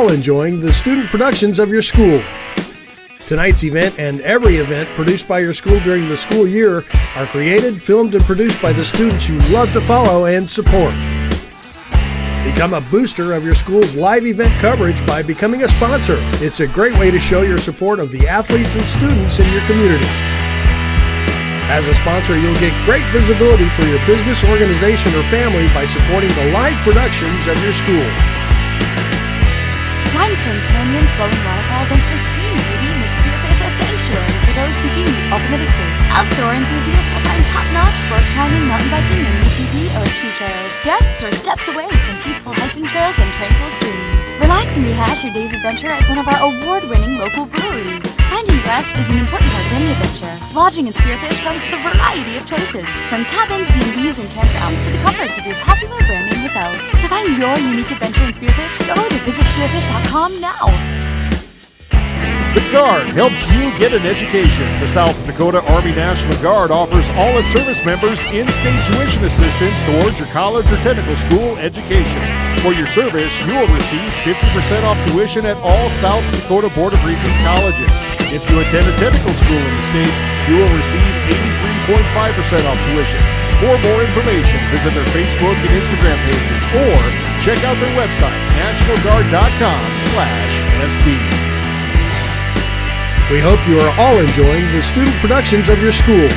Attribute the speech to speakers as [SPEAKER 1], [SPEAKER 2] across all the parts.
[SPEAKER 1] all enjoying the student productions of your school. Tonight's event and every event produced by your school during the school year are created, filmed, and produced by the students you love to follow and support. Become a booster of your school's live event coverage by becoming a sponsor. It's a great way to show your support of the athletes and students in your community. As a sponsor, you'll get great visibility for your business, organization, or family by supporting the live productions of your school.
[SPEAKER 2] Limestone canyons, flowing waterfalls, and pristine beauty make Spearfish a sanctuary for those seeking the ultimate escape. Outdoor enthusiasts will find top-notch sport climbing, mountain biking, and UTV OHV trails. Guests are steps away from peaceful hiking trails and tranquil streams. Relax and rehash your day's adventure at one of our award-winning local breweries. Finding rest is an important part of any adventure. Lodging in Spearfish comes with a variety of choices, from cabins, B&Bs, and campgrounds to the comforts of your popular brand-name hotels. To find your unique adventure in Spearfish, go to visitspearfish.com now.
[SPEAKER 3] The Guard helps you get an education. The South Dakota Army National Guard offers all its service members in-state tuition assistance towards your college or technical school education. For your service, you will receive 50% off tuition at all South Dakota Board of Regents colleges. If you attend a technical school in the state, you will receive 83.5% off tuition. For more information, visit their Facebook and Instagram pages or check out their website, nationalguard.com/SD.
[SPEAKER 1] We hope you are all enjoying the student productions of your school.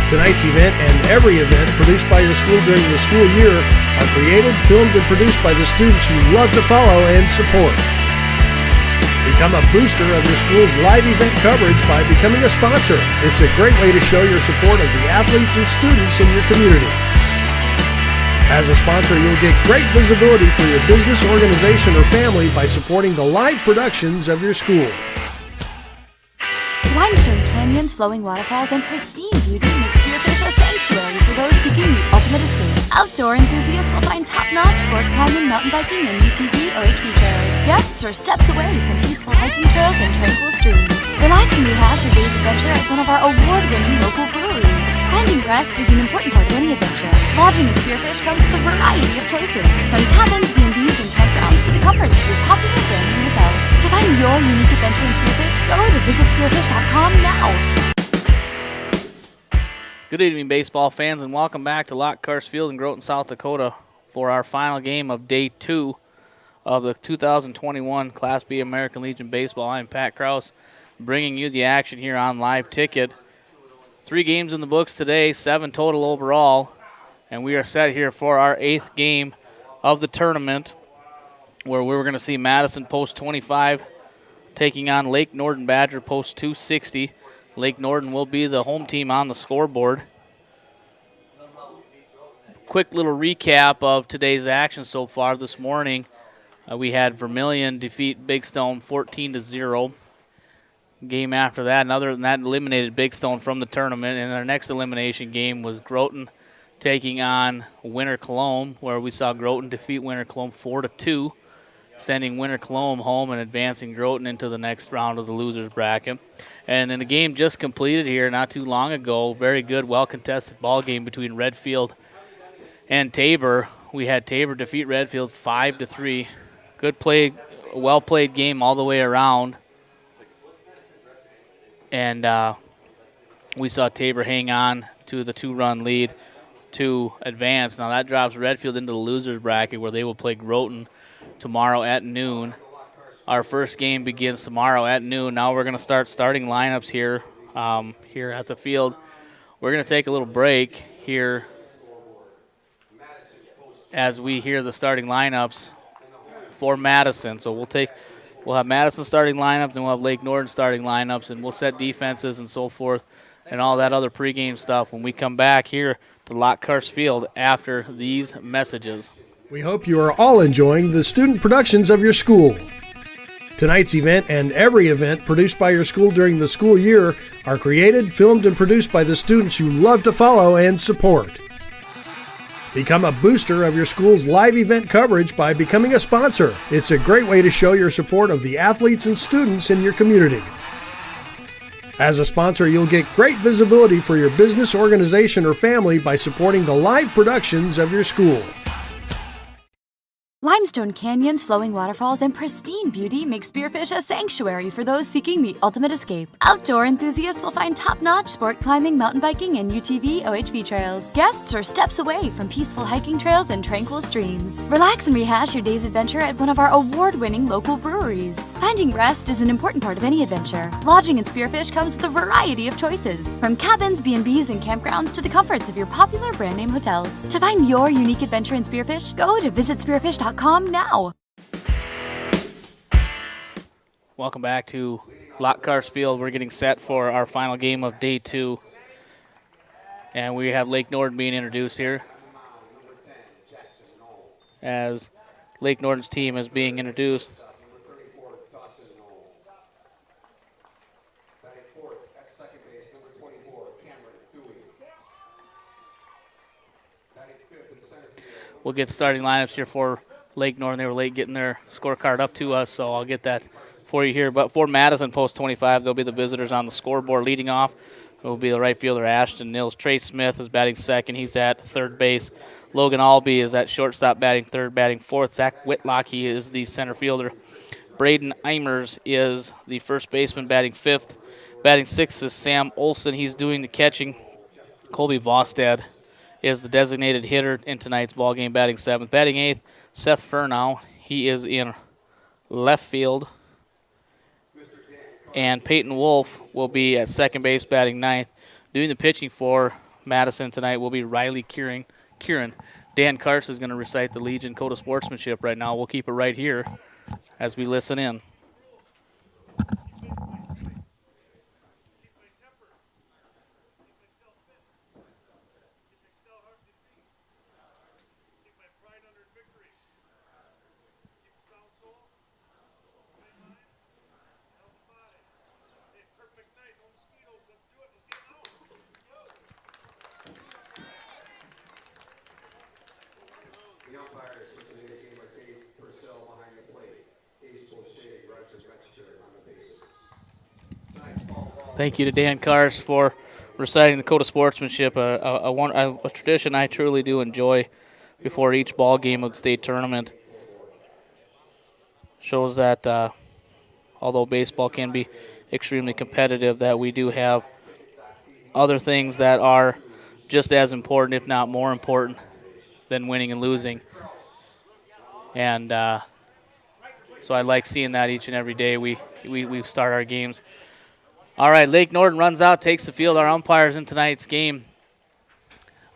[SPEAKER 1] Tonight's event and every event produced by your school during the school year are created, filmed, and produced by the students you love to follow and support. Become a booster of your school's live event coverage by becoming a sponsor. It's a great way to show your support of the athletes and students in your community. As a sponsor, you'll get great visibility for your business, organization, or family by supporting the live productions of your school.
[SPEAKER 2] Limestone canyons, flowing waterfalls, and pristine beauty make Spearfish a sanctuary for those seeking the ultimate escape. Outdoor enthusiasts will find top-notch sport climbing, mountain biking, and UTV OHV trails. Guests are steps away from peaceful hiking trails and tranquil streams. Relax and rehash your day's adventure at one of our award-winning local breweries. Finding rest is an important part of any adventure. Lodging in Spearfish comes with a variety of choices, from cabins, B&Bs, and campgrounds to the comforts of your popular brand-name hotels. To find your unique adventure in Spearfish, go to visitspearfish.com now.
[SPEAKER 4] Good evening, baseball fans, and welcome back to Lockhurst Field in Groton, South Dakota for our final game of Day 2 of the 2021 Class B American Legion Baseball. I'm Pat Kraus, bringing you the action here on Live Ticket. 3 games in the books today, 7 total overall, and we are set here for our 8th game of the tournament, where we're going to see Madison post 25 taking on Lake Norden Badger post 260. Lake Norden will be the home team on the scoreboard. Quick little recap of today's action so far this morning. We had Vermilion defeat Big Stone 14-0. Game after that, and other than that, eliminated Big Stone from the tournament. And our next elimination game was Groton taking on Winter Cologne, where we saw Groton defeat Winter Cologne 4-2. Sending Winter Cologne home and advancing Groton into the next round of the losers bracket. And in a game just completed here not too long ago, very good, well-contested ball game between Redfield and Tabor. We had Tabor defeat Redfield 5-3. Good play, well-played game all the way around. And we saw Tabor hang on to the 2-run lead to advance. Now that drops Redfield into the losers bracket, where they will play Groton tomorrow at noon. Our first game begins tomorrow at noon. Now we're going to start starting lineups here at the field. We're going to take a little break here as we hear the starting lineups for Madison. So we'll have Madison starting lineup, then we'll have Lake Norden starting lineups, and we'll set defenses and so forth and all that other pregame stuff when we come back here to Lockhurst Field after these messages.
[SPEAKER 1] We hope you are all enjoying the student productions of your school. Tonight's event and every event produced by your school during the school year are created, filmed, and produced by the students you love to follow and support. Become a booster of your school's live event coverage by becoming a sponsor. It's a great way to show your support of the athletes and students in your community. As a sponsor, you'll get great visibility for your business, organization, or family by supporting the live productions of your school.
[SPEAKER 2] Limestone canyons, flowing waterfalls, and pristine beauty make Spearfish a sanctuary for those seeking the ultimate escape. Outdoor enthusiasts will find top-notch sport climbing, mountain biking, and UTV OHV trails. Guests are steps away from peaceful hiking trails and tranquil streams. Relax and rehash your day's adventure at one of our award-winning local breweries. Finding rest is an important part of any adventure. Lodging in Spearfish comes with a variety of choices, from cabins, B&Bs, and campgrounds to the comforts of your popular brand-name hotels. To find your unique adventure in Spearfish, go to visitspearfish.com now.
[SPEAKER 4] Welcome back to Lockhart Field. We're getting set for our final game of day 2. And we have Lake Norden being introduced here. As Lake Norden's team is being introduced. We'll get starting lineups here for Lake Norden. They were late getting their scorecard up to us, so I'll get that for you here. But for Madison, post 25, they'll be the visitors on the scoreboard. Leading off will be the right fielder, Ashton Nils. Trey Smith is batting second. He's at third base. Logan Albee is at shortstop, batting third, batting fourth. Zach Whitlock, he is the center fielder. Braden Eimers is the first baseman, batting fifth. Batting sixth is Sam Olson. He's doing the catching. Colby Vostad is the designated hitter in tonight's ball game, batting seventh. Batting eighth, Seth Furnow. He is in left field. And Peyton Wolf will be at second base, batting ninth. Doing the pitching for Madison tonight will be Riley Kieran. Dan Carson is going to recite the Legion Code of Sportsmanship right now. We'll keep it right here as we listen in. Thank you to Dan Kars for reciting the Code of Sportsmanship, a tradition I truly do enjoy before each ball game of the state tournament. Shows that although baseball can be extremely competitive, that we do have other things that are just as important, if not more important, than winning and losing. And so I like seeing that each and every day we start our games. All right, Lake Norden runs out, takes the field. Our umpires in tonight's game.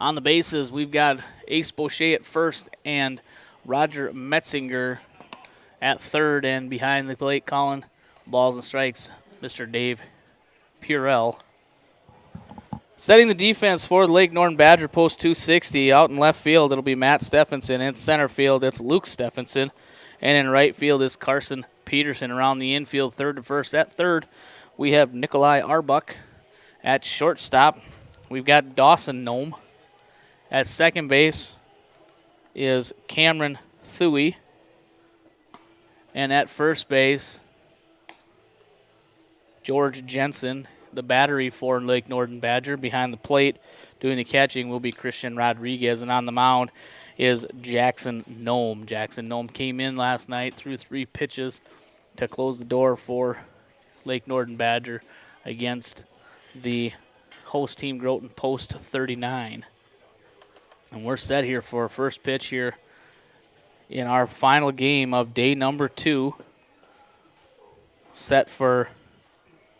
[SPEAKER 4] On the bases, we've got Ace Boucher at first and Roger Metzinger at third. And behind the plate calling balls and strikes, Mr. Dave Purell. Setting the defense for the Lake Norden Badger, post 260. Out in left field, it'll be Matt Stephenson. In center field, it's Luke Stephenson. And in right field is Carson Peterson. Around the infield, third to first. At third, we have Nikolai Arbuck. At shortstop, we've got Dawson Nome. At second base is Cameron Thuy. And at first base, George Jensen, the battery for Lake Norden Badger. Behind the plate, doing the catching will be Christian Rodriguez. And on the mound is Jackson Nome. Jackson Nome came in last night, threw 3 pitches to close the door for Lake Norden Badger against the host team, Groton, post 39. And we're set here for our first pitch here in our final game of day number 2, set for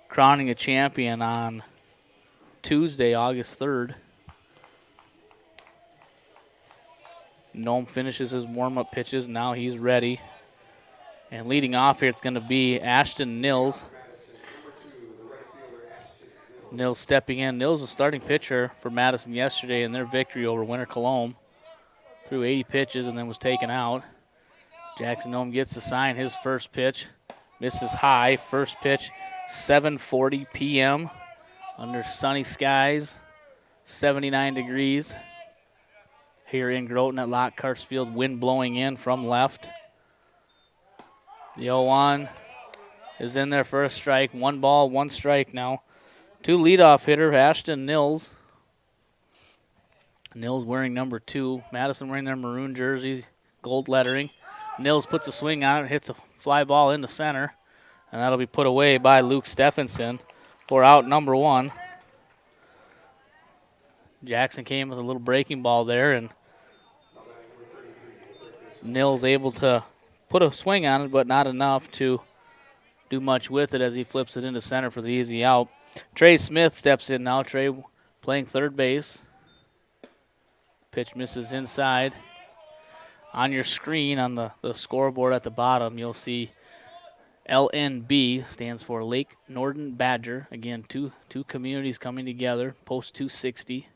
[SPEAKER 4] crowning a champion on Tuesday, August 3rd. Nome finishes his warm-up pitches. Now he's ready. And leading off here, it's going to be Ashton Nils. Nils stepping in. Nils was starting pitcher for Madison yesterday in their victory over Winter Cologne. Threw 80 pitches and then was taken out. Jackson Nome gets to sign his first pitch. Misses high. First pitch, 7:40 p.m. under sunny skies, 79 degrees. Here in Groton at Lockhart Field, wind blowing in from left. The 0-1 is in there for a strike. 1 ball, 1 strike now. To leadoff hitter, Ashton Nils. Nils wearing number 2. Madison wearing their maroon jerseys, gold lettering. Nils puts a swing on it, hits a fly ball into center, and that'll be put away by Luke Stephenson for out number 1. Jackson came with a little breaking ball there, and Nils able to put a swing on it, but not enough to do much with it as he flips it into center for the easy out. Trey Smith steps in now. Trey playing third base. Pitch misses inside. On your screen on the scoreboard at the bottom, you'll see LNB stands for Lake Norden Badger. Again, two communities coming together, post 260.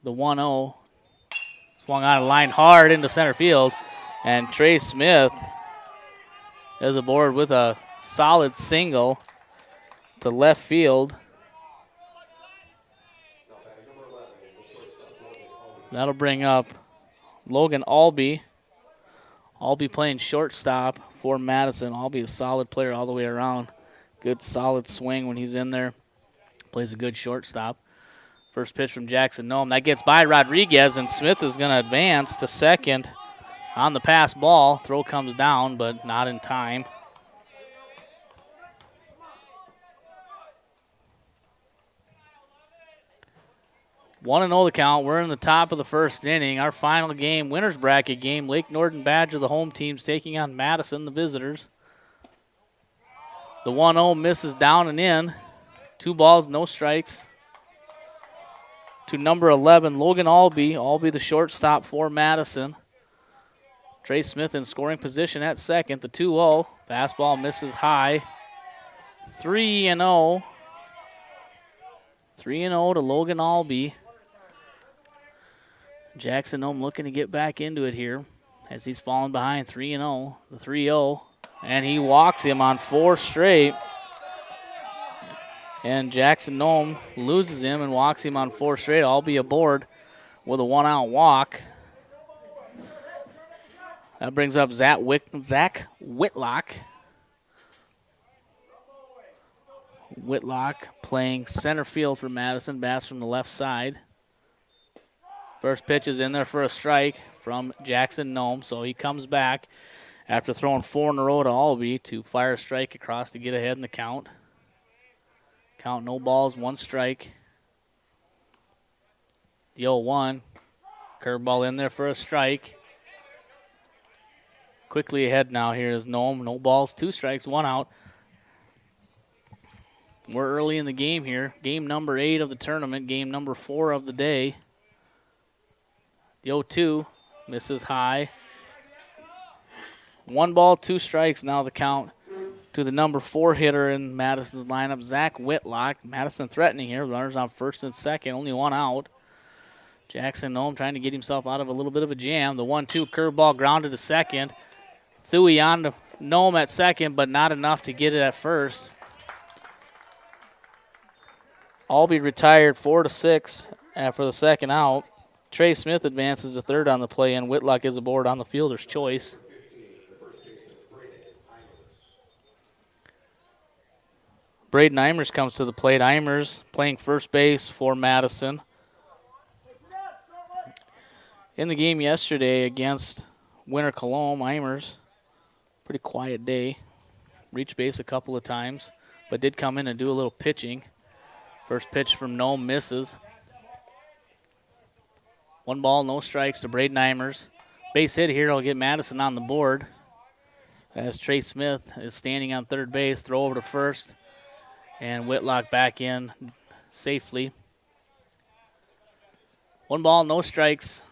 [SPEAKER 4] The 1-0 swung on a line hard into center field, and Trey Smith is aboard with a solid single to left field. That'll bring up Logan Albee. Albee playing shortstop for Madison. Albee a solid player all the way around. Good solid swing when he's in there. Plays a good shortstop. First pitch from Jackson Nome. That gets by Rodriguez, and Smith is going to advance to second on the pass ball. Throw comes down, but not in time. 1-0 the count. We're in the top of the first inning. Our final game, winner's bracket game. Lake Norden Badger, the home team's taking on Madison, the visitors. The 1-0 misses down and in. 2 balls, no strikes. To number 11, Logan Albee. Albee the shortstop for Madison. Trey Smith in scoring position at second. The 2-0. Fastball misses high. 3-0. 3-0 to Logan Albee. Jackson Nome looking to get back into it here as he's fallen behind 3-0. The 3-0. And he walks him on 4 straight. And Jackson Nome loses him and walks him on 4 straight. Albee aboard with a 1-out walk. That brings up Zach Whitlock. Whitlock playing center field for Madison. Bats from the left side. First pitch is in there for a strike from Jackson Nome, so he comes back after throwing 4 in a row to Albee to fire a strike across to get ahead in the count. Count no balls, 1 strike. The 0-1. Curveball in there for a strike. Quickly ahead now here is Nome. No balls, 2 strikes, 1 out. We're early in the game here. Game number 8 of the tournament, game number 4 of the day. The 0-2 misses high. 1 ball, 2 strikes now the count to the number 4 hitter in Madison's lineup, Zach Whitlock. Madison threatening here. Runners on first and second, only 1 out. Jackson Nome trying to get himself out of a little bit of a jam. The 1-2 curveball grounded to second. Thuy on to Nome at second, but not enough to get it at first. Albee retired 4-6 after the second out. Trey Smith advances to third on the play, and Whitlock is aboard on the fielder's choice. Braden Eimers comes to the plate. Eimers playing first base for Madison. In the game yesterday against Winter Cologne, Eimers, pretty quiet day. Reached base a couple of times, but did come in and do a little pitching. First pitch from Nome misses. 1 ball, no strikes to Braden Eimers. Base hit here will get Madison on the board as Trey Smith is standing on third base. Throw over to first, and Whitlock back in safely. 1 ball, no strikes,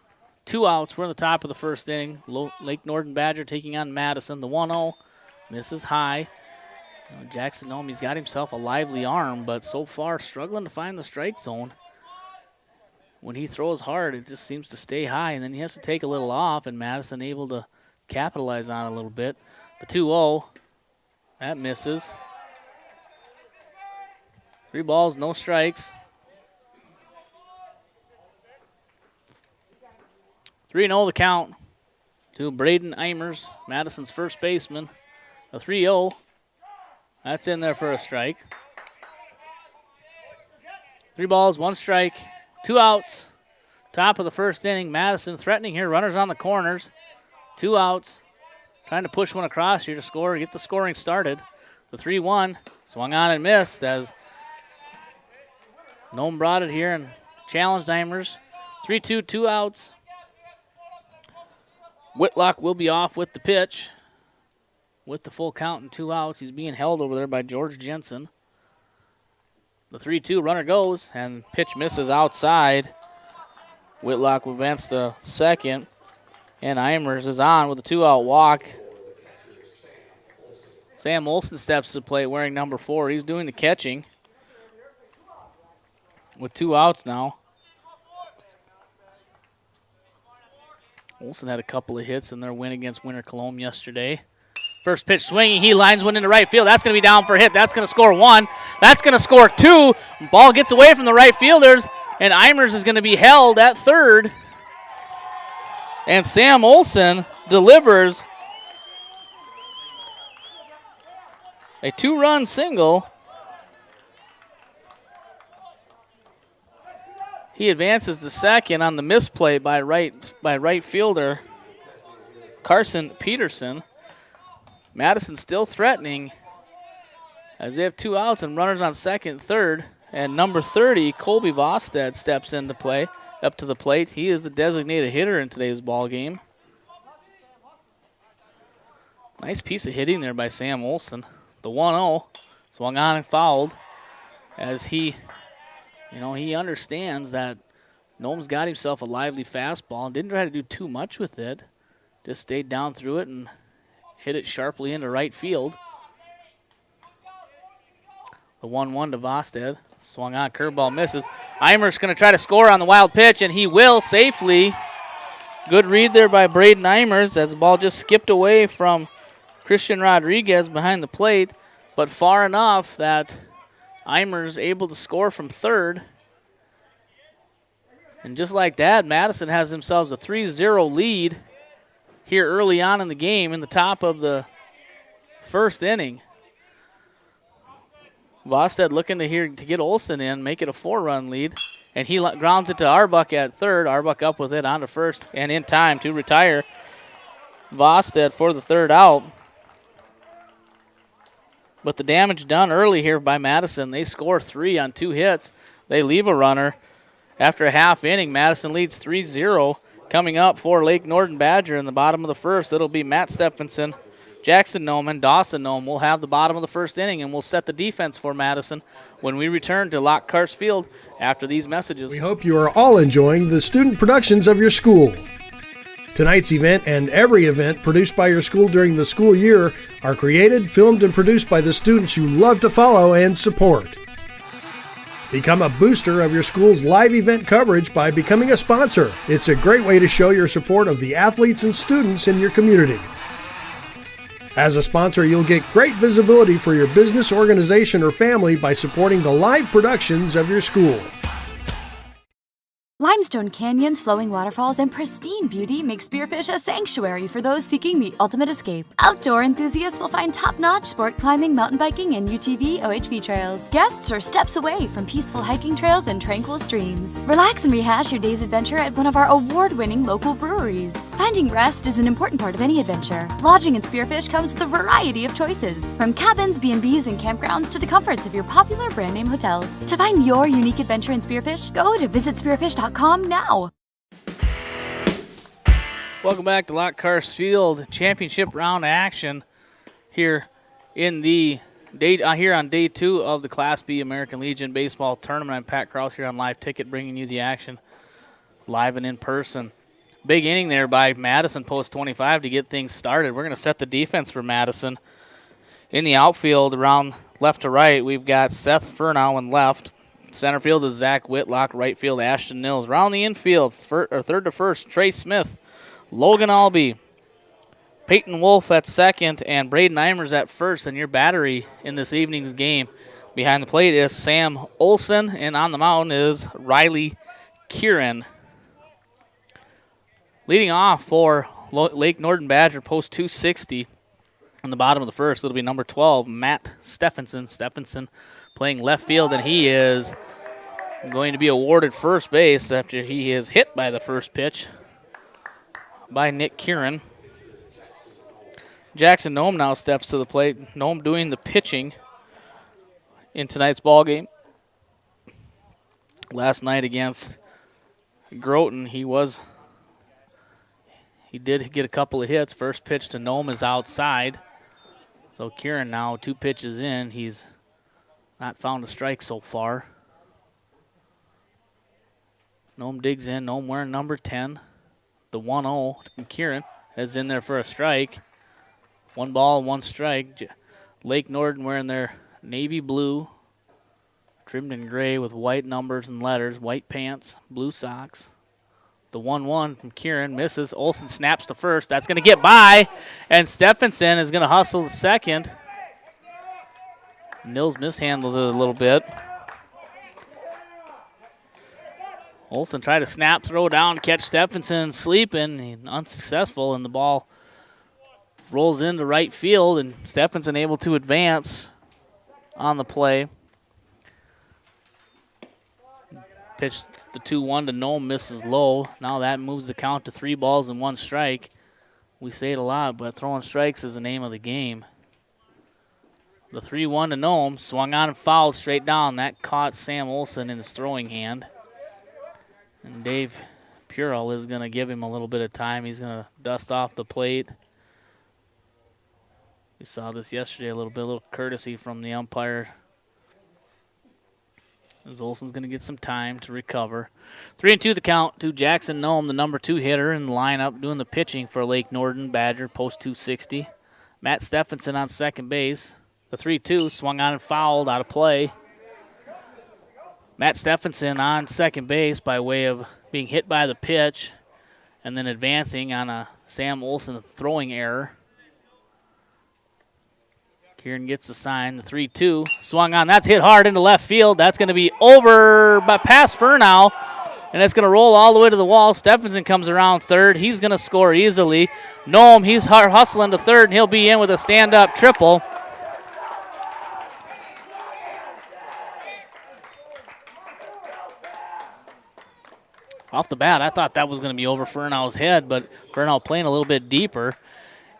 [SPEAKER 4] 2 outs. We're in the top of the first inning. Lake Norden Badger taking on Madison. The 1-0 misses high. Jackson Nome, he's got himself a lively arm, but so far struggling to find the strike zone. When he throws hard, it just seems to stay high, and then he has to take a little off, and Madison able to capitalize on it a little bit. The 2-0, that misses. 3 balls, no strikes. 3-0 the count to Braden Eimers, Madison's first baseman. A 3-0. That's in there for a strike. 3 balls, 1 strike, 2 outs. Top of the first inning, Madison threatening here. Runners on the corners. 2 outs. trying to push one across here to score, get the scoring started. The 3-1 swung on and missed as Nome brought it here and challenged Eimers. 3-2, 2 outs. Whitlock will be off with the pitch with the full count and 2 outs. He's being held over there by George Jensen. The 3-2 runner goes and pitch misses outside. Whitlock will advance to second, and Eimers is on with a 2-out walk. Sam Olsen steps to the plate wearing number 4. He's doing the catching with 2 outs now. Olsen had a couple of hits in their win against Winter Cologne yesterday. First pitch swinging. He lines one into right field. That's going to be down for a hit. That's going to score 1. That's going to score 2. Ball gets away from the right fielders, and Eimers is going to be held at third. And Sam Olsen delivers a 2-run single. He advances to second on the misplay by right fielder Carson Peterson. Madison still threatening as they have 2 outs and runners on second, third. And number 30, Colby Vostad, steps into play, up to the plate. He is the designated hitter in today's ball game. Nice piece of hitting there by Sam Olsen. The 1-0 swung on and fouled as he understands that Nome's got himself a lively fastball and didn't try to do too much with it. Just stayed down through it and hit it sharply into right field. The 1-1 to Vostad. Swung on, curveball misses. Eimers going to try to score on the wild pitch, and he will safely. Good read there by Braden Eimers as the ball just skipped away from Christian Rodriguez behind the plate, but far enough that Eimers able to score from third. And just like that, Madison has themselves a 3-0 lead here early on in the game in the top of the first inning. Vostad looking to get Olsen in, make it a 4-run lead. And he grounds it to Arbuck at third. Arbuck up with it onto first and in time to retire Vostad for the 3rd out. But the damage done early here by Madison. They score 3 on 2 hits. They leave a runner. After a half inning, Madison leads 3-0. Coming up for Lake Norden Badger in the bottom of the first, it'll be Matt Stephenson, Jackson Nome, and Dawson Nome will have the bottom of the first inning, and we'll set the defense for Madison when we return to Lockhart Field after these messages.
[SPEAKER 1] We hope you are all enjoying the student productions of your school. Tonight's event and every event produced by your school during the school year are created, filmed, and produced by the students you love to follow and support. Become a booster of your school's live event coverage by becoming a sponsor. It's a great way to show your support of the athletes and students in your community. As a sponsor, you'll get great visibility for your business, organization, or family by supporting the live productions of your school.
[SPEAKER 2] Limestone canyons, flowing waterfalls, and pristine beauty make Spearfish a sanctuary for those seeking the ultimate escape. Outdoor enthusiasts will find top-notch sport climbing, mountain biking, and UTV OHV trails. Guests are steps away from peaceful hiking trails and tranquil streams. Relax and rehash your day's adventure at one of our award-winning local breweries. Finding rest is an important part of any adventure. Lodging in Spearfish comes with a variety of choices, from cabins, B&Bs, and campgrounds to the comforts of your popular brand-name hotels. To find your unique adventure in Spearfish, go to visitspearfish.com now.
[SPEAKER 4] Welcome back to Lockhart Field championship round action here in the here on day 2 of the Class B American Legion baseball tournament. I'm Pat Krause here on Live Ticket, bringing you the action live and in person. Big inning there by Madison post 25 to get things started. We're going to set the defense for Madison. In the outfield, around left to right, we've got Seth Furnow in left. Center field is Zach Whitlock. Right field, Ashton Nils. Around the infield, third to first, Trey Smith, Logan Albee, Peyton Wolf at second, and Braden Eimers at first. And your battery in this evening's game behind the plate is Sam Olsen, and on the mound is Riley Kieran. Leading off for Lake Norden Badger, post 260. In the bottom of the first, it'll be number 12, Matt Stephenson. Stephenson playing left field, and he is going to be awarded first base after he is hit by the first pitch by Nick Kieran. Jackson Nome now steps to the plate. Nome doing the pitching in tonight's ball game. Last night against Groton, he did get a couple of hits. First pitch to Nome is outside. So Kieran now 2 pitches in. He's not found a strike so far. Nome digs in. Nome wearing number 10. The 1-0 from Kieran is in there for a strike. 1 ball, 1 strike. Lake Norden wearing their navy blue, trimmed in gray with white numbers and letters, white pants, blue socks. The 1-1 from Kieran misses. Olsen snaps to first. That's going to get by, and Stephenson is going to hustle to second. Nils mishandled it a little bit. Olsen tried to snap, throw down, catch Stephenson sleeping, unsuccessful, and the ball rolls into right field, and Stephenson able to advance on the play. Pitch the 2-1 to Nome, misses low. Now that moves the count to 3 balls and 1 strike. We say it a lot, but throwing strikes is the name of the game. The 3-1 to Nome, swung on and fouled straight down. That caught Sam Olsen in his throwing hand. And Dave Purell is going to give him a little bit of time. He's going to dust off the plate. We saw this yesterday a little courtesy from the umpire. As Olsen's going to get some time to recover. 3-2 the count to Jackson Nome, the number 2 hitter in the lineup, doing the pitching for Lake Norden Badger, post 260. Matt Stephenson on second base. The 3-2 swung on and fouled, out of play. Matt Stephenson on second base by way of being hit by the pitch and then advancing on a Sam Olsen throwing error. Kieran gets the sign. The 3-2 swung on. That's hit hard into left field. That's going to be over by past Furnow, and it's going to roll all the way to the wall. Stephenson comes around third. He's going to score easily. Nome, he's hustling to third, and he'll be in with a stand-up triple. Off the bat, I thought that was going to be over Furnow's head, but Furnow playing a little bit deeper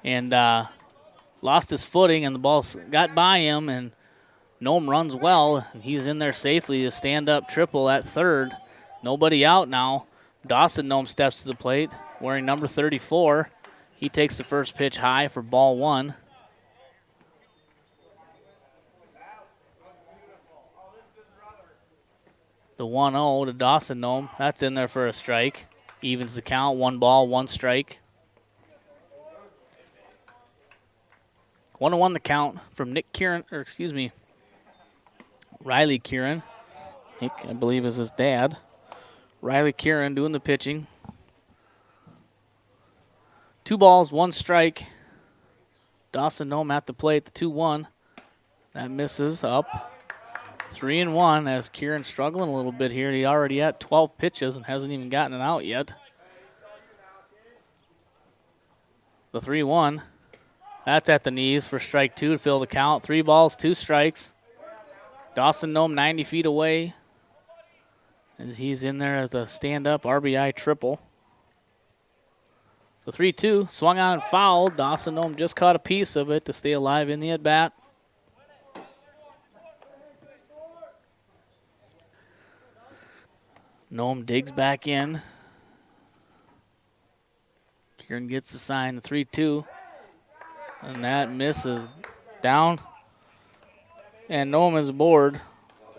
[SPEAKER 4] and lost his footing, and the ball got by him, and Nome runs well, and he's in there safely. A stand-up triple at third. Nobody out now. Dawson Nome steps to the plate, wearing number 34. He takes the first pitch high for ball 1. The 1-0 to Dawson Nome. That's in there for a strike. Evens the count. 1 ball, 1 strike. 1-1 the count from Riley Kieran. Nick, I believe, is his dad. Riley Kieran doing the pitching. 2 balls, 1 strike. Dawson Nome at the plate. The 2-1. That misses up. 3-1 as Kieran struggling a little bit here. He already at 12 pitches and hasn't even gotten it out yet. The 3-1. That's at the knees for strike 2 to fill the count. 3 balls, 2 strikes. Dawson Nome 90 feet away as he's in there as a stand-up RBI triple. The 3-2 swung on and fouled. Dawson Nome just caught a piece of it to stay alive in the at-bat. Nome digs back in. Kieran gets the sign, the 3-2. And that misses down. And Nome is aboard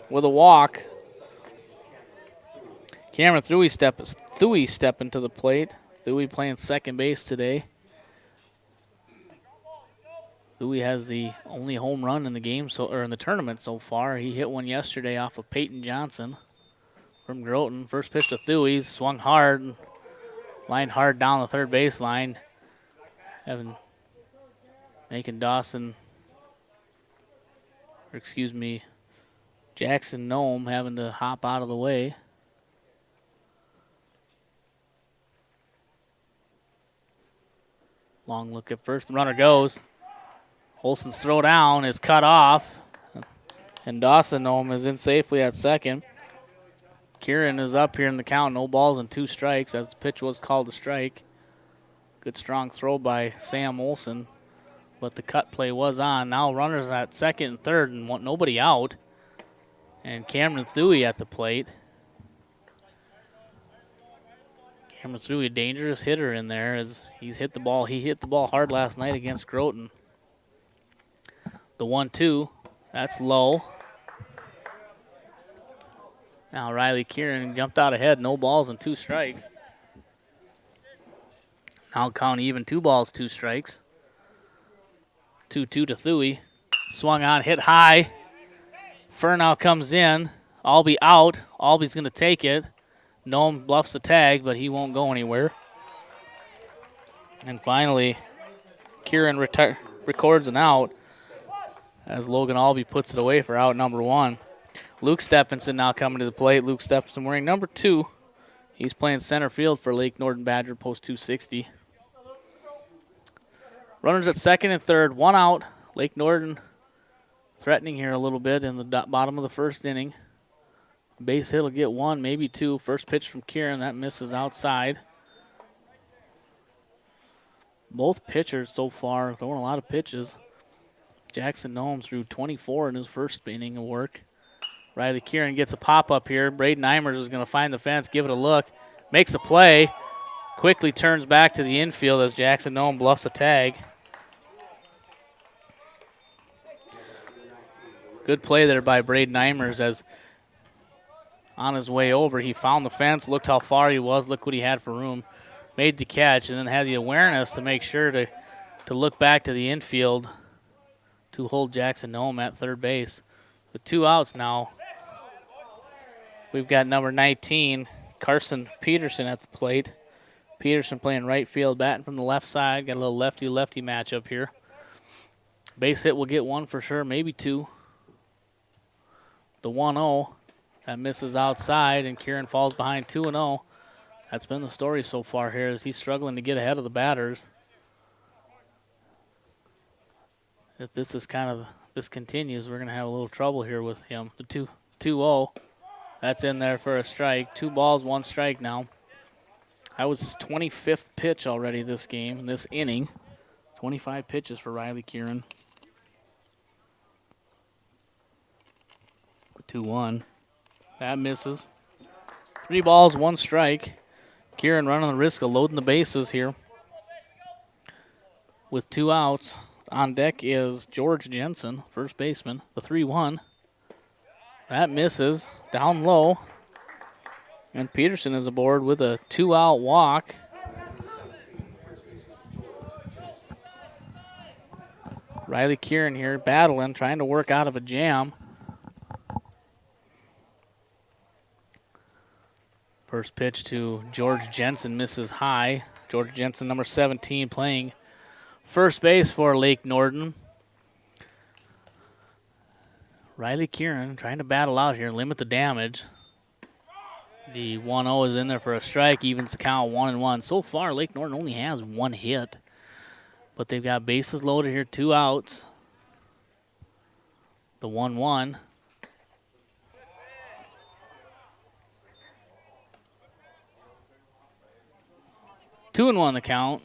[SPEAKER 4] with a walk. Cameron Thuy stepping to the plate. Thuy playing second base today. Thuy has the only home run in the game in the tournament so far. He hit one yesterday off of Peyton Johnson from Groton. First pitch to Thuy, swung hard, lined hard down the third baseline. Making Jackson Nome having to hop out of the way. Long look at first, the runner goes. Olsen's throw down is cut off, and Dawson Nome is in safely at second. Kieran is up here in the count, no balls and 2 strikes as the pitch was called a strike. Good strong throw by Sam Olsen. but the cut play was on. Now runners at second and third and want nobody out. And Cameron Thuy at the plate. Cameron Thuy, a dangerous hitter in there as he's hit the ball. He hit the ball hard last night against Groton. The 1-2, that's low. Now Riley Kieran jumped out ahead, no balls and 2 strikes. Now count even, 2 balls, 2 strikes. 2-2 to Thuy. Swung on, hit high. Furnow comes in. Albee out. Albee's going to take it. Noam bluffs the tag, but he won't go anywhere. And finally, Kieran records an out as Logan Albee puts it away for out number 1. Luke Stephenson now coming to the plate. Luke Stephenson wearing number 2. He's playing center field for Lake Norden Badger, post 260. Runners at second and third, 1 out. Lake Norden threatening here a little bit in the bottom of the first inning. Base hit will get 1, maybe 2. First pitch from Kieran, that misses outside. Both pitchers so far throwing a lot of pitches. Jackson Noam threw 24 in his first inning of work. Riley Kieran gets a pop-up here. Braden Eimers is going to find the fence, give it a look. Makes a play. Quickly turns back to the infield as Jackson Noam bluffs a tag. Good play there by Braden Eimers as on his way over, he found the fence, looked how far he was, look what he had for room. Made the catch and then had the awareness to make sure to look back to the infield to hold Jackson Noam at third base. With 2 outs now, we've got number 19, Carson Peterson at the plate. Peterson playing right field, batting from the left side. Got a little lefty-lefty matchup here. Base hit will get 1 for sure, maybe 2. The 1-0, that misses outside, and Kieran falls behind 2-0. That's been the story so far here as he's struggling to get ahead of the batters. If this is this continues, we're going to have a little trouble here with him. The 2-0, that's in there for a strike. 2 balls, 1 strike now. That was his 25th pitch already this game, this inning. 25 pitches for Riley Kieran. 2-1. That misses. 3 balls, 1 strike. Kieran running the risk of loading the bases here. With 2 outs, on deck is George Jensen, first baseman, the 3-1. That misses, down low. And Peterson is aboard with a 2-out walk. Riley Kieran here battling, trying to work out of a jam. First pitch to George Jensen misses high. George Jensen, number 17, playing first base for Lake Norden. Riley Kieran trying to battle out here, limit the damage. The 1-0 is in there for a strike, evens the count 1-1. So far, Lake Norden only has 1 hit, but they've got bases loaded here, 2 outs. The 1-1. 2-1 the count.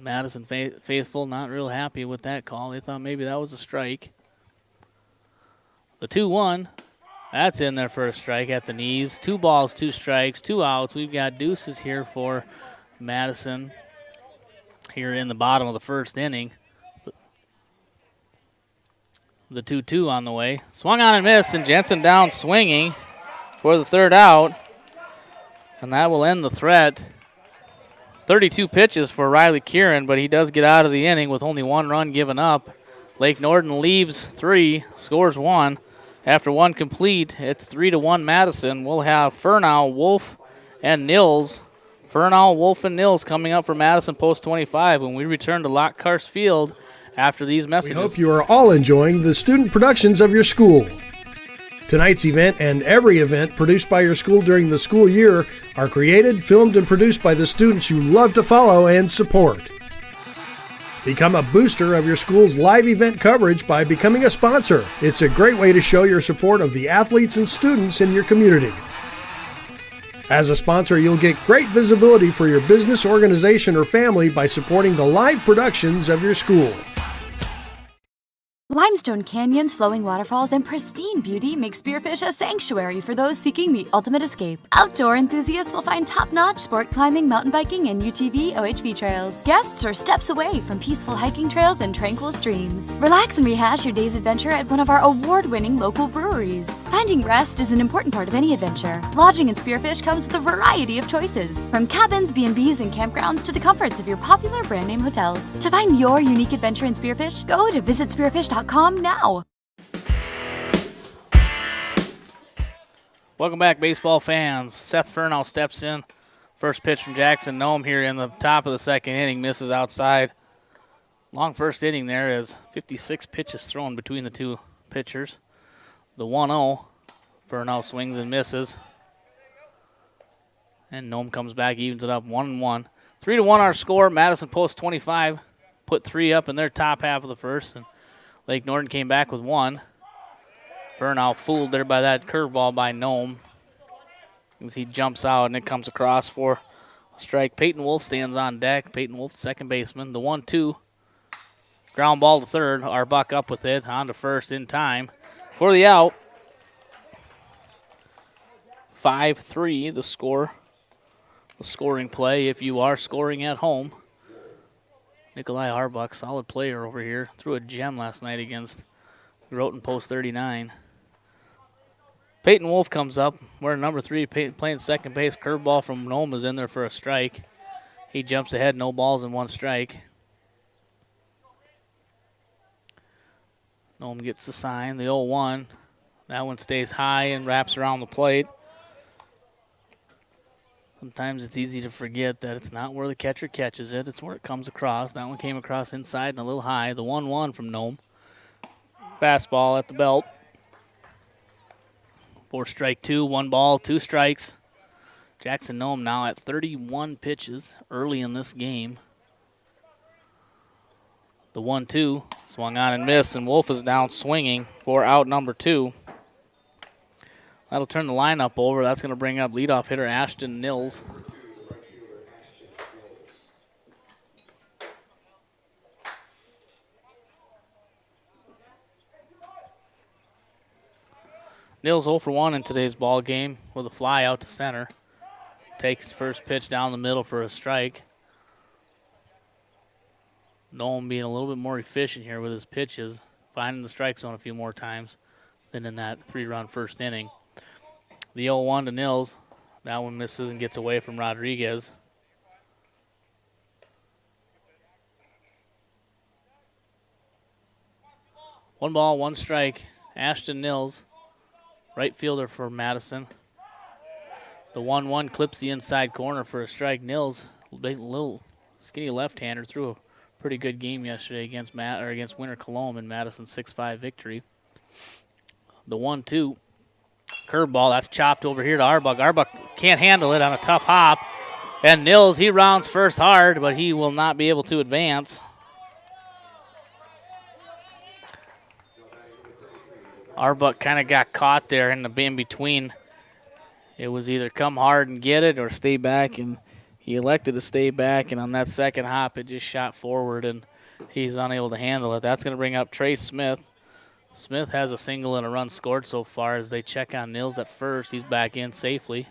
[SPEAKER 4] Madison faithful not real happy with that call. They thought maybe that was a strike. The 2-1, that's in there for a strike at the knees. 2 balls, 2 strikes, 2 outs. We've got deuces here for Madison here in the bottom of the first inning. The 2-2 on the way. Swung on and missed, and Jensen down swinging for the 3rd out. And that will end the threat. 32 pitches for Riley Kieran, but he does get out of the inning with only 1 run given up. Lake Norden leaves 3, scores 1. After 1 complete, it's 3-1 Madison. We'll have Furnow, Wolf, and Nils. Furnow, Wolf, and Nils coming up for Madison post 25 when we return to Lockhart Field after these messages.
[SPEAKER 1] We hope you are all enjoying the student productions of your school. Tonight's event and every event produced by your school during the school year are created, filmed, and produced by the students you love to follow and support. Become a booster of your school's live event coverage by becoming a sponsor. It's a great way to show your support of the athletes and students in your community. As a sponsor, you'll get great visibility for your business, organization, or family by supporting the live productions of your school.
[SPEAKER 2] Limestone canyons, flowing waterfalls, and pristine beauty make Spearfish a sanctuary for those seeking the ultimate escape. Outdoor enthusiasts will find top-notch sport climbing, mountain biking, and UTV OHV trails. Guests are steps away from peaceful hiking trails and tranquil streams. Relax and rehash your day's adventure at one of our award-winning local breweries. Finding rest is an important part of any adventure. Lodging in Spearfish comes with a variety of choices, from cabins, B&Bs, and campgrounds to the comforts of your popular brand name hotels. To find your unique adventure in Spearfish, go to visitspearfish.com now.
[SPEAKER 4] Welcome back, baseball fans. Seth Furnow steps in. First pitch from Jackson Nome here in the top of the second inning. Misses outside. Long first inning there as 56 pitches thrown between the two pitchers. The 1-0. Furnow swings and misses. And Nome comes back, evens it up 1-1. 3-1 our score. Madison post 25. Put 3 up in their top half of the first. And Lake Norden came back with 1. Furnow fooled there by that curveball by Nome. As he jumps out and it comes across for a strike. Peyton Wolf stands on deck. Peyton Wolf, second baseman. The 1-2. Ground ball to third. Arbuck up with it. On to first in time for the out. 5-3 the score. The scoring play if you are scoring at home. Nikolai Arbuck, solid player over here. Threw a gem last night against Groton post 39. Peyton Wolf comes up. We're number 3 playing second base. Curveball from Nome is in there for a strike. He jumps ahead, no balls and 1 strike. Nome gets the sign, the 0-1. That one stays high and wraps around the plate. Sometimes it's easy to forget that it's not where the catcher catches it, it's where it comes across. That one came across inside and a little high. The 1-1 from Nome. Fastball at the belt. 4 strike 2, 1 ball, 2 strikes. Jackson Nome now at 31 pitches early in this game. The 1-2 swung on and missed, and Wolf is down swinging for out number 2. That'll turn the lineup over. That's going to bring up leadoff hitter Ashton Nils. Nils 0 for 1 in today's ball game with a fly out to center. Takes first pitch down the middle for a strike. Nome being a little bit more efficient here with his pitches, finding the strike zone a few more times than in that 3-run first inning. The 0-1 to Nils. That one misses and gets away from Rodriguez. One ball, 1 strike. Ashton Nils, right fielder for Madison. The 1-1 clips the inside corner for a strike. Nils, little skinny left-hander, threw a pretty good game yesterday against Winter Cologne in Madison's 6-5 victory. The 1-2. Curveball, that's chopped over here to Arbuck. Arbuck can't handle it on a tough hop. And Nils, he rounds first hard, but he will not be able to advance. Arbuck kind of got caught there in between. It was either come hard and get it or stay back, and he elected to stay back, and on that second hop, it just shot forward, and he's unable to handle it. That's going to bring up Trey Smith. Smith has a single and a run scored so far as they check on Nils at first. He's back in safely.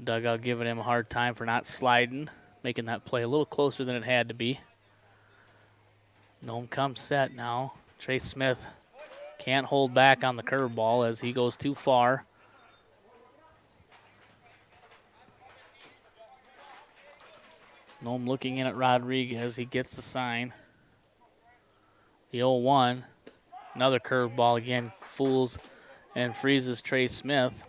[SPEAKER 4] Dugout giving him a hard time for not sliding, making that play a little closer than it had to be. Nome comes set now. Trey Smith can't hold back on the curveball as he goes too far. Nome looking in at Rodriguez. He gets the sign. The 0-1. Another curveball again, fools and freezes Trey Smith.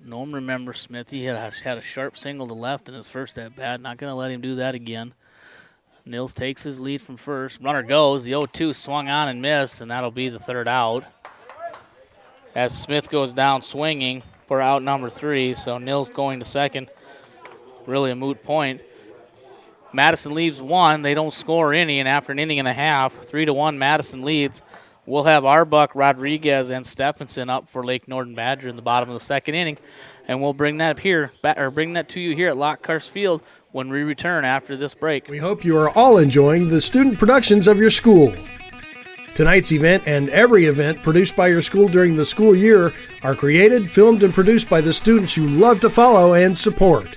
[SPEAKER 4] Nome remembers Smith. He had a sharp single to left in his first at-bat. Not going to let him do that again. Nils takes his lead from first. Runner goes. The 0-2 swung on and missed, and that'll be the third out. As Smith goes down swinging for out number 3, so Nils going to second. Really a moot point. Madison leaves 1. They don't score any, and after an inning and a half, 3-1 Madison leads. We'll have Arbuck, Rodriguez, and Stephenson up for Lake Norden Badger in the bottom of the second inning, and we'll bring that to you here at Lockhurst Field when we return after this break.
[SPEAKER 1] We hope you are all enjoying the student productions of your school. Tonight's event and every event produced by your school during the school year are created, filmed, and produced by the students you love to follow and support.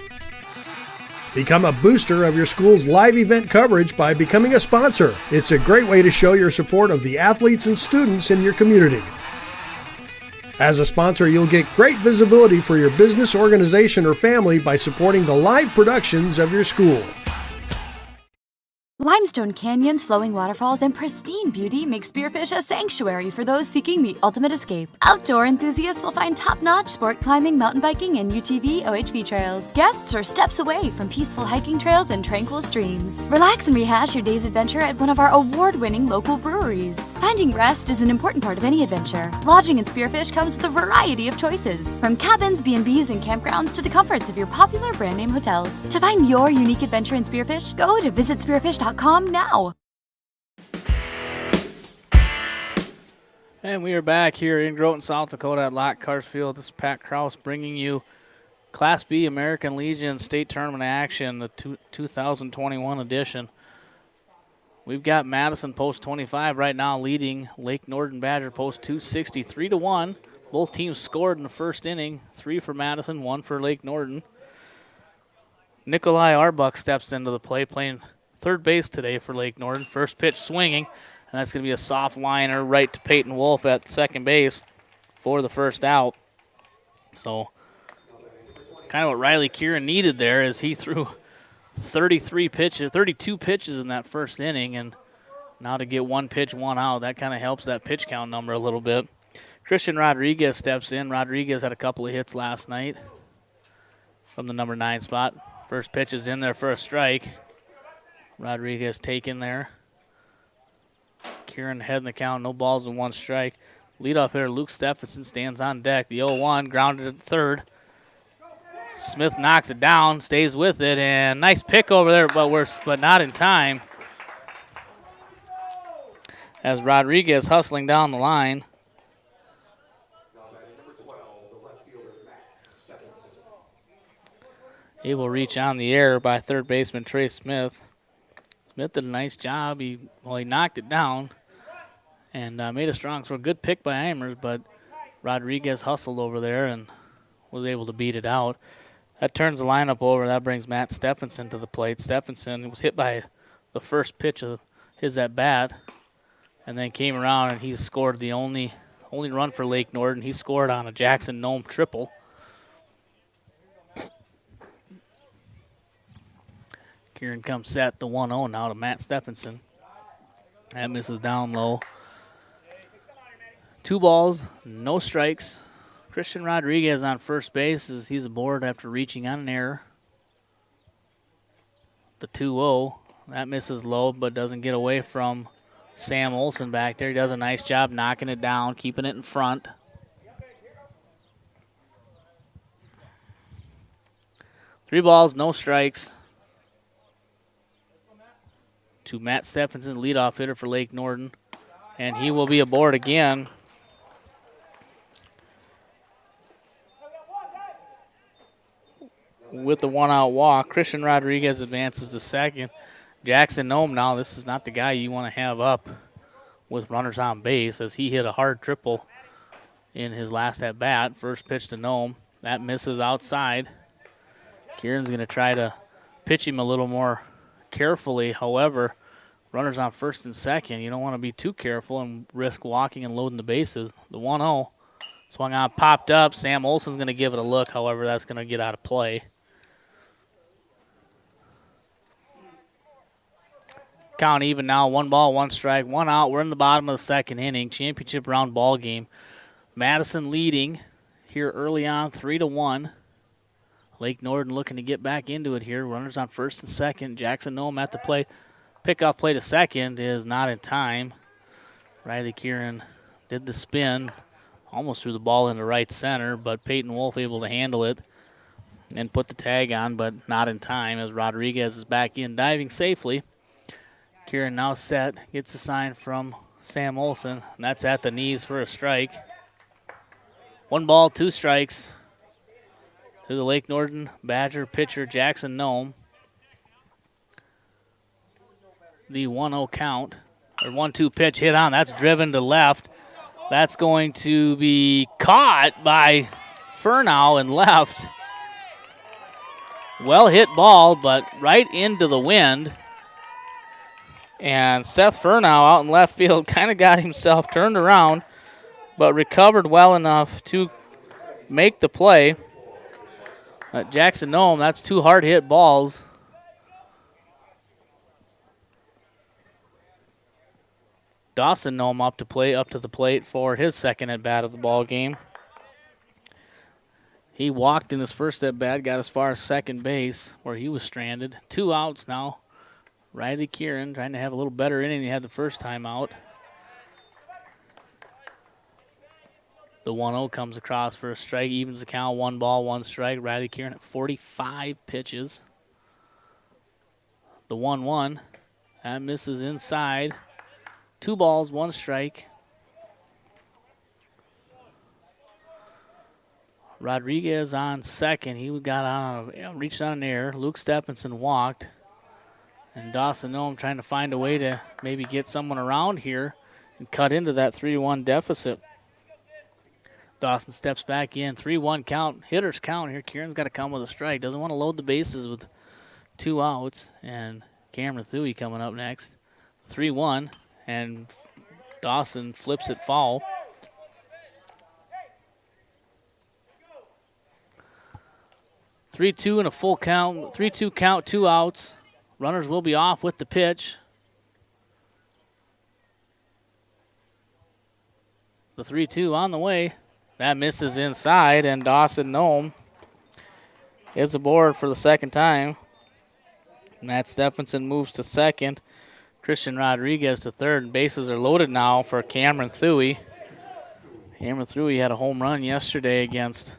[SPEAKER 1] Become a booster of your school's live event coverage by becoming a sponsor. It's a great way to show your support of the athletes and students in your community. As a sponsor, you'll get great visibility for your business, organization, or family by supporting the live productions of your school.
[SPEAKER 2] Limestone canyons, flowing waterfalls, and pristine beauty make Spearfish a sanctuary for those seeking the ultimate escape. Outdoor enthusiasts will find top-notch sport climbing, mountain biking, and UTV OHV trails. Guests are steps away from peaceful hiking trails and tranquil streams. Relax and rehash your day's adventure at one of our award-winning local breweries. Finding rest is an important part of any adventure. Lodging in Spearfish comes with a variety of choices, from cabins, B&Bs, and campgrounds to the comforts of your popular brand-name hotels. To find your unique adventure in Spearfish, go to visitspearfish.com now.
[SPEAKER 4] And we are back here in Groton, South Dakota at Lockhart Field. This is Pat Krause bringing you Class B American Legion State Tournament action, the 2021 edition. We've got Madison post 25 right now leading Lake Norden Badger post 260 3-1. Both teams scored in the first inning, 3 for Madison, 1 for Lake Norden. Nikolai Arbuck steps into the play, playing third base today for Lake Norden. First pitch swinging, and that's going to be a soft liner right to Peyton Wolf at second base for the first out. So kind of what Riley Kieran needed there is he threw 32 pitches in that first inning, and now to get one pitch, one out, that kind of helps that pitch count number a little bit. Christian Rodriguez steps in. Rodriguez had a couple of hits last night from the number 9 spot. First pitch is in there for a strike. Rodriguez taken there. Kieran head in the count, no balls and 1 strike. Leadoff hitter Luke Stephenson stands on deck. The 0-1 grounded at third. Smith knocks it down, stays with it, and nice pick over there, but not in time. As Rodriguez hustling down the line. He will reach on the air by third baseman Trey Smith. Smith did a nice job. He knocked it down and made a strong throw. Good pick by Eimers, but Rodriguez hustled over there and was able to beat it out. That turns the lineup over. That brings Matt Stephenson to the plate. Stephenson was hit by the first pitch of his at-bat and then came around and he scored the only run for Lake Norden. He scored on a Jackson Nome triple. Kieran comes set the 1-0 now to Matt Stephenson. That misses down low. 2 balls, no strikes. Christian Rodriguez on first base as he's aboard after reaching on an error. The 2-0, that misses low but doesn't get away from Sam Olson back there. He does a nice job knocking it down, keeping it in front. Three balls, no strikes. To Matt Stephenson, leadoff hitter for Lake Norden. And he will be aboard again. With the 1-out walk, Christian Rodriguez advances to second. Jackson Nome now, this is not the guy you want to have up with runners on base as he hit a hard triple in his last at-bat. First pitch to Nome. That misses outside. Kieran's going to try to pitch him a little more carefully. However, runners on first and second, you don't want to be too careful and risk walking and loading the bases. The 1-0 swung on, popped up. Sam Olson's going to give it a look. However, that's going to get out of play. Count even now, 1 ball, 1 strike, 1 out. We're in the bottom of the second inning, championship round ball game. Madison leading here early on, 3-1. Lake Norden looking to get back into it here. Runners on first and second. Jackson Nome at the plate. Pickoff play to second is not in time. Riley Kieran did the spin, almost threw the ball into right center, but Peyton Wolf able to handle it and put the tag on, but not in time as Rodriguez is back in, diving safely. Kieran now set, gets a sign from Sam Olson, and that's at the knees for a strike. 1 ball, 2 strikes to the Lake Norden Badger pitcher Jackson Nome. the 1-0 count. Or 1-2 pitch hit on. That's driven to left. That's going to be caught by Furnow and left. Well hit ball, but right into the wind. And Seth Furnow out in left field kind of got himself turned around, but recovered well enough to make the play. Jackson Nome, that's 2 hard hit balls. Dawson Nome up to the plate for his second at bat of the ball game. He walked in his first at bat, got as far as second base where he was stranded. 2 outs now. Riley Kieran trying to have a little better inning than he had the first time out. The 1-0 comes across for a strike, evens the count, 1 ball, 1 strike. Riley Kieran at 45 pitches. The 1-1, that misses inside. 2 balls, 1 strike. Rodriguez on second. He reached on an error. Luke Stephenson walked. And Dawson Nome trying to find a way to maybe get someone around here and cut into that 3-1 deficit. Dawson steps back in. 3-1 count. Hitter's count here. Kieran's got to come with a strike. Doesn't want to load the bases with 2 outs. And Cameron Thuey coming up next. 3-1. And Dawson flips it foul. Three-two and a full count. 3-2 count, 2 outs. Runners will be off with the pitch. The 3-2 on the way. That misses inside, and Dawson Nome is aboard for the second time. Matt Stephenson moves to second. Christian Rodriguez to third, and bases are loaded now for Cameron Thuey. Cameron Thuey had a home run yesterday against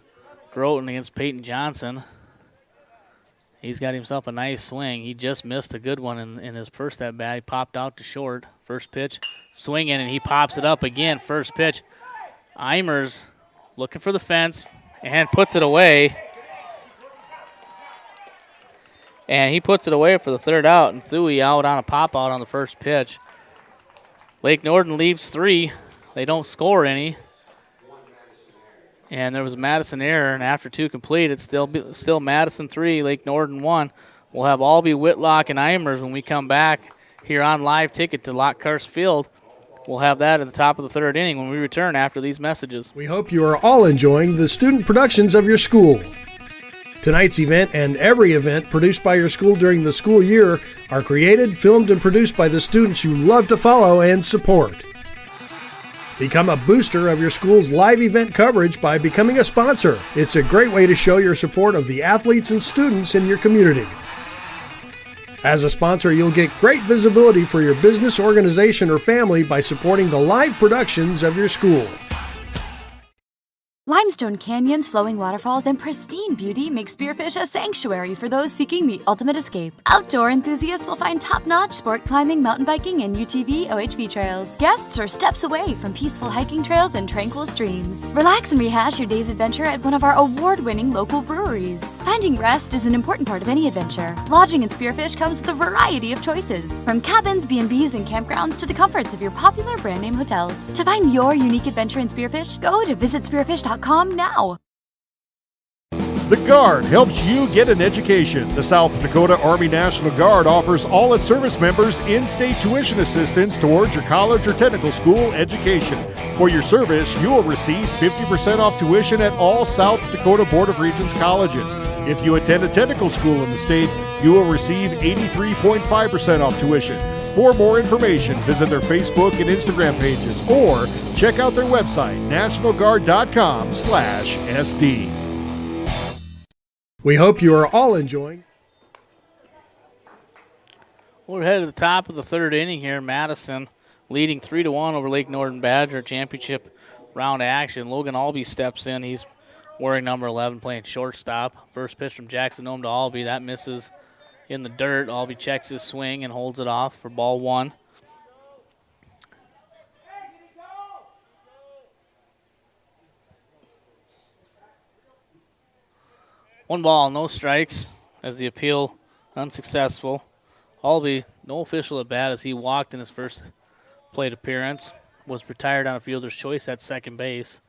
[SPEAKER 4] Groton, against Peyton Johnson. He's got himself a nice swing. He just missed a good one in his first at bat. He popped out to short. First pitch, swinging, and he pops it up again. First pitch, Eimers looking for the fence and puts it away. And he puts it away for the third out, and Thuey out on a pop out on the first pitch. Lake Norden leaves 3. They don't score any. And there was a Madison error, and after 2 complete, it's still Madison 3, Lake Norden 1. We'll have Albee, Whitlock, and Eimers when we come back here on Live Ticket to Lockhurst Field. We'll have that at the top of the 3rd inning when we return after these messages.
[SPEAKER 1] We hope you are all enjoying the student productions of your school. Tonight's event and every event produced by your school during the school year are created, filmed, and produced by the students you love to follow and support. Become a booster of your school's live event coverage by becoming a sponsor. It's a great way to show your support of the athletes and students in your community. As a sponsor, you'll get great visibility for your business, organization, or family by supporting the live productions of your school.
[SPEAKER 2] Limestone canyons, flowing waterfalls, and pristine beauty make Spearfish a sanctuary for those seeking the ultimate escape. Outdoor enthusiasts will find top-notch sport climbing, mountain biking, and UTV OHV trails. Guests are steps away from peaceful hiking trails and tranquil streams. Relax and rehash your day's adventure at one of our award-winning local breweries. Finding rest is an important part of any adventure. Lodging in Spearfish comes with a variety of choices, from cabins, B&Bs, and campgrounds to the comforts of your popular brand-name hotels. To find your unique adventure in Spearfish, go to visitspearfish.com now.
[SPEAKER 3] The Guard helps you get an education. The South Dakota Army National Guard offers all its service members in-state tuition assistance towards your college or technical school education. For your service, you will receive 50% off tuition at all South Dakota Board of Regents colleges. If you attend a technical school in the state, you will receive 83.5% off tuition. For more information, visit their Facebook and Instagram pages or check out their website, nationalguard.com/SD.
[SPEAKER 1] We hope you are all enjoying.
[SPEAKER 4] We're headed to the top of the 3rd inning here. Madison leading 3-1 over Lake Norden Badger championship round action. Logan Albee steps in. He's wearing number 11, playing shortstop. First pitch from Jackson Nome to Albee. That misses in the dirt. Albee checks his swing and holds it off for ball 1. One ball, no strikes as the appeal unsuccessful. Albee No official at bat as he walked in his first plate appearance. Was retired on a fielder's choice at second base.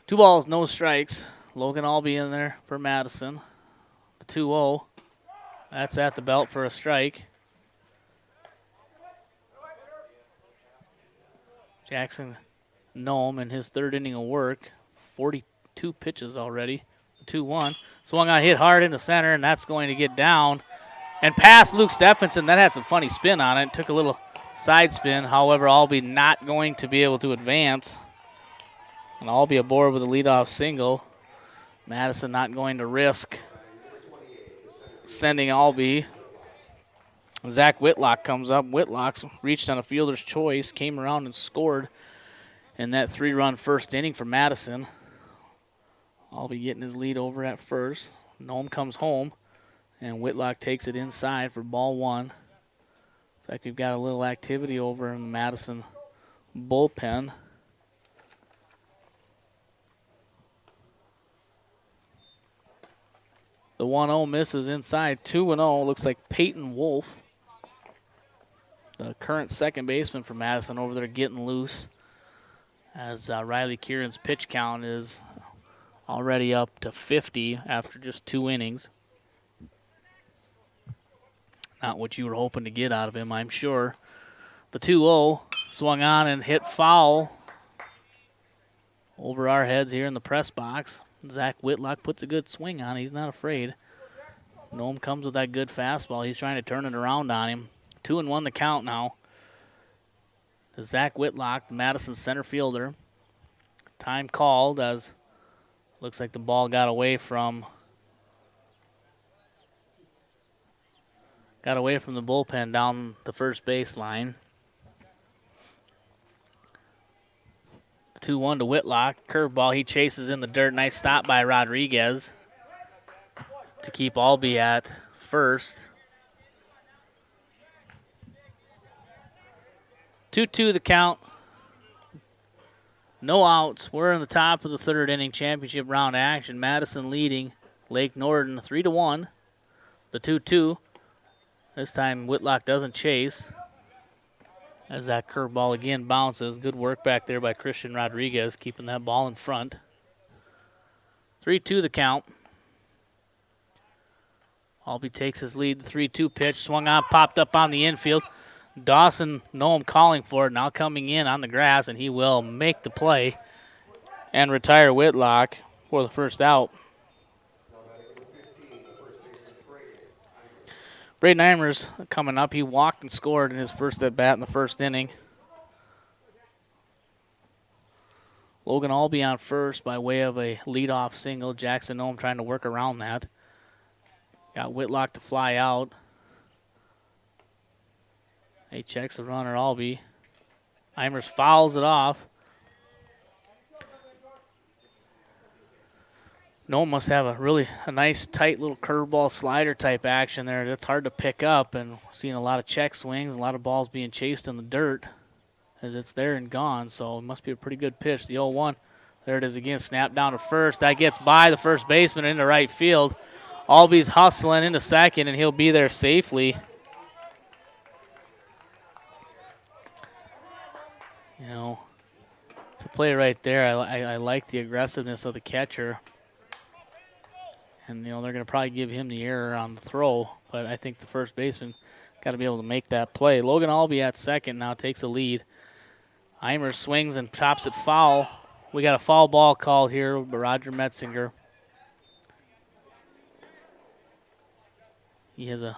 [SPEAKER 4] 2 balls, no strikes. Logan Albee in there for Madison. The 2-0. That's at the belt for a strike. Jackson Nome in his third inning of work. 42 pitches already. The 2-1. Swung on, hit hard into center, and that's going to get down. And past Luke Stephenson. That had some funny spin on it. Took a little side spin. However, Albee not going to be able to advance. And Albee aboard with a leadoff single. Madison not going to risk sending Albee. Zach Whitlock comes up. Whitlock's reached on a fielder's choice, came around and scored in that 3-run first inning for Madison. Albee getting his lead over at first. Nome comes home, and Whitlock takes it inside for ball 1. Looks like we've got a little activity over in the Madison bullpen. The 1-0 misses inside. 2-0. Looks like Peyton Wolf, the current second baseman for Madison, over there getting loose, as Riley Kieran's pitch count is already up to 50 after just 2 innings. Not what you were hoping to get out of him, I'm sure. The 2-0 swung on and hit foul over our heads here in the press box. Zach Whitlock puts a good swing on. He's not afraid. Nome comes with that good fastball. He's trying to turn it around on him. 2-1 the count now. To Zach Whitlock, the Madison center fielder. Time called as looks like the ball got away from the bullpen down the first baseline. 2-1 to Whitlock. Curveball, he chases in the dirt. Nice stop by Rodriguez to keep Albee at first. 2-2 the count. No outs. We're in the top of the third inning championship round action. Madison leading Lake Norden 3-1. The 2-2. This time Whitlock doesn't chase, as that curveball again bounces. Good work back there by Christian Rodriguez, keeping that ball in front. 3-2 the count. Albee takes his lead. The 3-2 pitch swung on, popped up on the infield. Dawson Nome calling for it, now coming in on the grass, and he will make the play and retire Whitlock for the first out. Braden Eimers coming up. He walked and scored in his first at-bat in the first inning. Logan Albee on first by way of a leadoff single. Jackson Nome trying to work around that. Got Whitlock to fly out. He checks the runner, Albee. Eimers fouls it off. Nome must have a nice, tight little curveball slider type action there. That's hard to pick up, and we're seeing a lot of check swings, a lot of balls being chased in the dirt as it's there and gone, so it must be a pretty good pitch. The 0-1, there it is again, snapped down to first. That gets by the first baseman into right field. Albee's hustling into second, and he'll be there safely. You know, it's a play right there. I like the aggressiveness of the catcher. And, you know, they're going to probably give him the error on the throw, but I think the first baseman got to be able to make that play. Logan Albee at second now takes the lead. Eimers swings and chops it foul. We got a foul ball called here by Roger Metzinger. He has a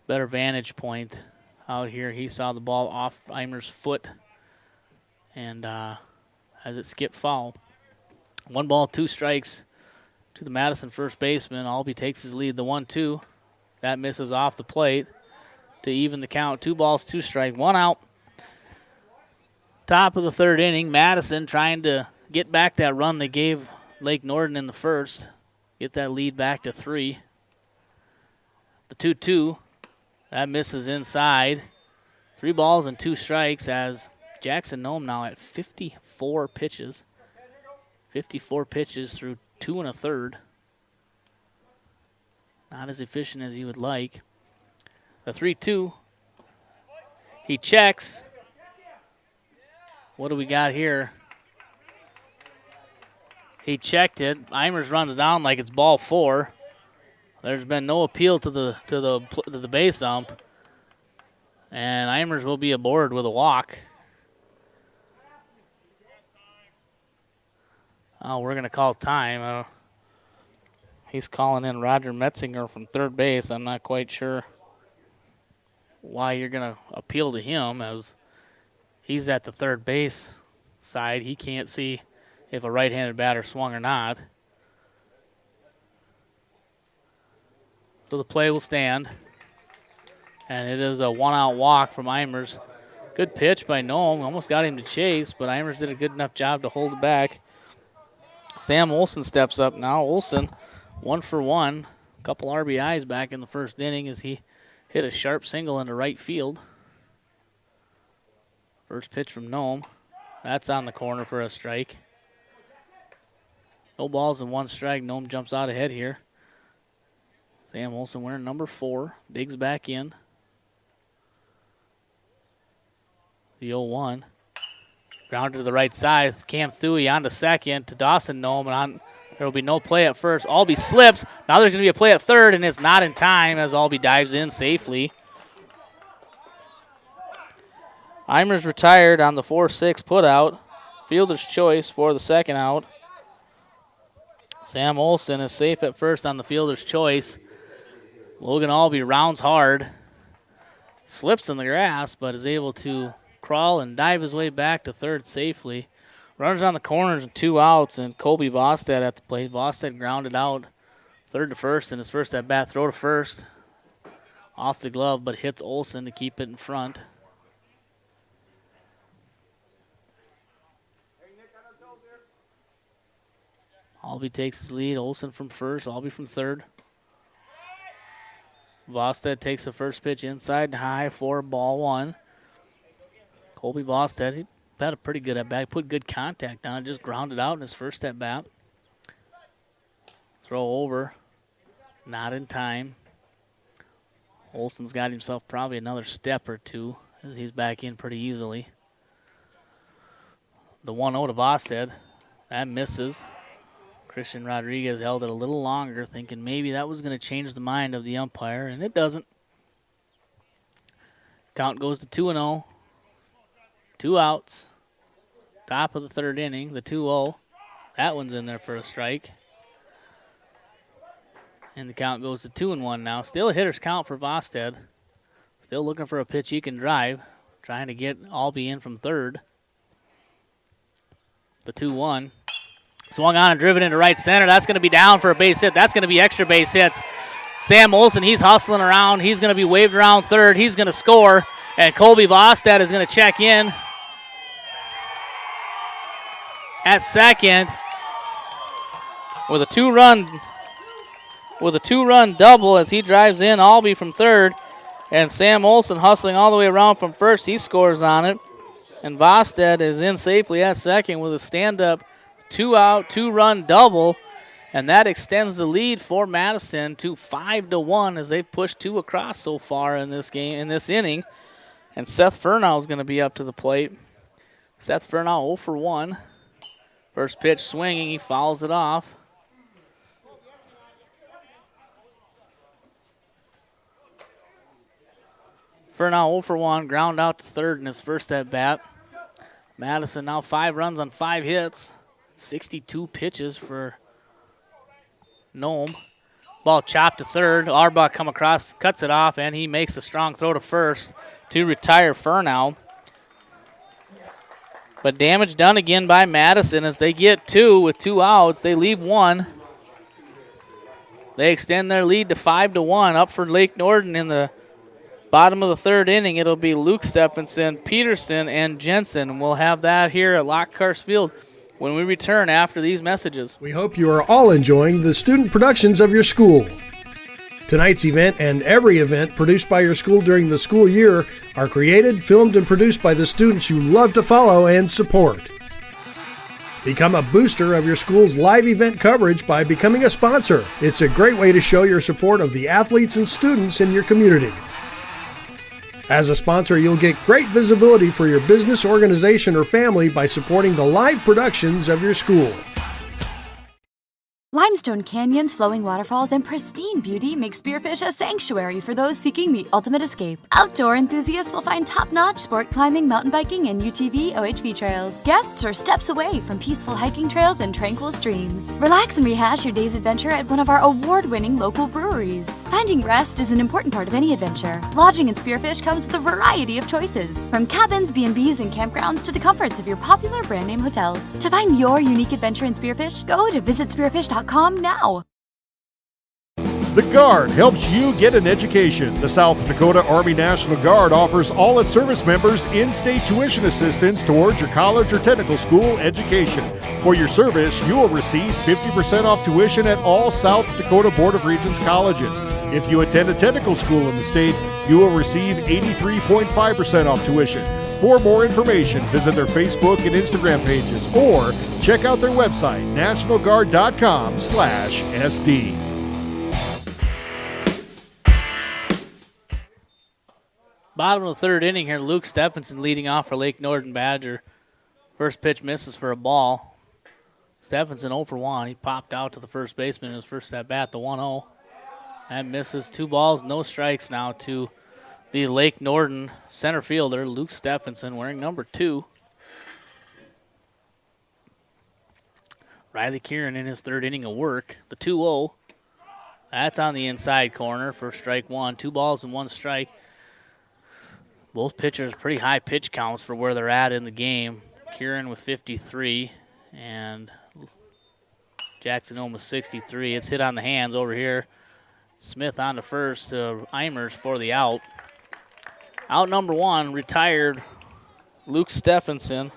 [SPEAKER 4] better vantage point out here. He saw the ball off Eimers' foot and as it skipped foul. 1 ball, 2 strikes to the Madison first baseman. Albee takes his lead. The 1-2. That misses off the plate to even the count. 2 balls, 2 strikes, 1 out. Top of the third inning. Madison trying to get back that run they gave Lake Norden in the first. Get that lead back to 3. The 2-2. That misses inside. 3 balls and 2 strikes as Jackson Nome now at 54 pitches. 54 pitches through 2 1/3. Not as efficient as you would like. The 3-2. He checks. What do we got here? He checked it. Eimers runs down like it's ball 4. There's been no appeal to the base ump, and Eimers will be aboard with a walk. Oh, we're gonna call time. He's calling in Roger Metzinger from third base. I'm not quite sure why you're gonna appeal to him, as he's at the third base side. He can't see if a right-handed batter swung or not. So the play will stand. And it is a one-out walk from Eimers. Good pitch by Noem. Almost got him to chase, but Eimers did a good enough job to hold it back. Sam Olson steps up now. Olson, 1 for 1. A couple RBIs back in the first inning as he hit a sharp single into right field. First pitch from Noem. That's on the corner for a strike. No balls and 1 strike. Noem jumps out ahead here. Sam Olson winner number 4. Digs back in. The 0-1. Grounded to the right side. Cam Thuey on to second to Dawson Noem. And there will be no play at first. Albee slips. Now there's going to be a play at third, and it's not in time as Albee dives in safely. Eimers retired on the 4-6 putout. Fielder's choice for the second out. Sam Olson is safe at first on the fielder's choice. Logan Albee rounds hard. Slips in the grass, but is able to crawl and dive his way back to third safely. Runners on the corners and 2 outs, and Colby Vostad at the plate. Vostad grounded out third to first in his first at bat. Throw to first. Off the glove, but hits Olson to keep it in front. Albee takes his lead. Olson from first, Albee from third. Vostad takes the first pitch inside and high for ball 1. Colby Vostad, he had a pretty good at bat. Put good contact on it, just grounded out in his first at bat. Throw over, not in time. Olson's got himself probably another step or two as he's back in pretty easily. The 1-0 to Vostad, that misses. Christian Rodriguez held it a little longer, thinking maybe that was going to change the mind of the umpire, and it doesn't. Count goes to 2-0. 2 outs. Top of the third inning, the 2-0. That one's in there for a strike. And the count goes to 2-1 now. Still a hitter's count for Vostad. Still looking for a pitch he can drive. Trying to get Albee in from third. The 2-1. Swung on and driven into right center. That's going to be down for a base hit. That's going to be extra base hits. Sam Olson, he's hustling around. He's going to be waved around third. He's going to score. And Colby Vostad is going to check in at second with a two-run double as he drives in Albee from third. And Sam Olson hustling all the way around from first. He scores on it. And Vostad is in safely at second with a stand-up 2-out, 2-run double, and that extends the lead for Madison to 5-1 as they've pushed 2 across so far in this game, in this inning. And Seth Furnow is going to be up to the plate. Seth Furnow 0 for 1. First pitch swinging, he fouls it off. Furnow 0 for 1, ground out to third in his first at bat. Madison now 5 runs on 5 hits. 62 pitches for Noem. Ball chopped to third. Auerbach come across, cuts it off, and he makes a strong throw to first to retire Furnow. But damage done again by Madison as they get 2 with 2 outs. They leave 1. They extend their lead to 5-1. Up for Lake Norden in the bottom of the third inning. It'll be Luke Stephenson, Peterson, and Jensen. We'll have that here at Lockhurst Field when we return after these messages.
[SPEAKER 1] We hope you are all enjoying the student productions of your school. Tonight's event and every event produced by your school during the school year are created, filmed, and produced by the students you love to follow and support. Become a booster of your school's live event coverage by becoming a sponsor. It's a great way to show your support of the athletes and students in your community. As a sponsor, you'll get great visibility for your business, organization, or family by supporting the live productions of your school.
[SPEAKER 2] Limestone canyons, flowing waterfalls, and pristine beauty make Spearfish a sanctuary for those seeking the ultimate escape. Outdoor enthusiasts will find top-notch sport climbing, mountain biking, and UTV OHV trails. Guests are steps away from peaceful hiking trails and tranquil streams. Relax and rehash your day's adventure at one of our award-winning local breweries. Finding rest is an important part of any adventure. Lodging in Spearfish comes with a variety of choices, from cabins, B&Bs, and campgrounds to the comforts of your popular brand-name hotels. To find your unique adventure in Spearfish, go to visitspearfish.com now.
[SPEAKER 3] The Guard helps you get an education. The South Dakota Army National Guard offers all its service members in-state tuition assistance towards your college or technical school education. For your service, you will receive 50% off tuition at all South Dakota Board of Regents colleges. If you attend a technical school in the state, you will receive 83.5% off tuition. For more information, visit their Facebook and Instagram pages or check out their website, nationalguard.com/SD.
[SPEAKER 4] Bottom of the third inning here, Luke Stephenson leading off for Lake Norden Badger. First pitch misses for a ball. Stephenson 0 for 1. He popped out to the first baseman in his first at bat, the 1-0. That misses. 2 balls, no strikes now to the Lake Norden center fielder, Luke Stephenson, wearing number 2. Riley Kieran in his third inning of work. The 2-0. That's on the inside corner for strike 1. 2 balls and 1 strike. Both pitchers pretty high pitch counts for where they're at in the game. Kieran with 53 and Jackson Ohm with 63. It's hit on the hands over here. Smith on to first. Eimers for the out. Out number 1, retired Luke Stephenson.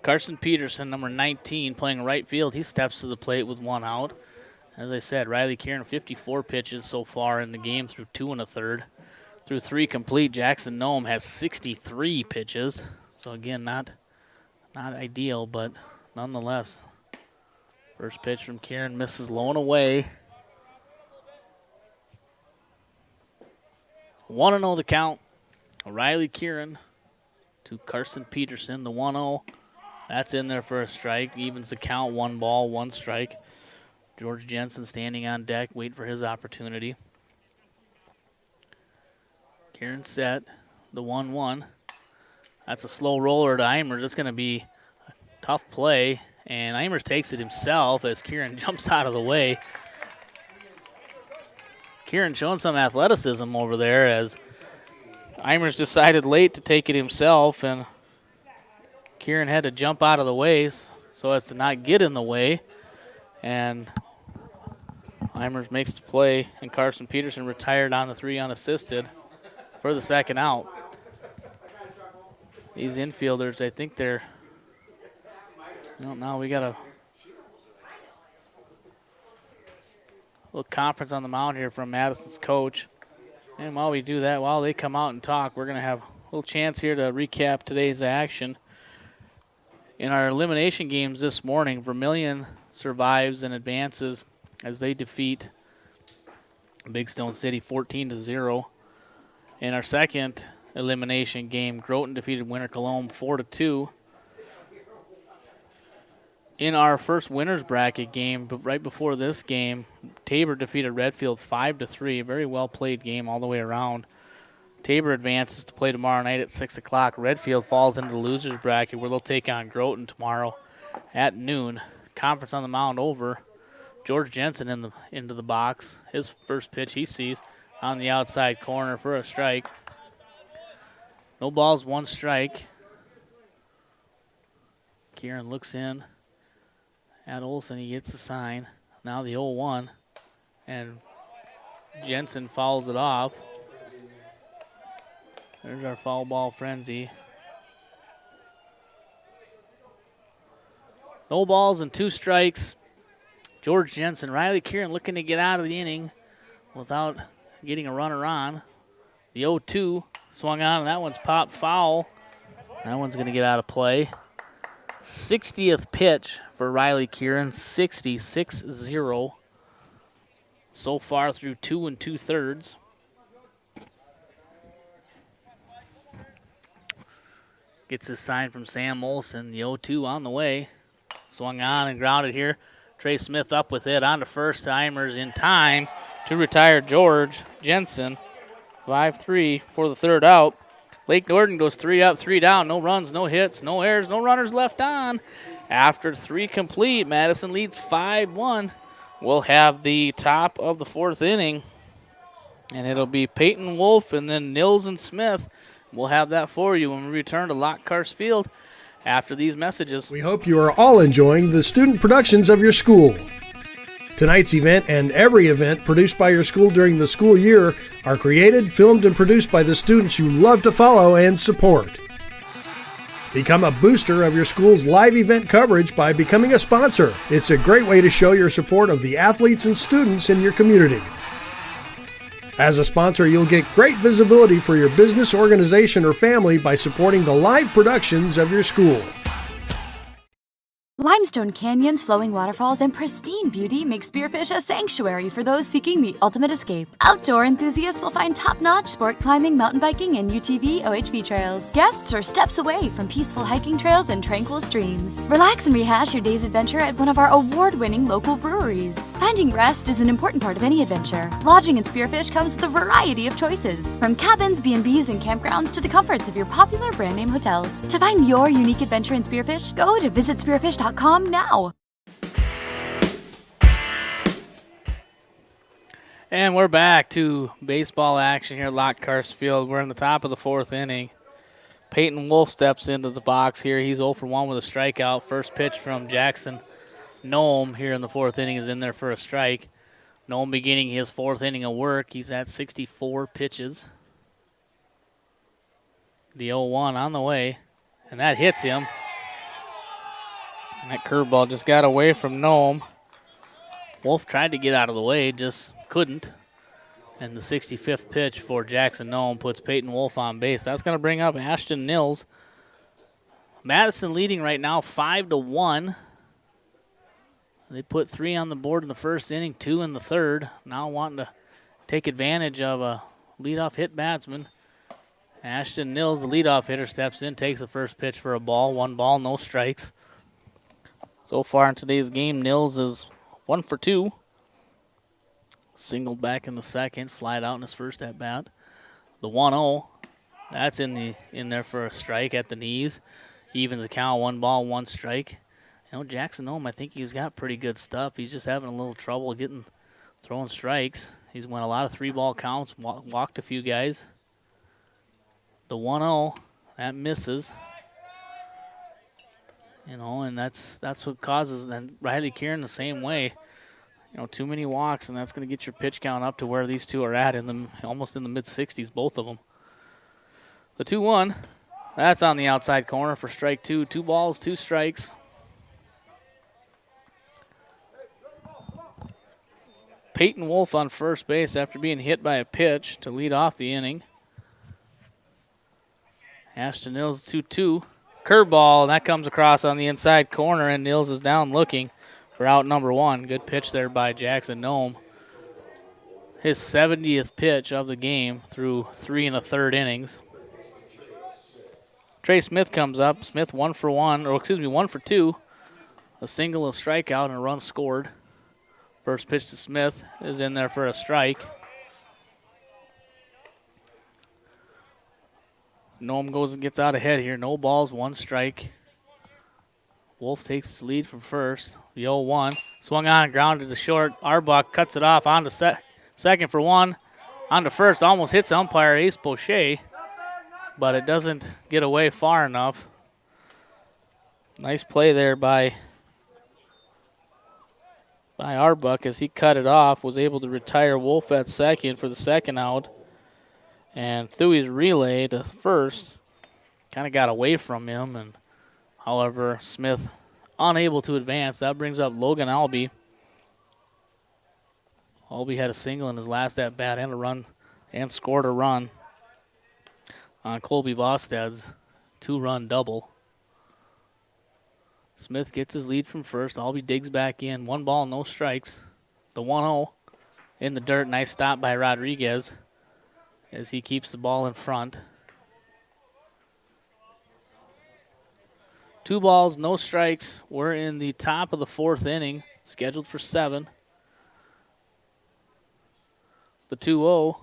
[SPEAKER 4] Carson Peterson, number 19, playing right field. He steps to the plate with 1 out. As I said, Riley Kieran, 54 pitches so far in the game through 2 1/3. Through 3 complete, Jackson Noem has 63 pitches. So again, not ideal, but nonetheless. First pitch from Kieran misses low and away. 1-0 the count. Riley Kieran to Carson Peterson, the 1-0. That's in there for a strike. Evens the count, 1 ball, 1 strike. George Jensen standing on deck, waiting for his opportunity. Kieran set, the 1-1. That's a slow roller to Eimers. It's going to be a tough play, and Eimers takes it himself as Kieran jumps out of the way. Kieran showing some athleticism over there as Eimers decided late to take it himself, and Kieran had to jump out of the way so as to not get in the way. And Eimers makes the play, and Carson Peterson retired on the 3 unassisted for the second out. These infielders, I think they're, well, now we got a little conference on the mound here from Madison's coach. And while we do that, while they come out and talk, we're going to have a little chance here to recap today's action. In our elimination games this morning, Vermilion survives and advances as they defeat Big Stone City 14-0. In our second elimination game, Groton defeated Winter Cologne 4-2. In our first winners bracket game, but right before this game, Tabor defeated Redfield 5-3. A very well played game all the way around. Tabor advances to play tomorrow night at 6 o'clock. Redfield falls into the losers bracket where they'll take on Groton tomorrow at noon. Conference on the mound over. George Jensen into the box. His first pitch he sees on the outside corner for a strike. No balls, 1 strike. Kieran looks in at Olson. He gets the sign. Now the 0-1. And Jensen fouls it off. There's our foul ball frenzy. No balls and 2 strikes. George Jensen, Riley Kieran looking to get out of the inning without getting a runner on. The 0-2 swung on, and that one's popped foul. That one's going to get out of play. 60th pitch for Riley Kieran, 60-6-0. so far through 2 2/3. Gets his sign from Sam Olson. The 0-2 on the way. Swung on and grounded here. Trey Smith up with it. On to first timers in time to retire George Jensen. 5-3 for the third out. Lake Norden goes 3 up, 3 down. No runs, no hits, no errors, no runners left on. After 3 complete, Madison leads 5-1. We'll have the top of the 4th inning. And it'll be Peyton Wolf and then Nils and Smith. We'll have that for you when we return to Lockhart Field after these messages.
[SPEAKER 1] We hope you are all enjoying the student productions of your school. Tonight's event and every event produced by your school during the school year are created, filmed, and produced by the students you love to follow and support. Become a booster of your school's live event coverage by becoming a sponsor. It's a great way to show your support of the athletes and students in your community. As a sponsor, you'll get great visibility for your business, organization, or family by supporting the live productions of your school.
[SPEAKER 2] Limestone canyons, flowing waterfalls, and pristine beauty make Spearfish a sanctuary for those seeking the ultimate escape. Outdoor enthusiasts will find top-notch sport climbing, mountain biking, and UTV OHV trails. Guests are steps away from peaceful hiking trails and tranquil streams. Relax and rehash your day's adventure at one of our award-winning local breweries. Finding rest is an important part of any adventure. Lodging in Spearfish comes with a variety of choices, from cabins, B&Bs, and campgrounds to the comforts of your popular brand-name hotels. To find your unique adventure in Spearfish, go to visitspearfish.com now.
[SPEAKER 4] And we're back to baseball action here at Lockhart Field. We're in the top of the 4th inning. Peyton Wolf steps into the box here. He's 0 for 1 with a strikeout. First pitch from Jackson Noem here in the 4th inning is in there for a strike. Noem beginning his 4th inning of work. He's at 64 pitches. The 0-1 on the way, and that hits him. That curveball just got away from Noem. Wolf tried to get out of the way, just couldn't. And the 65th pitch for Jackson Noem puts Peyton Wolf on base. That's going to bring up Ashton Nils. Madison leading right now 5-1. They put 3 on the board in the first inning, 2 in the third. Now wanting to take advantage of a leadoff hit batsman. Ashton Nils, the leadoff hitter, steps in, takes the first pitch for a ball. 1 ball, no strikes. So far in today's game, Nils is 1 for 2. Singled back in the second, flied out in his first at bat. The 1-0, that's in there for a strike at the knees. Evens the count, 1 ball, 1 strike. You know, Jackson Noem, I think he's got pretty good stuff. He's just having a little trouble throwing strikes. He's won a lot of 3-ball counts, walked a few guys. The 1-0, that misses. You know, and that's what causes, and Riley Kieran the same way. You know, too many walks, and that's going to get your pitch count up to where these two are at, almost in the mid-60s, both of them. The 2-1, that's on the outside corner for strike 2. 2 balls, 2 strikes. Peyton Wolf on first base after being hit by a pitch to lead off the inning. Ashton Nils 2-2. Curveball, and that comes across on the inside corner, and Nils is down looking for out number 1. Good pitch there by Jackson Noem. His 70th pitch of the game through 3 1/3 innings. Trey Smith comes up. Smith 1 for 2. A single, a strikeout, and a run scored. First pitch to Smith is in there for a strike. Noem goes and gets out ahead here. No balls, 1 strike. Wolf takes his lead from first. The 0-1. Swung on and grounded to short. Arbuck cuts it off on to second for 1. On to first. Almost hits umpire Ace Boucher, but it doesn't get away far enough. Nice play there by Arbuck as he cut it off. Was able to retire Wolf at second for the second out. And threw his relay to first. Kind of got away from him. And however, Smith unable to advance. That brings up Logan Albee. Albee had a single in his last at-bat and a run, and scored a run on Colby Bostad's 2-run double. Smith gets his lead from first. Albee digs back in. 1 ball, no strikes. The 1-0. in the dirt. Nice stop by Rodriguez as he keeps the ball in front. 2 balls, no strikes. We're in the top of the 4th inning, scheduled for 7. The 2-0.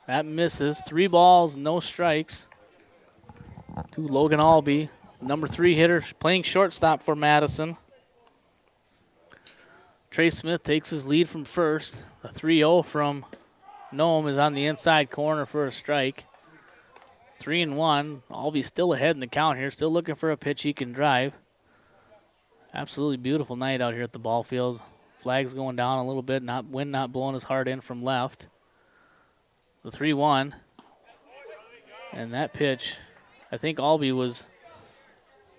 [SPEAKER 4] That misses. 3 balls, no strikes to Logan Albee. Number 3 hitter playing shortstop for Madison. Trey Smith takes his lead from first. The 3-0 from Nome is on the inside corner for a strike. 3-1. Albee still ahead in the count here. Still looking for a pitch he can drive. Absolutely beautiful night out here at the ball field. Flags going down a little bit. Wind not blowing as hard in from left. The 3-1. And that pitch, I think Albee was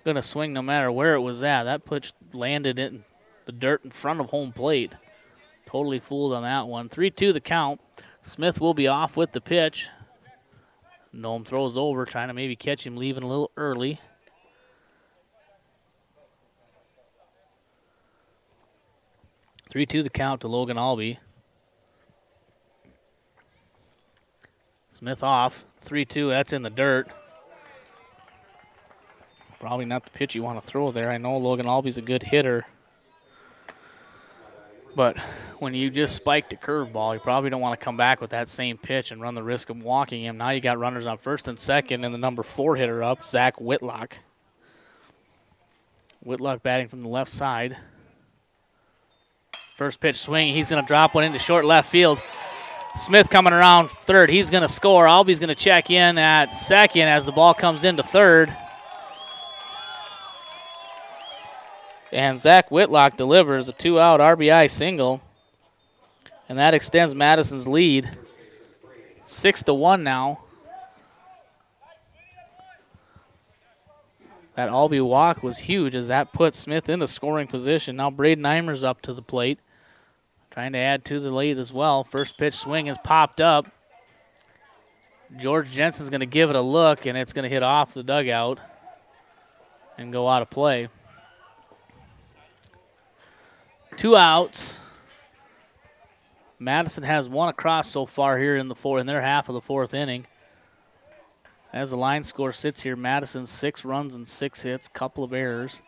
[SPEAKER 4] going to swing no matter where it was at. That pitch landed in the dirt in front of home plate. Totally fooled on that one. 3-2 the count. Smith will be off with the pitch. Nome throws over, trying to maybe catch him leaving a little early. (3-2) the count to Logan Albee. Smith off. 3-2, that's in the dirt. Probably not the pitch you want to throw there. I know Logan Albee's a good hitter. But when you just spiked a curveball, you probably don't want to come back with that same pitch and run the risk of walking him. Now you got runners on first and second, and the number 4 hitter up, Zach Whitlock. Whitlock batting from the left side. First pitch swing, he's going to drop one into short left field. Smith coming around third, he's going to score. Albee's going to check in at second as the ball comes into third. And Zach Whitlock delivers a 2-out RBI single. And that extends Madison's lead. 6-1 now. That Albee walk was huge as that put Smith into scoring position. Now Braden Eimers up to the plate. Trying to add to the lead as well. First pitch swing has popped up. George Jensen's going to give it a look, and it's going to hit off the dugout and go out of play. 2 outs. Madison has 1 across so far here in their half of the 4th inning. As the line score sits here, Madison 6 runs and 6 hits, couple of errors.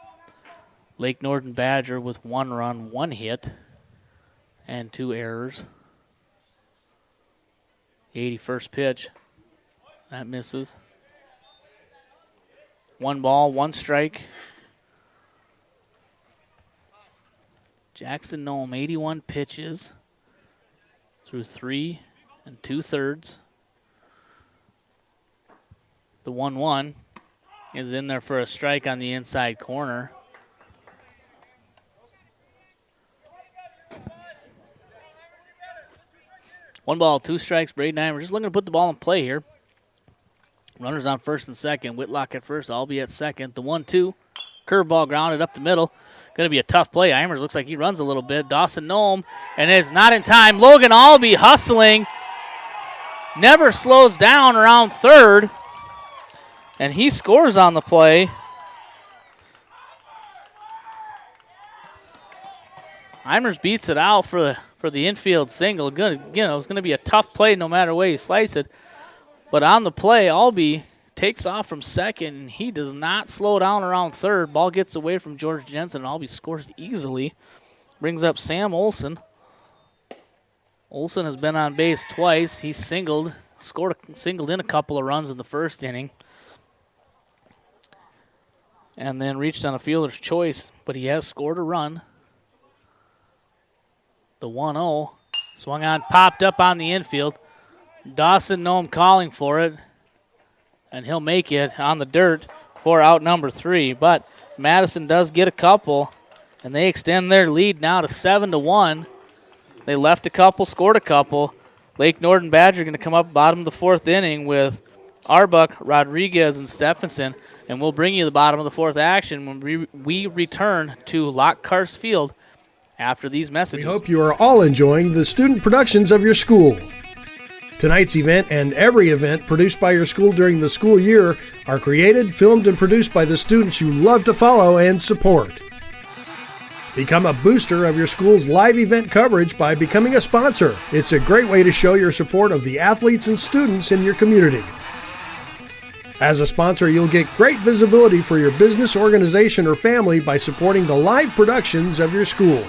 [SPEAKER 4] Lake Norden Badger with 1 run, 1 hit, and 2 errors. The 81st pitch. That misses. 1 ball, 1 strike. Jackson Nome, 81 pitches through 3 2/3. The 1-1 is in there for a strike on the inside corner. One ball, 2 strikes. Braden Eimers just looking to put the ball in play here. Runners on first and second. Whitlock at first, Albee at second. The 1-2, curveball grounded up the middle. Going to be a tough play. Eimers looks like he runs a little bit. Dawson Nome, and it's not in time. Logan Albee hustling. Never slows down around third. And he scores on the play. Eimers beats it out for the infield single. It's going to be a tough play no matter way you slice it. But on the play, Albee takes off from second, and he does not slow down around third. Ball gets away from George Jensen, and Albee scores easily. Brings up Sam Olson. Olson has been on base twice. He singled in a couple of runs in the first inning. And then reached on a fielder's choice, but he has scored a run. The 1-0 swung on, popped up on the infield. Dawson Nome calling for it, and he'll make it on the dirt for out number 3. But Madison does get a couple, and they extend their lead now to 7-1. They left a couple, scored a couple. Lake Norden Badger going to come up bottom of the 4th inning with Arbuck, Rodriguez, and Stephenson. And we'll bring you the bottom of the 4th action when we return to Lockhart Field after these messages.
[SPEAKER 1] We hope you are all enjoying the student productions of your school. Tonight's event and every event produced by your school during the school year are created, filmed, and produced by the students you love to follow and support. Become a booster of your school's live event coverage by becoming a sponsor. It's a great way to show your support of the athletes and students in your community. As a sponsor, you'll get great visibility for your business, organization, or family by supporting the live productions of your school.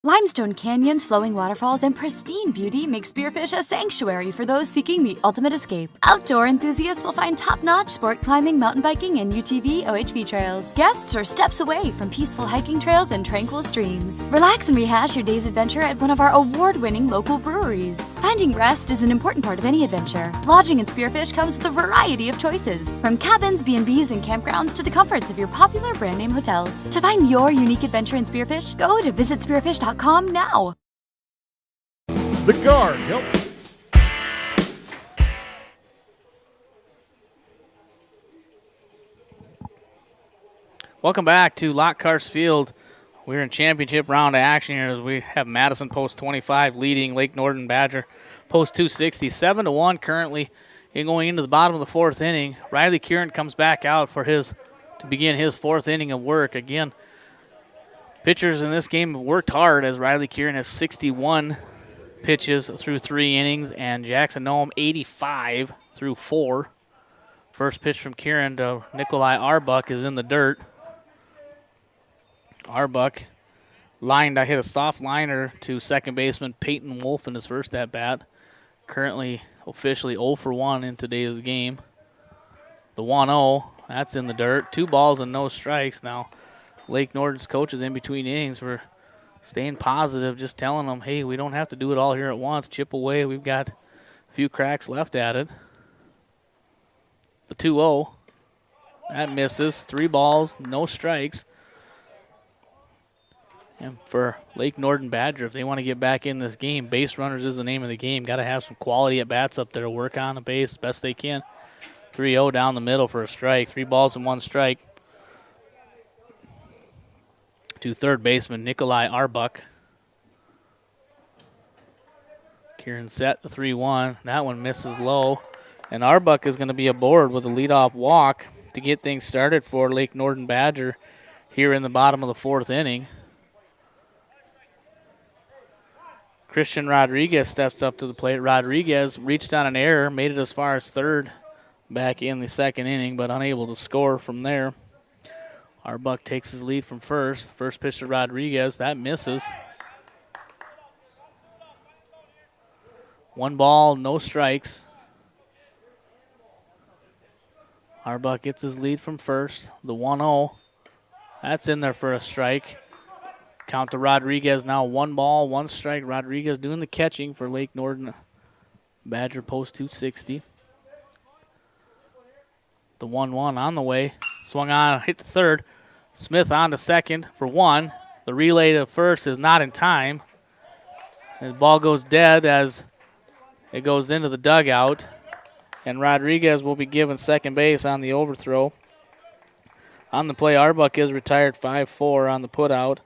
[SPEAKER 2] Limestone canyons, flowing waterfalls, and pristine beauty make Spearfish a sanctuary for those seeking the ultimate escape. Outdoor enthusiasts will find top-notch sport climbing, mountain biking, and UTV OHV trails. Guests are steps away from peaceful hiking trails and tranquil streams. Relax and rehash your day's adventure at one of our award-winning local breweries. Finding rest is an important part of any adventure. Lodging in Spearfish comes with a variety of choices, from cabins, B&Bs, and campgrounds to the comforts of your popular brand-name hotels. To find your unique adventure in Spearfish, go to visitspearfish.com now.
[SPEAKER 3] The Guard helps.
[SPEAKER 4] Welcome back to Lockhart Field. We're in championship round of action here as we have Madison post 25 leading Lake Norden Badger post 260, 7-1 currently. And going into the bottom of the fourth inning, Riley Kieran comes back out to begin his fourth inning of work. Again, pitchers in this game have worked hard as Riley Kieran has 61 pitches through 3 innings and Jackson Nome 85 through 4. First pitch from Kieran to Nikolai Arbuck is in the dirt. Arbuck hit a soft liner to second baseman Peyton Wolf in his first at-bat. Currently officially 0 for 1 in today's game. The 1-0, that's in the dirt. 2 balls and no strikes now. Lake Norden's coaches in between innings were staying positive, just telling them, hey, we don't have to do it all here at once. Chip away. We've got a few cracks left at it. The 2-0, that misses. 3 balls, no strikes. And for Lake Norden Badger, if they want to get back in this game, base runners is the name of the game. Got to have some quality at-bats up there to work on the base best they can. 3-0 down the middle for a strike. 3 balls and 1 strike. To third baseman Nikolai Arbuck. Kieran set the 3-1. That one misses low. And Arbuck is going to be aboard with a leadoff walk to get things started for Lake Norden Badger here in the bottom of the fourth inning. Christian Rodriguez steps up to the plate. Rodriguez reached on an error, made it as far as third back in the second inning, but unable to score from there. Arbuck takes his lead from first. First pitch to Rodriguez. That misses. 1 ball, no strikes. Arbuck gets his lead from first. The 1-0. That's in there for a strike. Count to Rodriguez now. 1 ball, 1 strike. Rodriguez doing the catching for Lake Norden Badger post 260. The 1-1 on the way. Swung on, hit to third. Smith on to second for 1. The relay to first is not in time. The ball goes dead as it goes into the dugout. And Rodriguez will be given second base on the overthrow. On the play, Arbuck is retired 5-4 on the putout.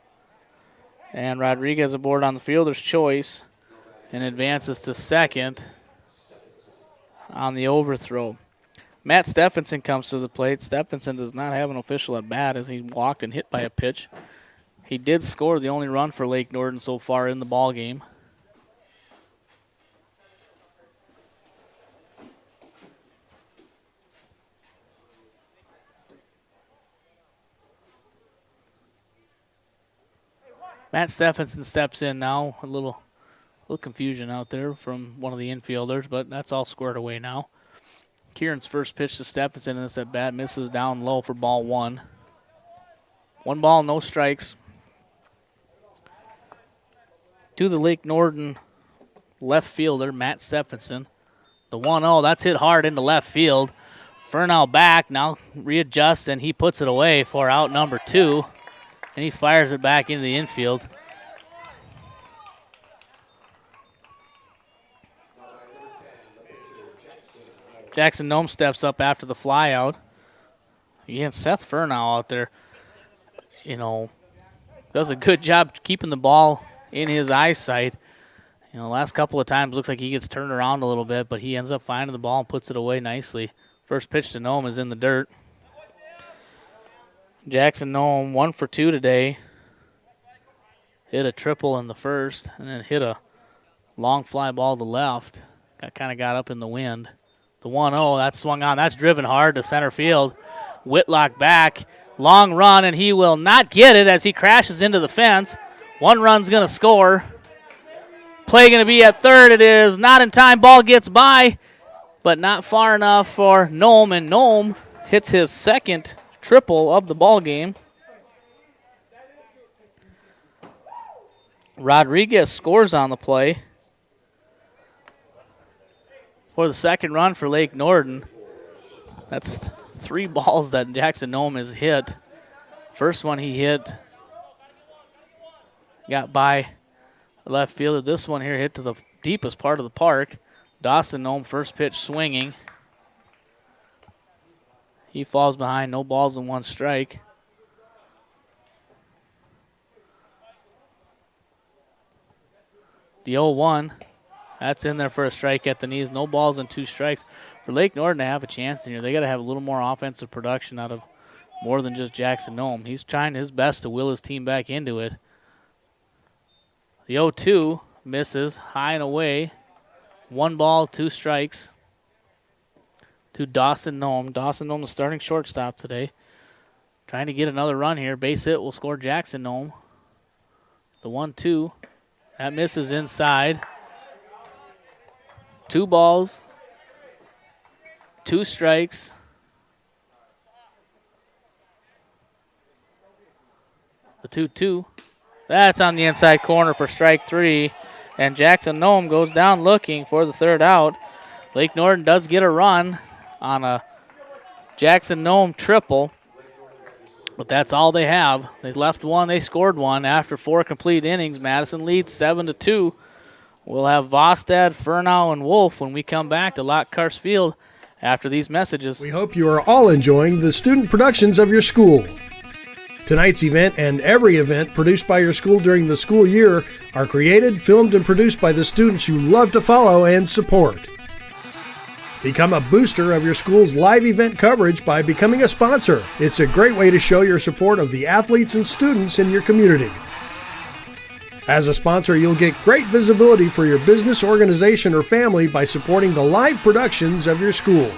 [SPEAKER 4] And Rodriguez aboard on the fielder's choice and advances to second on the overthrow. Matt Stephenson comes to the plate. Stephenson does not have an official at bat as he walked and hit by a pitch. He did score the only run for Lake Norden so far in the ball game. Matt Stephenson steps in now. A little confusion out there from one of the infielders, but that's all squared away now. Kieran's first pitch to Stephenson in this at bat misses down low for ball 1. 1 ball, no strikes. To the Lake Norden left fielder, Matt Stephenson. The 1-0, that's hit hard into left field. Furnell back, now readjusts, and he puts it away for out number 2. And he fires it back into the infield. Jackson Nome steps up after the flyout. Again, Seth Furnell out there, does a good job keeping the ball in his eyesight. Last couple of times looks like he gets turned around a little bit, but he ends up finding the ball and puts it away nicely. First pitch to Nome is in the dirt. Jackson Nome 1 for 2 today. Hit a triple in the first and then hit a long fly ball to left. Kind of got up in the wind. The 1-0, that's swung on. That's driven hard to center field. Whitlock back. Long run, and he will not get it as he crashes into the fence. 1 run's going to score. Play going to be at third. It is not in time. Ball gets by, but not far enough for Nome, and Nome hits his second triple of the ball game. Rodriguez scores on the play for the second run for Lake Norden. That's 3 balls that Jackson Nome has hit. First one he hit got by the left fielder. This one here hit to the deepest part of the park. Dawson Nome first pitch swinging. He falls behind, no balls and 1 strike. The 0-1, that's in there for a strike at the knees. No balls and 2 strikes. For Lake Norden to have a chance in here, they got to have a little more offensive production out of more than just Jackson Nome. He's trying his best to will his team back into it. The 0-2 misses high and away. 1 ball, 2 strikes to Dawson Nome. Dawson Nome, the starting shortstop today. Trying to get another run here. Base hit will score Jackson Nome. The 1-2, that misses inside. 2 balls, 2 strikes. The 2-2, that's on the inside corner for strike 3. And Jackson Nome goes down looking for the third out. Lake Norden does get a run on a Jackson Nome triple, but that's all they have. They left 1, they scored 1 after 4 complete innings. Madison leads 7-2. We'll have Vostad, Furnow, and Wolf when we come back to Lockhart Field after these messages.
[SPEAKER 1] We hope you are all enjoying the student productions of your school. Tonight's event and every event produced by your school during the school year are created, filmed, and produced by the students you love to follow and support. Become a booster of your school's live event coverage by becoming a sponsor. It's a great way to show your support of the athletes and students in your community. As a sponsor, you'll get great visibility for your business, organization, or family by supporting the live productions of your school.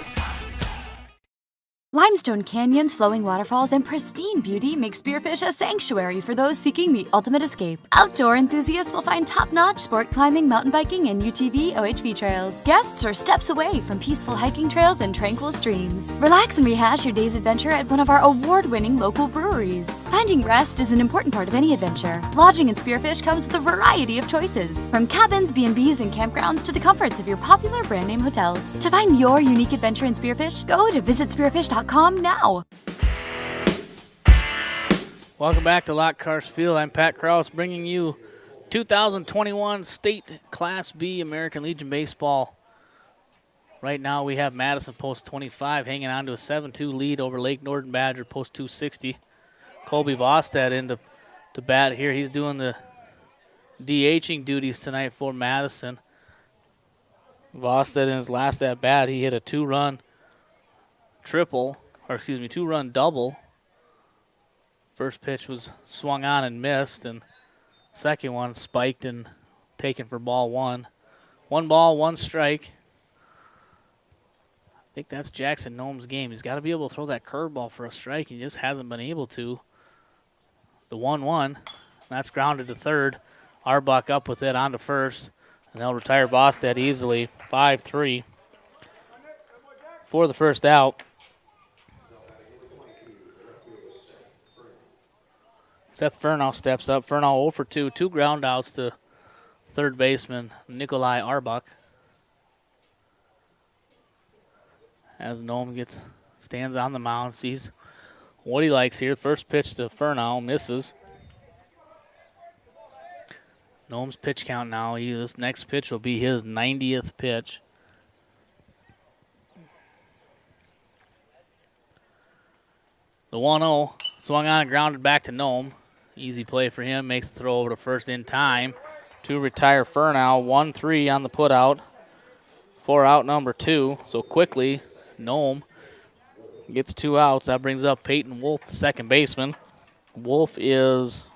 [SPEAKER 2] Limestone canyons, flowing waterfalls, and pristine beauty make Spearfish a sanctuary for those seeking the ultimate escape. Outdoor enthusiasts will find top-notch sport climbing, mountain biking, and UTV OHV trails. Guests are steps away from peaceful hiking trails and tranquil streams. Relax and rehash your day's adventure at one of our award-winning local breweries. Finding rest is an important part of any adventure. Lodging in Spearfish comes with a variety of choices, from cabins, B&Bs, and campgrounds to the comforts of your popular brand-name hotels. To find your unique adventure in Spearfish, go to visitspearfish.com now.
[SPEAKER 4] Welcome back to Lockhart Field. I'm Pat Krause bringing you 2021 State Class B American Legion Baseball. Right now we have Madison post 25 hanging on to a 7-2 lead over Lake Norden Badger post 260. Colby Vostad into bat here. He's doing the DHing duties tonight for Madison. Vostad in his last at bat, he hit a 2-run double. First pitch was swung on and missed, and second one spiked and taken for ball 1. 1 ball, 1 strike. I think that's Jackson Nome's game. He's got to be able to throw that curveball for a strike. He just hasn't been able to. The 1-1, that's grounded to third. Arbuck up with it onto first, and they'll retire Vostad easily. 5-3 for the first out. Seth Furnow steps up. Furnow 0 for 2. 2 ground outs to third baseman Nikolai Arbuck. As Nome stands on the mound, sees what he likes here. First pitch to Furnow, misses. Nome's pitch count now. This next pitch will be his 90th pitch. The 1-0 swung on and grounded back to Nome. Easy play for him. Makes the throw over to first in time to retire Furnow. 1-3 on the putout for out number 2. So quickly, Nome Gets 2 outs. That brings up Peyton Wolf, the second baseman. Wolf is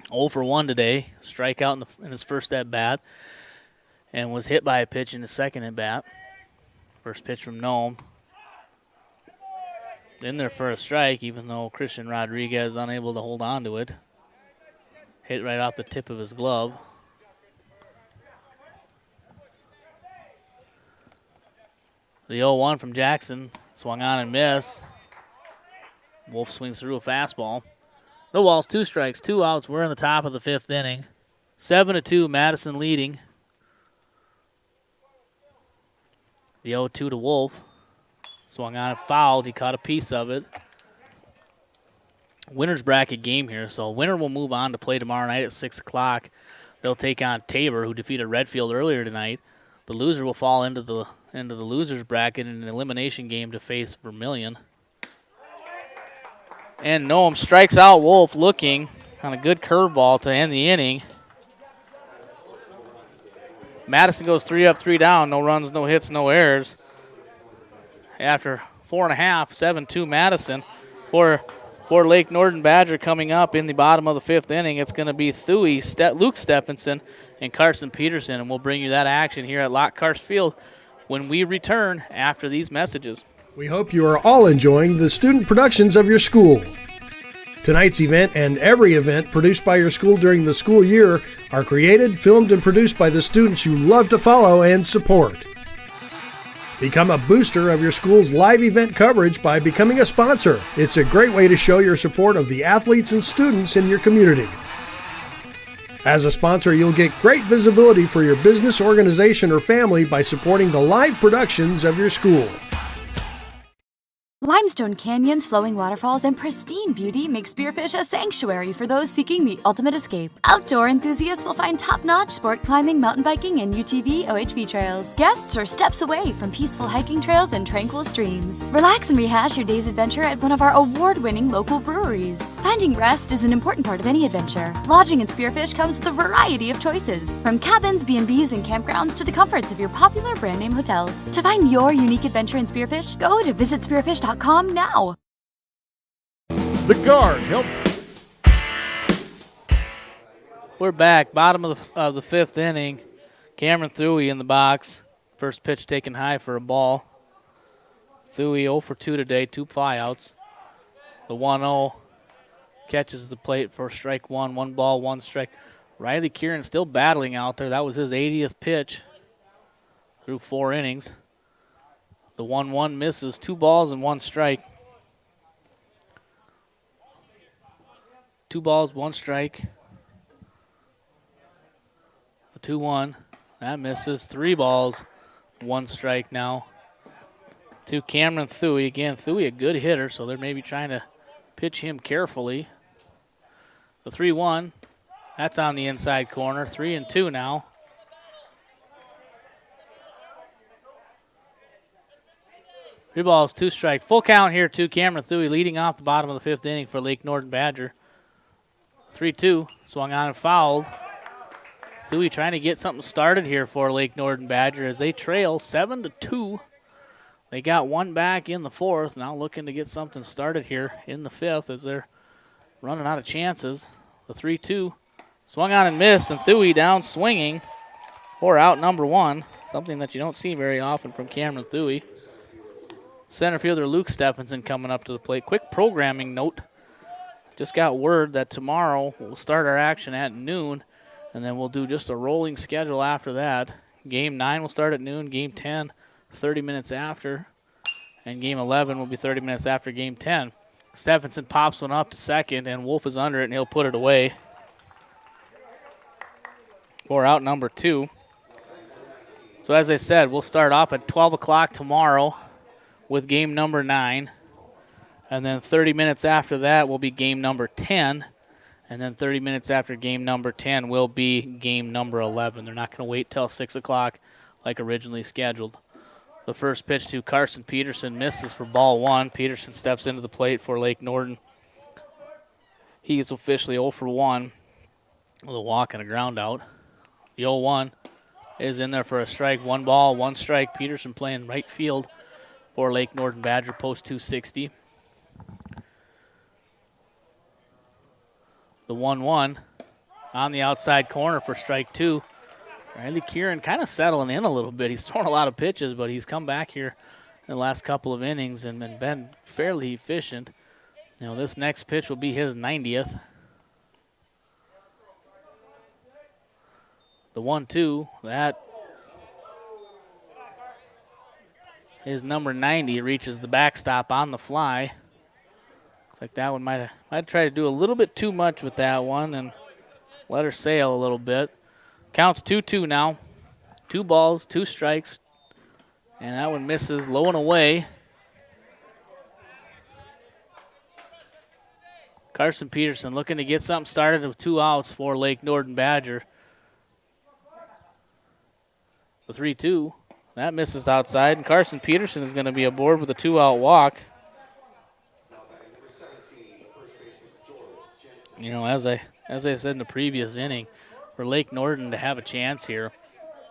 [SPEAKER 4] 0 for 1 today. Strikeout in his first at bat. And was hit by a pitch in his second at bat. First pitch from Nome. In there for a strike, even though Christian Rodriguez unable to hold on to it. Hit right off the tip of his glove. The 0-1 from Jackson. Swung on and missed. Wolf swings through a fastball. No balls, 2 strikes, 2 outs. We're in the top of the 5th inning. 7-2, Madison leading. The 0-2 to Wolf. Swung on and fouled. He caught a piece of it. Winner's bracket game here, so winner will move on to play tomorrow night at 6 o'clock. They'll take on Tabor, who defeated Redfield earlier tonight. The loser will fall into the loser's bracket in an elimination game to face Vermilion. And Noam strikes out Wolf looking on a good curveball to end the inning. Madison goes 3 up, 3 down. No runs, no hits, no errors. After 4.5, 7-2 Madison. For Lake Norden Badger coming up in the bottom of the 5th inning, it's going to be Luke Stephenson, and Carson Peterson. And we'll bring you that action here at Lockhart Field when we return after these messages.
[SPEAKER 1] We hope you are all enjoying the student productions of your school. Tonight's event and every event produced by your school during the school year are created, filmed, and produced by the students you love to follow and support. Become a booster of your school's live event coverage by becoming a sponsor. It's a great way to show your support of the athletes and students in your community. As a sponsor, you'll get great visibility for your business, organization, or family by supporting the live productions of your school.
[SPEAKER 2] Limestone canyons, flowing waterfalls, and pristine beauty make Spearfish a sanctuary for those seeking the ultimate escape. Outdoor enthusiasts will find top-notch sport climbing, mountain biking, and UTV OHV trails. Guests are steps away from peaceful hiking trails and tranquil streams. Relax and rehash your day's adventure at one of our award-winning local breweries. Finding rest is an important part of any adventure. Lodging in Spearfish comes with a variety of choices, from cabins, B&Bs, and campgrounds to the comforts of your popular brand-name hotels. To find your unique adventure in Spearfish, go to visitspearfish.com now.
[SPEAKER 3] The Guard helps.
[SPEAKER 4] We're back, bottom of the 5th inning. Cameron Thuey in the box. First pitch taken high for a ball. Thuey 0 for 2 today, 2 flyouts. The 1-0 catches the plate for strike 1, 1 ball, 1 strike. Riley Kieran still battling out there. That was his 80th pitch through 4 innings. The 1-1 misses, 2 balls and 1 strike. 2 balls, 1 strike. The 2-1, that misses, 3 balls, 1 strike now. To Cameron Thuey. Again, Thuey a good hitter, so they're maybe trying to pitch him carefully. The 3-1, that's on the inside corner, 3-2 now. 3 balls, 2 strike. Full count here to Cameron Thuey, leading off the bottom of the 5th inning for Lake Norden Badger. 3-2, swung on and fouled. Thuey trying to get something started here for Lake Norden Badger as they trail 7-2. They got 1 back in the 4th, now looking to get something started here in the 5th as they're running out of chances. The 3-2, swung on and missed, and Thuey down swinging for out number 1, something that you don't see very often from Cameron Thuey. Center fielder Luke Stephenson coming up to the plate. Quick programming note. Just got word that tomorrow we'll start our action at noon, and then we'll do just a rolling schedule after that. Game 9 will start at noon. Game 10, 30 minutes after. And Game 11 will be 30 minutes after Game 10. Stephenson pops one up to second, and Wolf is under it, and he'll put it away for out number 2. So as I said, we'll start off at 12 o'clock tomorrow with game number 9. And then 30 minutes after that will be game number 10. And then 30 minutes after game number 10 will be game number 11. They're not going to wait till 6 o'clock like originally scheduled. The first pitch to Carson Peterson misses for ball 1. Peterson steps into the plate for Lake Norden. He is officially 0 for 1 with a walk and a ground out. The 0-1 is in there for a strike. 1 ball, 1 strike. Peterson playing right field for Lake Norden Badger, post 260. The 1-1 on the outside corner for strike 2. Riley Kieran kind of settling in a little bit. He's thrown a lot of pitches, but he's come back here in the last couple of innings and been fairly efficient. This next pitch will be his 90th. The 1-2, that is number 90, reaches the backstop on the fly. Looks like that one might try to do a little bit too much with that one and let her sail a little bit. Counts 2-2 now. 2 balls, 2 strikes, and that one misses low and away. Carson Peterson looking to get something started with 2 outs for Lake Norden Badger. The 3-2, that misses outside, and Carson Peterson is going to be aboard with a 2-out walk. As I said in the previous inning, for Lake Norden to have a chance here,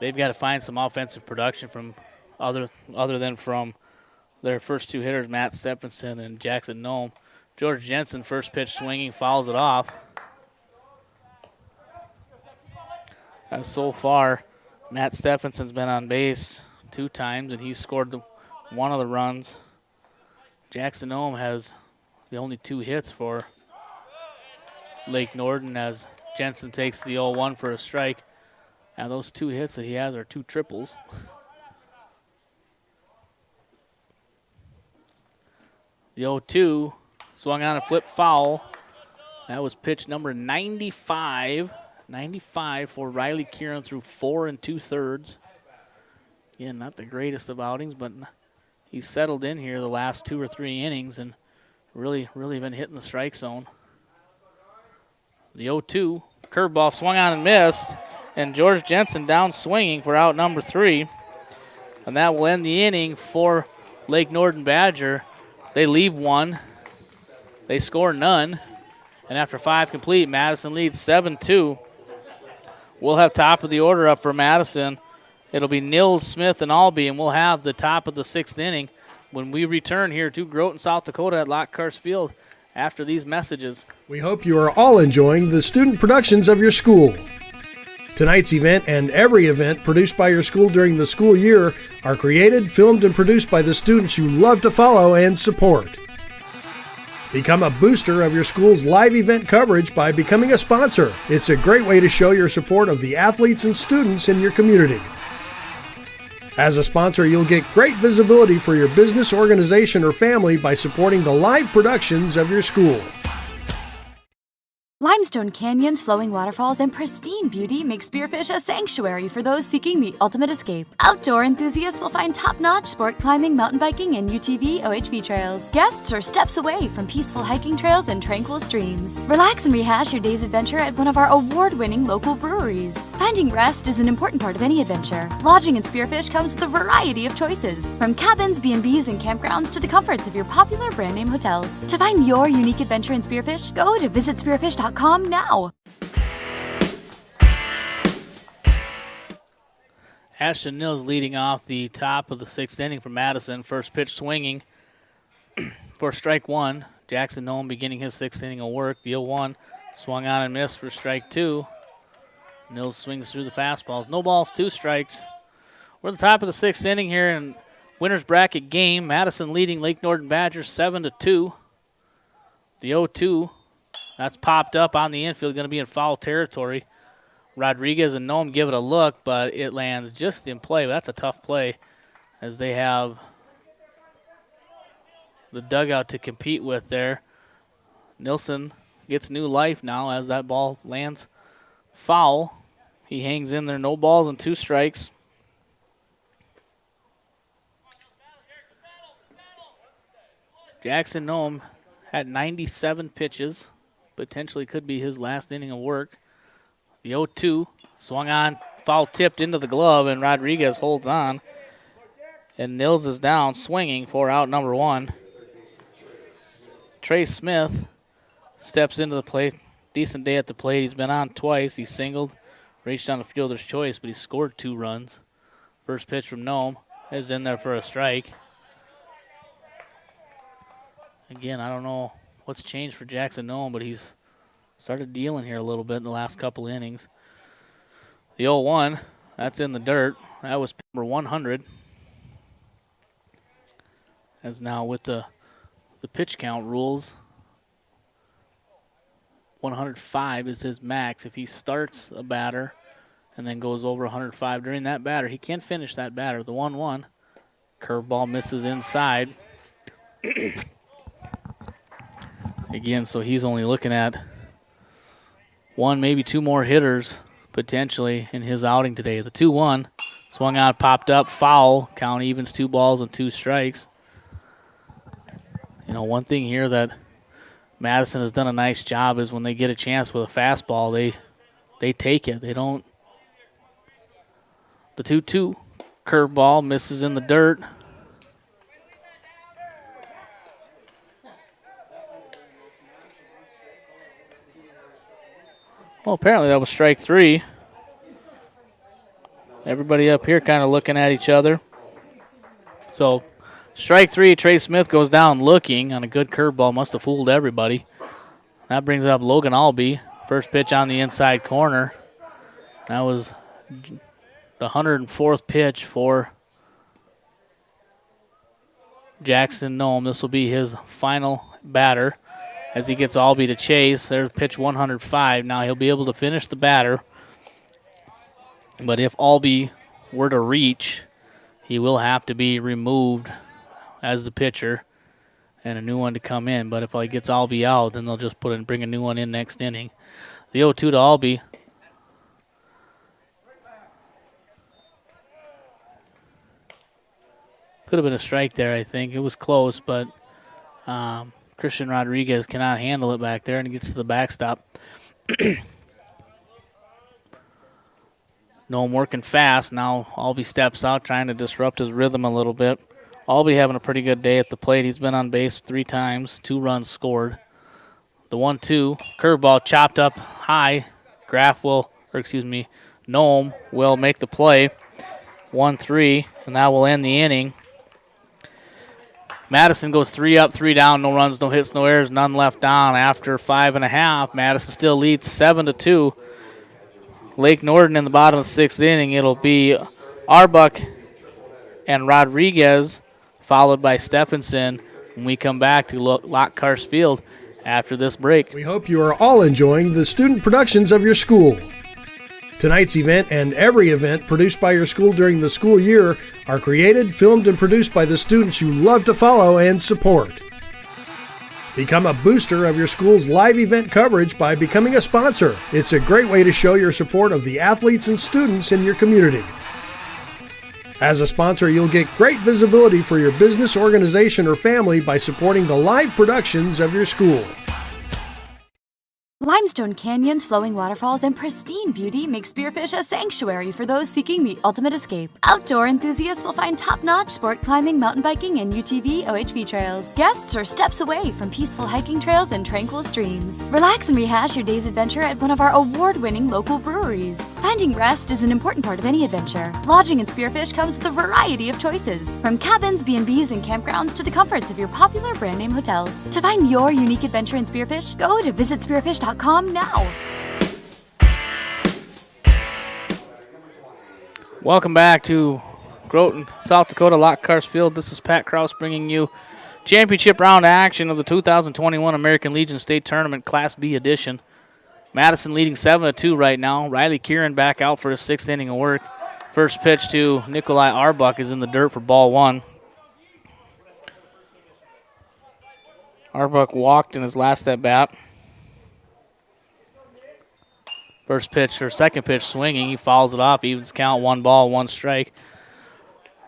[SPEAKER 4] they've got to find some offensive production from other than from their first 2 hitters, Matt Stephenson and Jackson Nome. George Jensen, first pitch swinging, fouls it off. And so far, Matt Stephenson's been on base 2 times, and he's scored one of the runs. Jackson Nome has the only 2 hits for Lake Norden as Jensen takes the 0-1 for a strike. Now those 2 hits that he has are 2 triples. The 0-2 swung on a flip foul. That was pitch number 95. 95 for Riley Kieran through 4 2/3. Again, not the greatest of outings, but he's settled in here the last 2 or 3 innings and really been hitting the strike zone. The 0-2 curveball swung on and missed, and George Jensen down swinging for out number 3. And that will end the inning for Lake Norden Badger. They leave 1. They score none. And after 5 complete, Madison leads 7-2. We'll have top of the order up for Madison. It'll be Nils, Smith, and Albee, and we'll have the top of the 6th inning when we return here to Groton, South Dakota at Lockhart Field after these messages.
[SPEAKER 1] We hope you are all enjoying the student productions of your school. Tonight's event and every event produced by your school during the school year are created, filmed, and produced by the students you love to follow and support. Become a booster of your school's live event coverage by becoming a sponsor. It's a great way to show your support of the athletes and students in your community. As a sponsor, you'll get great visibility for your business, organization, or family by supporting the live productions of your school.
[SPEAKER 2] Limestone canyons, flowing waterfalls, and pristine beauty make Spearfish a sanctuary for those seeking the ultimate escape. Outdoor enthusiasts will find top-notch sport climbing, mountain biking, and UTV OHV trails. Guests are steps away from peaceful hiking trails and tranquil streams. Relax and rehash your day's adventure at one of our award-winning local breweries. Finding rest is an important part of any adventure. Lodging in Spearfish comes with a variety of choices, from cabins, B&Bs, and campgrounds to the comforts of your popular brand-name hotels. To find your unique adventure in Spearfish, go to visitspearfish.com now.
[SPEAKER 4] Ashton Nils leading off the top of the 6th inning for Madison. First pitch swinging for strike 1. Jackson Nome beginning his 6th inning of work. The 0-1 swung on and missed for strike 2. Nils swings through the fastballs. No balls, 2 strikes. We're at the top of the 6th inning here in winner's bracket game. Madison leading Lake Norden Badgers 7-2. The 0-2. That's popped up on the infield, going to be in foul territory. Rodriguez and Nome give it a look, but it lands just in play. That's a tough play as they have the dugout to compete with there. Nilsson gets new life now as that ball lands foul. He hangs in there, no balls and 2 strikes. Jackson Nome had 97 pitches. Potentially could be his last inning of work. The 0-2 swung on, foul tipped into the glove, and Rodriguez holds on. And Nils is down, swinging for out number 1. Trey Smith steps into the plate. Decent day at the plate. He's been on twice. He singled, reached on the fielder's choice, but he scored 2 runs. First pitch from Nome is in there for a strike. again, I don't know what's changed for Jackson Nome, but he's started dealing here a little bit in the last couple innings. The 0-1, that's in the dirt. That was number 100. As now with the pitch count rules, 105 is his max. If he starts a batter and then goes over 105 during that batter, he can't finish that batter. The 1-1, curveball misses inside. Again, so he's only looking at one, maybe two more hitters potentially in his outing today. The 2-1, swung out, popped up, foul. Count evens 2 balls and 2 strikes. You know, one thing here that Madison has done a nice job is when they get a chance with a fastball, they take it. They don't. The 2-2, curveball misses in the dirt. Well, apparently that was strike 3. Everybody up here kind of looking at each other. So, strike 3, Trey Smith goes down looking on a good curveball. Must have fooled everybody. That brings up Logan Albee. First pitch on the inside corner. That was the 104th pitch for Jackson Nome. This will be his final batter as he gets Albee to chase. There's pitch 105. Now he'll be able to finish the batter. But if Albee were to reach, he will have to be removed as the pitcher and a new one to come in. But if he gets Albee out, then they'll just bring a new one in next inning. The 0-2 to Albee. Could have been a strike there, I think. It was close, but Christian Rodriguez cannot handle it back there, and he gets to the backstop. Nome working fast. Now Albee steps out, trying to disrupt his rhythm a little bit. Albee having a pretty good day at the plate. He's been on base 3 times, 2 runs scored. The 1-2, curveball chopped up high. Nome will make the play. 1-3, and that will end the inning. Madison goes 3 up, 3 down, no runs, no hits, no errors, none left on. After 5.5, Madison still leads 7-2. Lake Norden in the bottom of the 6th inning. It'll be Arbuck and Rodriguez, followed by Stephenson when we come back to Lockhart Field after this break.
[SPEAKER 1] We hope you are all enjoying the student productions of your school. Tonight's event and every event produced by your school during the school year are created, filmed, and produced by the students you love to follow and support. Become a booster of your school's live event coverage by becoming a sponsor. It's a great way to show your support of the athletes and students in your community. As a sponsor, you'll get great visibility for your business, organization, or family by supporting the live productions of your school.
[SPEAKER 2] Limestone canyons, flowing waterfalls, and pristine beauty make Spearfish a sanctuary for those seeking the ultimate escape. Outdoor enthusiasts will find top-notch sport climbing, mountain biking, and UTV OHV trails. Guests are steps away from peaceful hiking trails and tranquil streams. Relax and rehash your day's adventure at one of our award-winning local breweries. Finding rest is an important part of any adventure. Lodging in Spearfish comes with a variety of choices, from cabins, B&Bs, and campgrounds to the comforts of your popular brand-name hotels. To find your unique adventure in Spearfish, go to visitspearfish.com now.
[SPEAKER 4] Welcome back to Groton, South Dakota, Lockhart Field. This is Pat Kraus bringing you championship round action of the 2021 American Legion State Tournament Class B edition. Madison leading 7-2 right now. Riley Kieran back out for his 6th inning of work. First pitch to Nikolai Arbuck is in the dirt for ball 1. Arbuck walked in his last at bat. First pitch or second pitch swinging. He fouls it off. Evens count, 1 ball, 1 strike.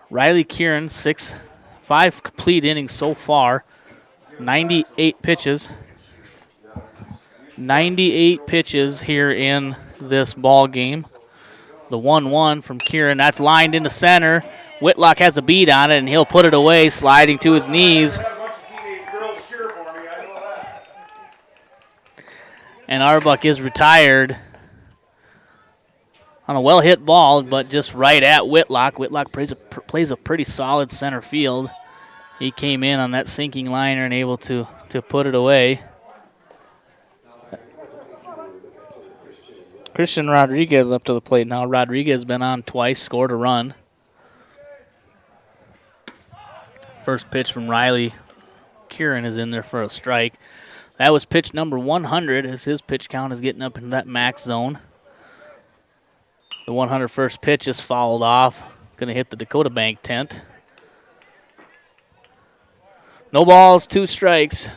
[SPEAKER 4] Riley Kieran, 5 complete innings so far. 98 pitches. 98 pitches here in this ball game. The 1-1 from Kieran. That's lined into center. Whitlock has a beat on it, and he'll put it away, sliding to his knees. And Arbuck is retired on a well-hit ball, but just right at Whitlock. Whitlock plays a pretty solid center field. he came in on that sinking liner and able to put it away. Christian Rodriguez up to the plate now. Rodriguez has been on twice, scored a run. First pitch from Riley Kieran is in there for a strike. That was pitch number 100 as his pitch count is getting up into that max zone. The 100 first pitch is fouled off. Going to hit the Dakota Bank tent. No balls, 2 strikes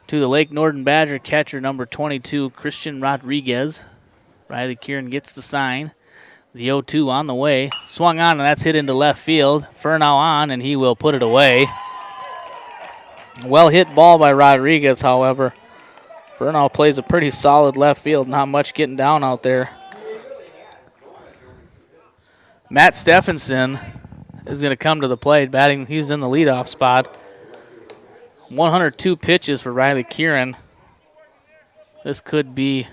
[SPEAKER 4] to the Lake Norden Badger catcher number 22, Christian Rodriguez. Riley Kieran gets the sign. The 0-2 on the way. Swung on, and that's hit into left field. Furnow on, and he will put it away. Well hit ball by Rodriguez, however. Furnow plays a pretty solid left field. Not much getting down out there. Matt Stephenson is going to come to the plate, batting. He's in the leadoff spot. 102 pitches for Riley Kieran. This could be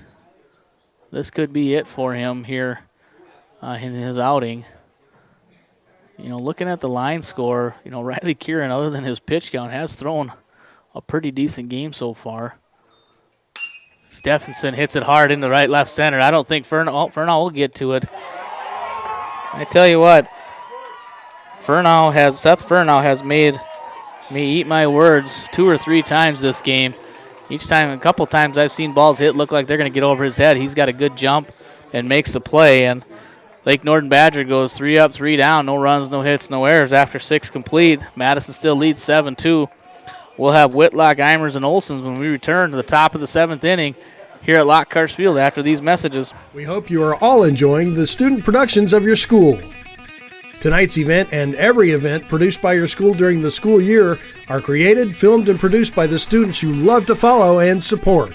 [SPEAKER 4] it for him here in his outing. You know, looking at the line score, you know, Riley Kieran, other than his pitch count, has thrown a pretty decent game so far. Stephenson hits it hard into right, left center. I don't think Furnow will get to it. I tell you what, Seth Furnow has made me eat my words 2 or 3 times this game. Each time, a couple times I've seen balls hit look like they're going to get over his head. He's got a good jump and makes the play. And Lake Norden Badger goes 3 up, 3 down. No runs, no hits, no errors after 6 complete. Madison still leads 7-2. We'll have Whitlock, Eimers, and Olsons when we return to the top of the 7th inning here at Lockhart Field after these messages.
[SPEAKER 1] We hope you are all enjoying the student productions of your school. Tonight's event and every event produced by your school during the school year are created, filmed, and produced by the students you love to follow and support.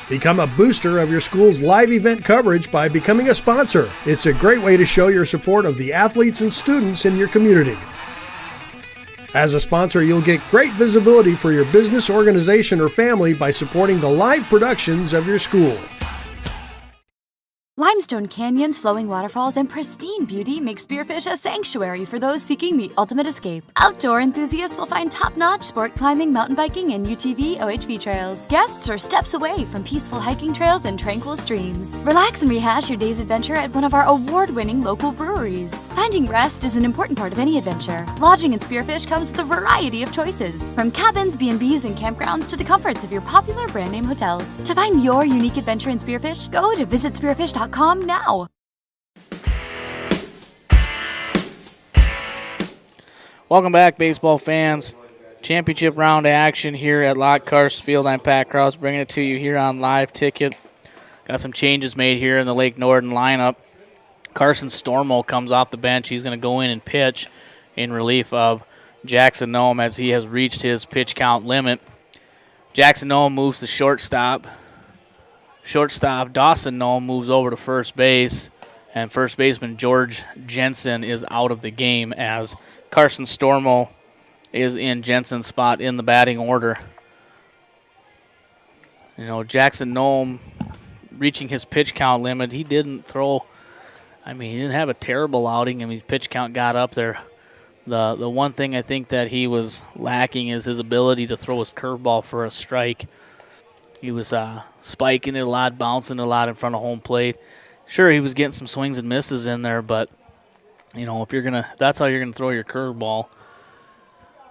[SPEAKER 1] Become a booster of your school's live event coverage by becoming a sponsor. It's a great way to show your support of the athletes and students in your community. As a sponsor, you'll get great visibility for your business, organization, or family by supporting the live productions of your school.
[SPEAKER 2] Limestone canyons, flowing waterfalls, and pristine beauty make Spearfish a sanctuary for those seeking the ultimate escape. Outdoor enthusiasts will find top-notch sport climbing, mountain biking, and UTV OHV trails. Guests are steps away from peaceful hiking trails and tranquil streams. Relax and rehash your day's adventure at one of our award-winning local breweries. Finding rest is an important part of any adventure. Lodging in Spearfish comes with a variety of choices, from cabins, B&Bs, and campgrounds to the comforts of your popular brand-name hotels. To find your unique adventure in Spearfish, go to visitspearfish.com now.
[SPEAKER 4] Welcome back, baseball fans. Championship round action here at Lockhart Field. I'm Pat Krause, bringing it to you here on Live Ticket. Got some changes made here in the Lake Norden lineup. Carson Stormo comes off the bench. He's going to go in and pitch in relief of Jackson Noem as he has reached his pitch count limit. Jackson Noem moves to shortstop. Shortstop Dawson Noem moves over to first base, and first baseman George Jensen is out of the game as Carson Stormo is in Jensen's spot in the batting order. You know, Jackson Noem reaching his pitch count limit. He didn't throw, he didn't have a terrible outing. His pitch count got up there. The one thing I think that he was lacking is his ability to throw his curveball for a strike. He was spiking it a lot, bouncing it a lot in front of home plate. Sure, he was getting some swings and misses in there, but you know, that's how you're gonna throw your curveball.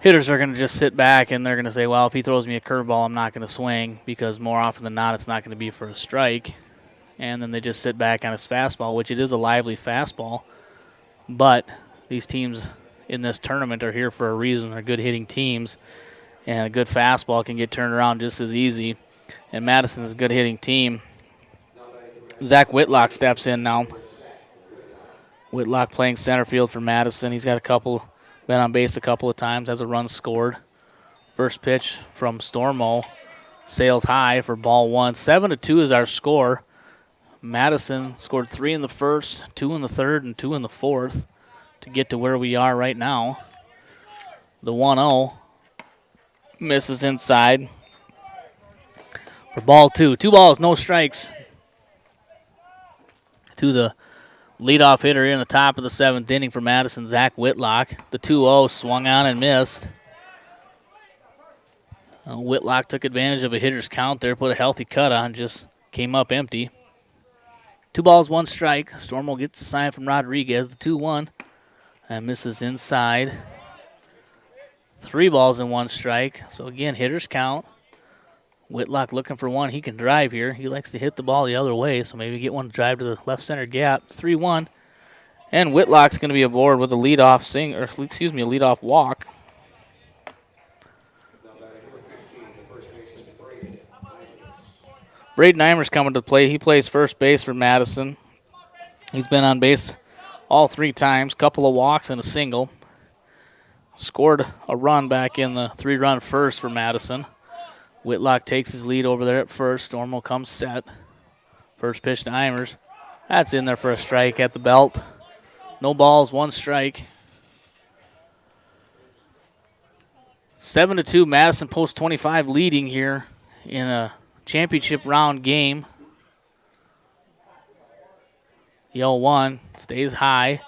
[SPEAKER 4] Hitters are gonna just sit back and they're gonna say, well, if he throws me a curveball, I'm not gonna swing, because more often than not, it's not gonna be for a strike. And then they just sit back on his fastball, which it is a lively fastball. But these teams in this tournament are here for a reason. They're good hitting teams, and a good fastball can get turned around just as easy. And Madison is a good hitting team. Zach Whitlock steps in now. Whitlock playing center field for Madison. He's got been on base a couple of times, has a run scored. First pitch from Stormo sails high for ball 1. 7-2 is our score. Madison scored 3 in the first, 2 in the third, and 2 in the fourth to get to where we are right now. The 1-0 misses inside. For ball 2. 2 balls, no strikes to the leadoff hitter in the top of the 7th inning for Madison, Zach Whitlock. The 2-0 swung on and missed. Whitlock took advantage of a hitter's count there, put a healthy cut on, just came up empty. 2 balls, 1 strike. Stormo gets the sign from Rodriguez, the 2-1, and misses inside. 3 balls and 1 strike. So again, hitter's count. Whitlock looking for one. He can drive here. He likes to hit the ball the other way, so maybe get one to drive to the left center gap. 3-1. And Whitlock's going to be aboard with a leadoff a leadoff walk. Braden Eimer's coming to play. He plays first base for Madison. He's been on base all 3 times, couple of walks and a single. Scored a run back in the 3-run first for Madison. Whitlock takes his lead over there at first. Stormo comes set. First pitch to Eimers. That's in there for a strike at the belt. No balls, 1 strike. 7-2, Madison post 25 leading here in a championship round game. The 0-1 stays high.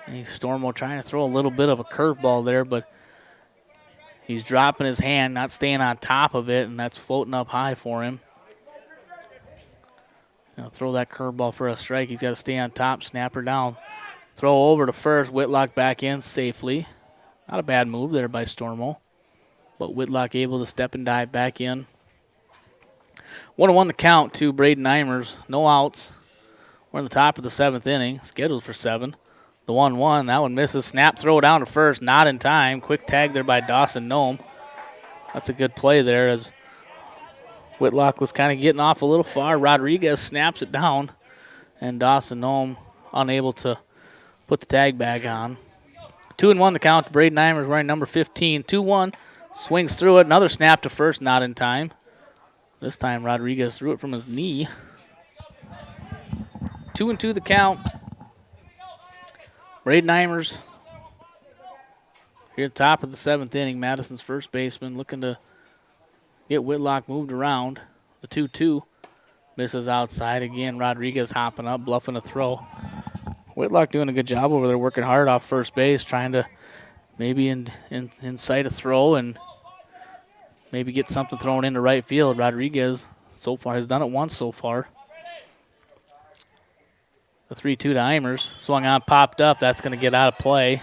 [SPEAKER 4] And Stormo trying to throw a little bit of a curveball there, but he's dropping his hand, not staying on top of it, and that's floating up high for him. Throw that curveball for a strike. He's got to stay on top, snap her down. Throw over to first. Whitlock back in safely. Not a bad move there by Stormo, but Whitlock able to step and dive back in. 1-1 the count to Braden Eimers. No outs. We're in the top of the 7th inning, scheduled for 7. The 1-1, that one misses. Snap throw down to first, not in time. Quick tag there by Dawson Nome. That's a good play there as Whitlock was kind of getting off a little far. Rodriguez snaps it down, and Dawson Nome unable to put the tag bag on. 2-1 the count to Braden Eimers wearing number 15. 2-1, swings through it. Another snap to first, not in time. This time Rodriguez threw it from his knee. 2-2 the count. Braden Eimers here at the top of the 7th inning. Madison's first baseman looking to get Whitlock moved around. The 2-2 misses outside. Again, Rodriguez hopping up, bluffing a throw. Whitlock doing a good job over there, working hard off first base, trying to maybe incite a throw and maybe get something thrown into right field. Rodriguez so far has done it once so far. The 3-2 to Eimers. Swung on, popped up. That's going to get out of play.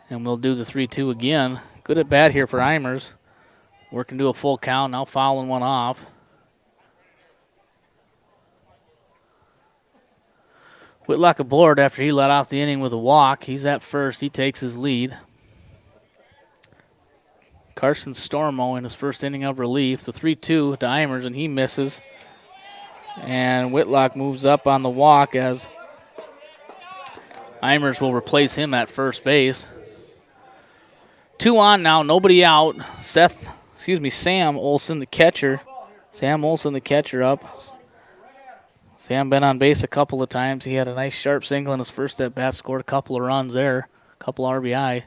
[SPEAKER 4] And we'll do the 3-2 again. Good at bat here for Eimers. Working to a full count. Now fouling one off. Whitlock aboard after he let off the inning with a walk. He's at first. He takes his lead. Carson Stormo in his first inning of relief. The 3-2 to Eimers, and he misses. And Whitlock moves up on the walk as Eimers will replace him at first base. 2 on now, nobody out. Sam Olson, the catcher. Sam Olson, the catcher, up. Sam been on base a couple of times. He had a nice sharp single in his first at-bat, scored a couple of runs there, a couple RBI.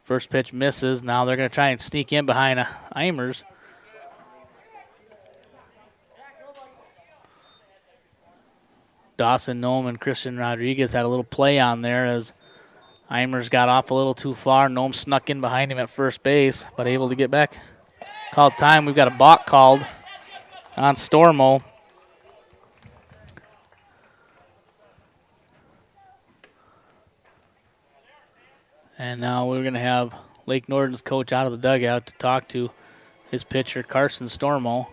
[SPEAKER 4] First pitch misses. Now they're going to try and sneak in behind Eimers. Dawson Nome and Christian Rodriguez had a little play on there as Eimers got off a little too far. Nome snuck in behind him at first base, but able to get back. Called time. We've got a balk called on Stormo. And now we're going to have Lake Norden's coach out of the dugout to talk to his pitcher, Carson Stormo.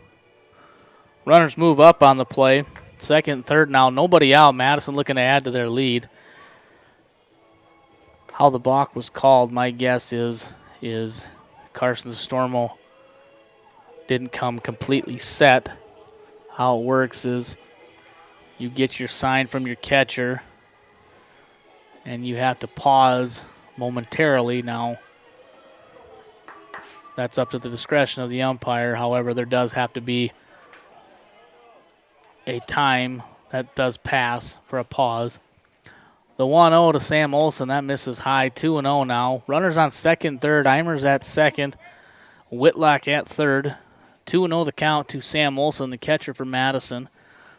[SPEAKER 4] Runners move up on the play. Second, third now, nobody out. Madison looking to add to their lead. How the balk was called, my guess is Carson Stormo didn't come completely set. How it works is you get your sign from your catcher and you have to pause momentarily. Now, that's up to the discretion of the umpire. However, there does have to be a time that does pass for a pause. The 1-0 to Sam Olson, that misses high. 2-0 now. Runners on second, third. Eimers at second. Whitlock at third. 2-0 the count to Sam Olson, the catcher for Madison.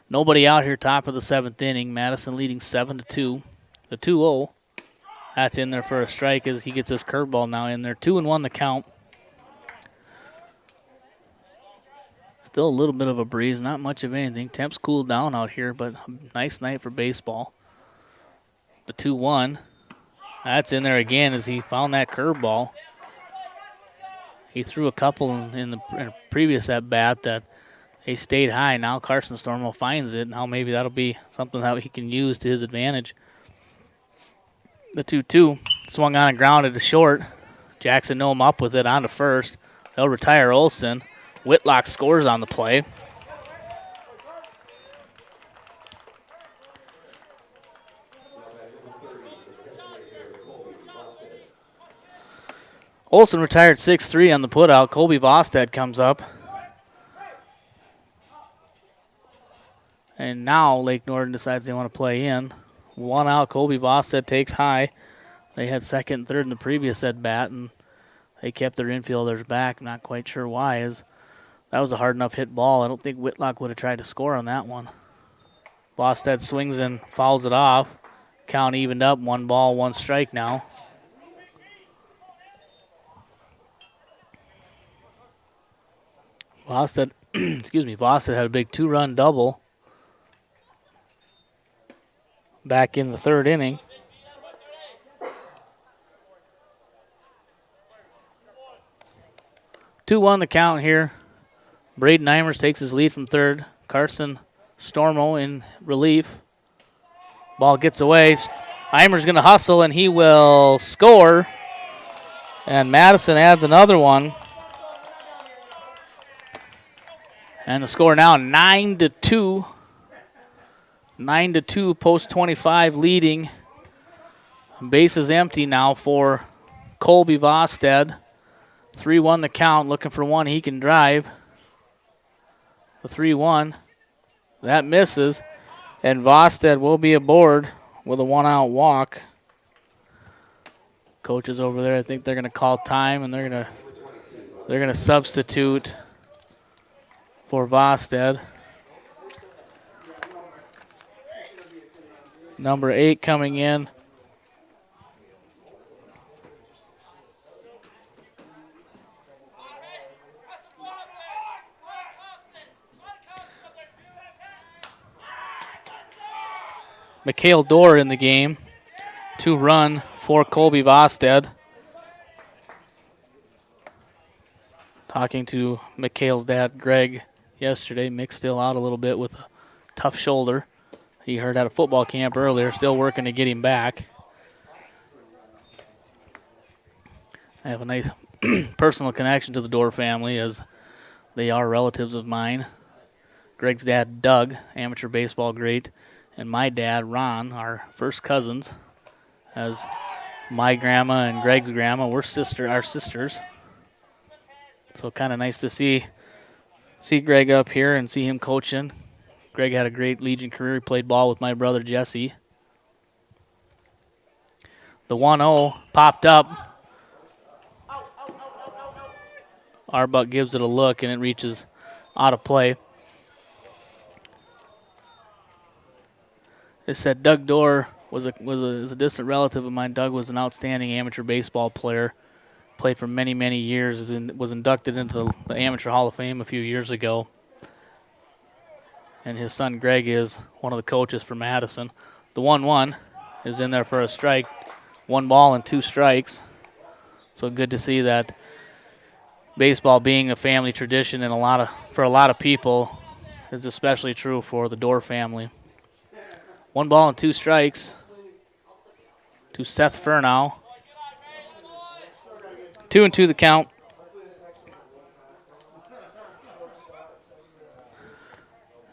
[SPEAKER 4] Nobody out here top of the 7th inning. Madison leading 7-2. The 2-0. That's in there for a strike as he gets his curveball now in there. 2-1 the count. Still a little bit of a breeze, not much of anything. Temps cooled down out here, but nice night for baseball. The 2-1. That's in there again as he found that curveball. He threw a couple in the previous at-bat that they stayed high. Now Carson Stormo finds it. Now maybe that'll be something that he can use to his advantage. The 2-2 swung on and grounded to short. Jackson Noem up with it on to first. They'll retire Olson. Whitlock scores on the play. Olson retired 6-3 on the putout. Colby Vostad comes up. And now Lake Norden decides they want to play in. 1 out, Colby Vostad takes high. They had second and third in the previous at-bat, and they kept their infielders back. Not quite sure why. That was a hard enough hit ball. I don't think Whitlock would have tried to score on that one. Vostad swings and fouls it off. Count evened up. 1 ball, 1 strike now. Vostad, Vostad had a big 2-run double back in the 3rd inning. Two-1 the count here. Braden Eimers takes his lead from 3rd. Carson Stormo in relief. Ball gets away. Eimers going to hustle, and he will score. And Madison adds another one. And the score now 9-2. 9-2, post 25 leading. Base is empty now for Colby Vostad. 3-1 the count, looking for one he can drive. The 3-1. That misses. And Vostad will be aboard with a 1-out walk. Coaches over there, I think they're going to call time, and they're going to substitute for Vostad. Number 8 coming in. Mikhail Dorr in the game. 2-run for Colby Vostad. Talking to Mikhail's dad, Greg, yesterday. Mick's still out a little bit with a tough shoulder. He heard at a football camp earlier, still working to get him back. I have a nice personal connection to the Dorr family as they are relatives of mine. Greg's dad, Doug, amateur baseball great, and my dad, Ron, are first cousins, as my grandma and Greg's grandma were our sisters. So kind of nice to see Greg up here and see him coaching. Greg had a great Legion career. He played ball with my brother Jesse. The 1-0 popped up. Arbuck gives it a look, and it reaches out of play. It said Doug Dorr was a distant relative of mine. Doug was an outstanding amateur baseball player. Played for many, many years. Was inducted into the Amateur Hall of Fame a few years ago. And his son Greg is one of the coaches for Madison. The 1-1 is in there for a strike. 1 ball and 2 strikes. So good to see that baseball being a family tradition and for a lot of people is especially true for the Dorr family. 1 ball and 2 strikes to Seth Furnow. 2-2 the count.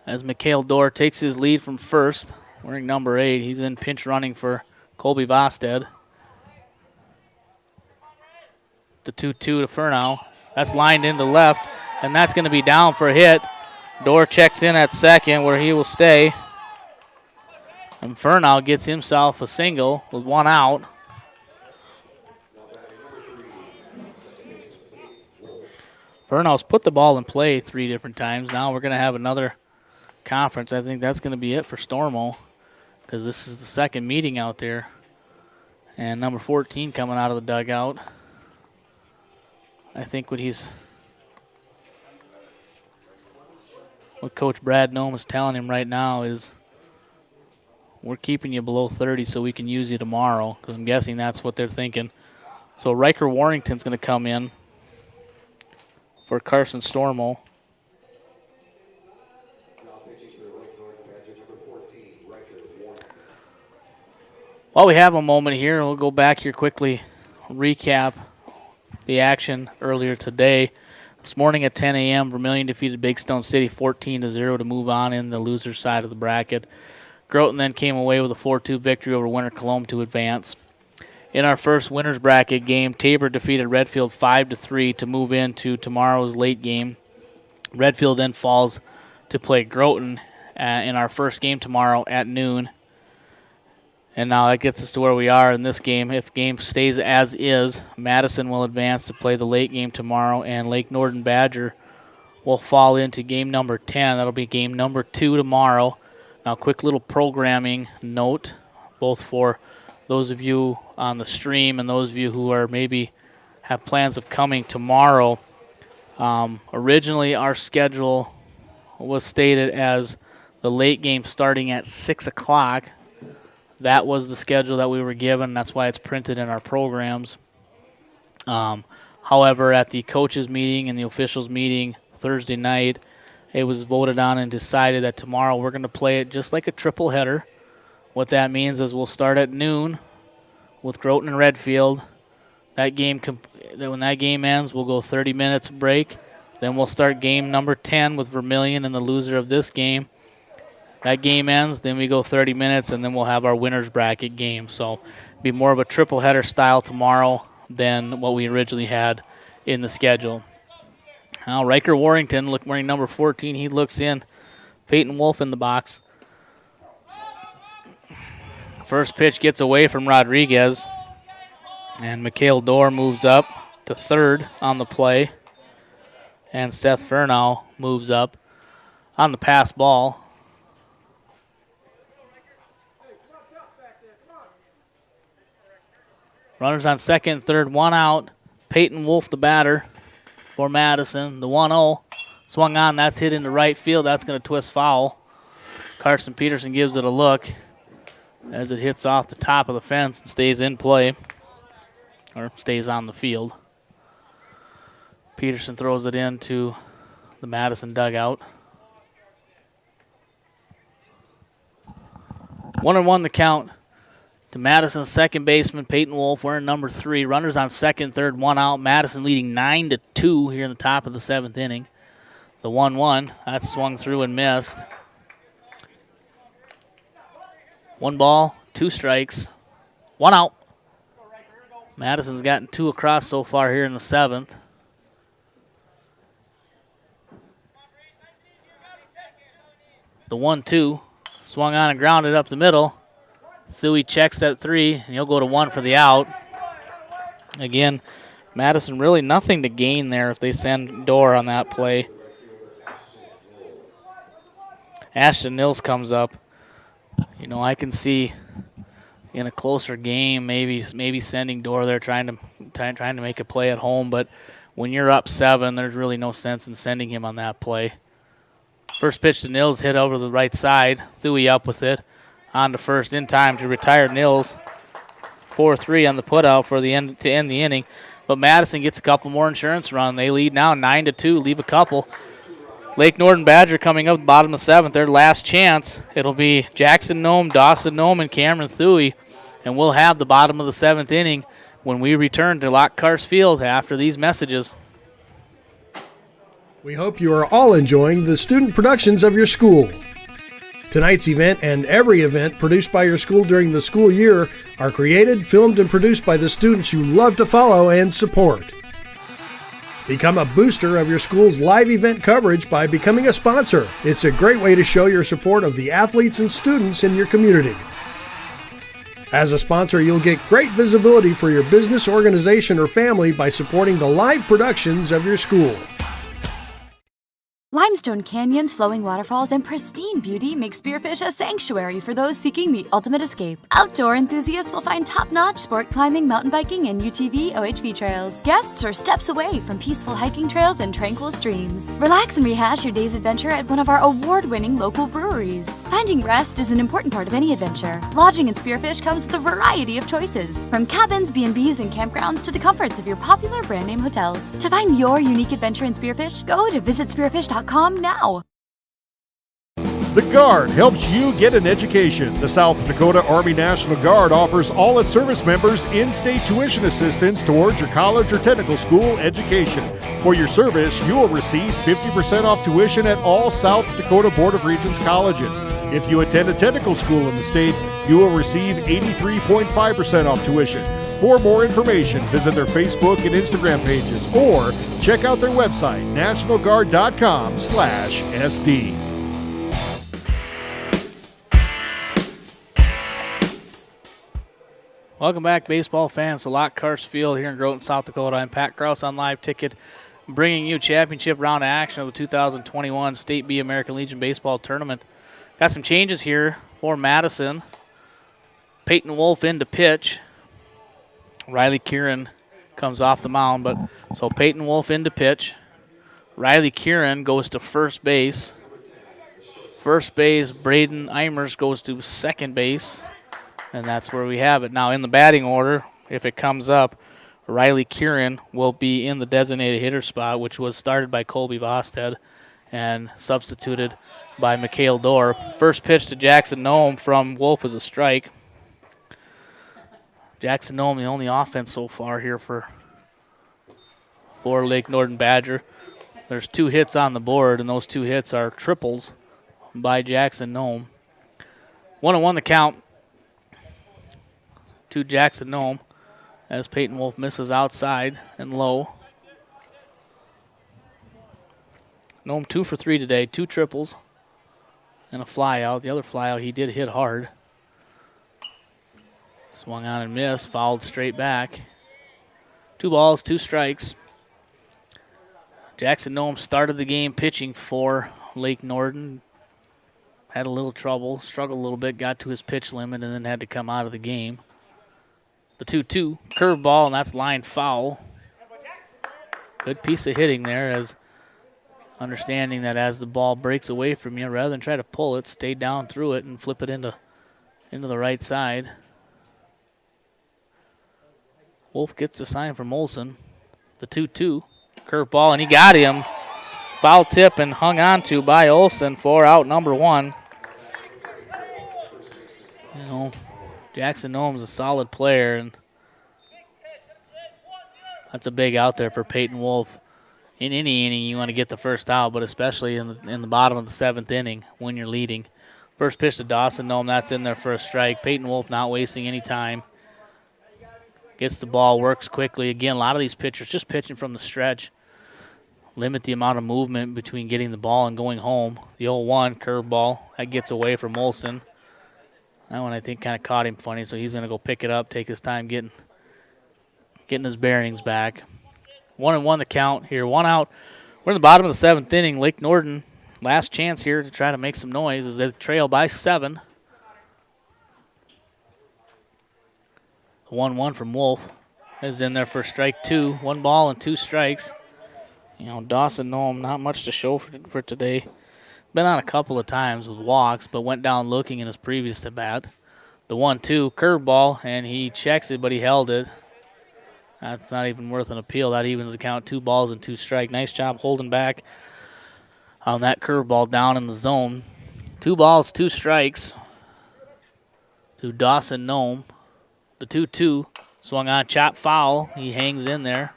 [SPEAKER 4] As Mikhail Dorr takes his lead from first, wearing number 8. He's in pinch running for Colby Vostad. The 2-2 to Furnow. That's lined into left, and that's going to be down for a hit. Dorr checks in at second where he will stay. And Furnow gets himself a single with 1 out. Furnow's put the ball in play 3 different times. Now we're going to have another conference. I think that's going to be it for Stormo because this is the second meeting out there. And number 14 coming out of the dugout. I think what Coach Brad Nome is telling him right now is we're keeping you below 30 so we can use you tomorrow, because I'm guessing that's what they're thinking. So Riker Warrington's going to come in for Carson Stormo. While we have a moment here, we'll go back here quickly, recap the action earlier today. This morning at 10 a.m., Vermilion defeated Big Stone City 14-0 to move on in the loser side of the bracket. Groton then came away with a 4-2 victory over Winter Cologne to advance. In our first winners bracket game, Tabor defeated Redfield 5-3 to move into tomorrow's late game. Redfield then falls to play Groton in our first game tomorrow at noon. And now that gets us to where we are in this game. If game stays as is, Madison will advance to play the late game tomorrow, and Lake Norden Badger will fall into game number 10. That'll be game number 2 tomorrow. Now, quick little programming note, both for those of you on the stream and those of you who are maybe have plans of coming tomorrow. Originally, our schedule was stated as the late game starting at 6 o'clock. That was the schedule that we were given. That's why it's printed in our programs. However, at the coaches' meeting and the officials' meeting Thursday night, it was voted on and decided that tomorrow we're going to play it just like a triple header. What that means is we'll start at noon with Groton and Redfield. When that game ends, we'll go 30 minutes break. Then we'll start game number 10 with Vermilion and the loser of this game. That game ends, then we go 30 minutes, and then we'll have our winner's bracket game. So it'll be more of a triple header style tomorrow than what we originally had in the schedule. Now Riker Warrington, wearing number 14, he looks in. Peyton Wolf in the box. First pitch gets away from Rodriguez, and Mikhail Dorr moves up to third on the play, and Seth Furnow moves up on the pass ball. Runners on second, third, one out. Peyton Wolf, the batter for Madison. The 1-0 swung on. That's hit into right field. That's going to twist foul. Carson Peterson gives it a look as it hits off the top of the fence and stays in play, or stays on the field. Peterson throws it into the Madison dugout. 1-1 the count to Madison's second baseman, Peyton Wolf, wearing number 3. Runners on second, third, one out. Madison leading 9-2 here in the top of the 7th inning. The 1-1, that's swung through and missed. 1 ball, 2 strikes, 1 out. Madison's gotten 2 across so far here in the 7th. The 1-2, swung on and grounded up the middle. Thuy checks that 3, and he'll go to 1 for the out. Again, Madison really nothing to gain there if they send Dorr on that play. Ashton Nils comes up. You know, I can see in a closer game maybe sending Dorr there trying to make a play at home, but when you're up 7, there's really no sense in sending him on that play. First pitch to Nils, hit over the right side. Thuy up with it. On to first in time to retire Nils. 4-3 on the putout to end the inning. But Madison gets a couple more insurance run. They lead now 9-2, leave a couple. Lake Norden Badger coming up bottom of 7th, their last chance. It'll be Jackson Nome, Dawson Nome, and Cameron Thuy. And we'll have the bottom of the 7th inning when we return to Lockhart Field after these messages.
[SPEAKER 1] We hope you are all enjoying the student productions of your school. Tonight's event and every event produced by your school during the school year are created, filmed, and produced by the students you love to follow and support. Become a booster of your school's live event coverage by becoming a sponsor. It's a great way to show your support of the athletes and students in your community. As a sponsor, you'll get great visibility for your business, organization, or family by supporting the live productions of your school.
[SPEAKER 2] Limestone canyons, flowing waterfalls, and pristine beauty make Spearfish a sanctuary for those seeking the ultimate escape. Outdoor enthusiasts will find top-notch sport climbing, mountain biking, and UTV OHV trails. Guests are steps away from peaceful hiking trails and tranquil streams. Relax and rehash your day's adventure at one of our award-winning local breweries. Finding rest is an important part of any adventure. Lodging in Spearfish comes with a variety of choices, from cabins, B&Bs, and campgrounds to the comforts of your popular brand-name hotels. To find your unique adventure in Spearfish, go to visitspearfish.com now.
[SPEAKER 3] The Guard helps you get an education. The South Dakota Army National Guard offers all its service members in-state tuition assistance towards your college or technical school education. For your service, you will receive 50% off tuition at all South Dakota Board of Regents colleges. If you attend a technical school in the state, you will receive 83.5% off tuition. For more information, visit their Facebook and Instagram pages or check out their website, nationalguard.com/SD.
[SPEAKER 4] Welcome back, baseball fans, to Lock Karst Field here in Groton, South Dakota. I'm Pat Kraus on Live Ticket, bringing you championship round action of the 2021 State B American Legion Baseball Tournament. Got some changes here for Madison. Peyton Wolf in to pitch. Riley Kieran comes off the mound, but so Peyton Wolf in to pitch. Riley Kieran goes to first base. First base, Braden Eimers goes to second base. And that's where we have it. Now, in the batting order, if it comes up, Riley Kieran will be in the designated hitter spot, which was started by Colby Vosted and substituted by Mikhail Dorr. First pitch to Jackson Nome from Wolf is a strike. Jackson Nome, the only offense so far here for Lake Norden Badger. There's 2 hits on the board, and those 2 hits are triples by Jackson Nome. 1-1 the count to Jackson Nome as Peyton Wolf misses outside and low. Nome 2 for 3 today, 2 triples and a fly out. The other fly out he did hit hard. Swung on and missed, fouled straight back. 2 balls, 2 strikes. Jackson Nome started the game pitching for Lake Norden. Had a little trouble, struggled a little bit, got to his pitch limit, and then had to come out of the game. The 2-2 curveball, and that's line foul. Good piece of hitting there, as understanding that as the ball breaks away from you, rather than try to pull it, stay down through it and flip it into the right side. Wolf gets the sign from Olson. The 2-2 curveball, and he got him. Foul tip and hung on to by Olson for out number 1. You know, Jackson Nome's a solid player, and that's a big out there for Peyton Wolf. In any inning, you want to get the first out, but especially in the bottom of the 7th inning when you're leading. First pitch to Dawson Nome, that's in there for a strike. Peyton Wolf not wasting any time. Gets the ball, works quickly. Again, a lot of these pitchers just pitching from the stretch. Limit the amount of movement between getting the ball and going home. The 0-1 curveball, that gets away from Olson. That one I think kind of caught him funny, so he's going to go pick it up, take his time getting his bearings back. 1-1 the count here. 1 out. We're in the bottom of the 7th inning. Lake Norden, last chance here to try to make some noise as they trail by 7. 1-1 from Wolf is in there for strike 2. 1 ball and 2 strikes. You know, Dawson Nome, not much to show for today. Been on a couple of times with walks, but went down looking in his previous at bat. The 1-2 curveball, and he checks it, but he held it. That's not even worth an appeal. That evens the count. 2 balls and 2 strikes. Nice job holding back on that curveball down in the zone. 2 balls, 2 strikes to Dawson Nome. The 2-2 swung on, chop foul. He hangs in there.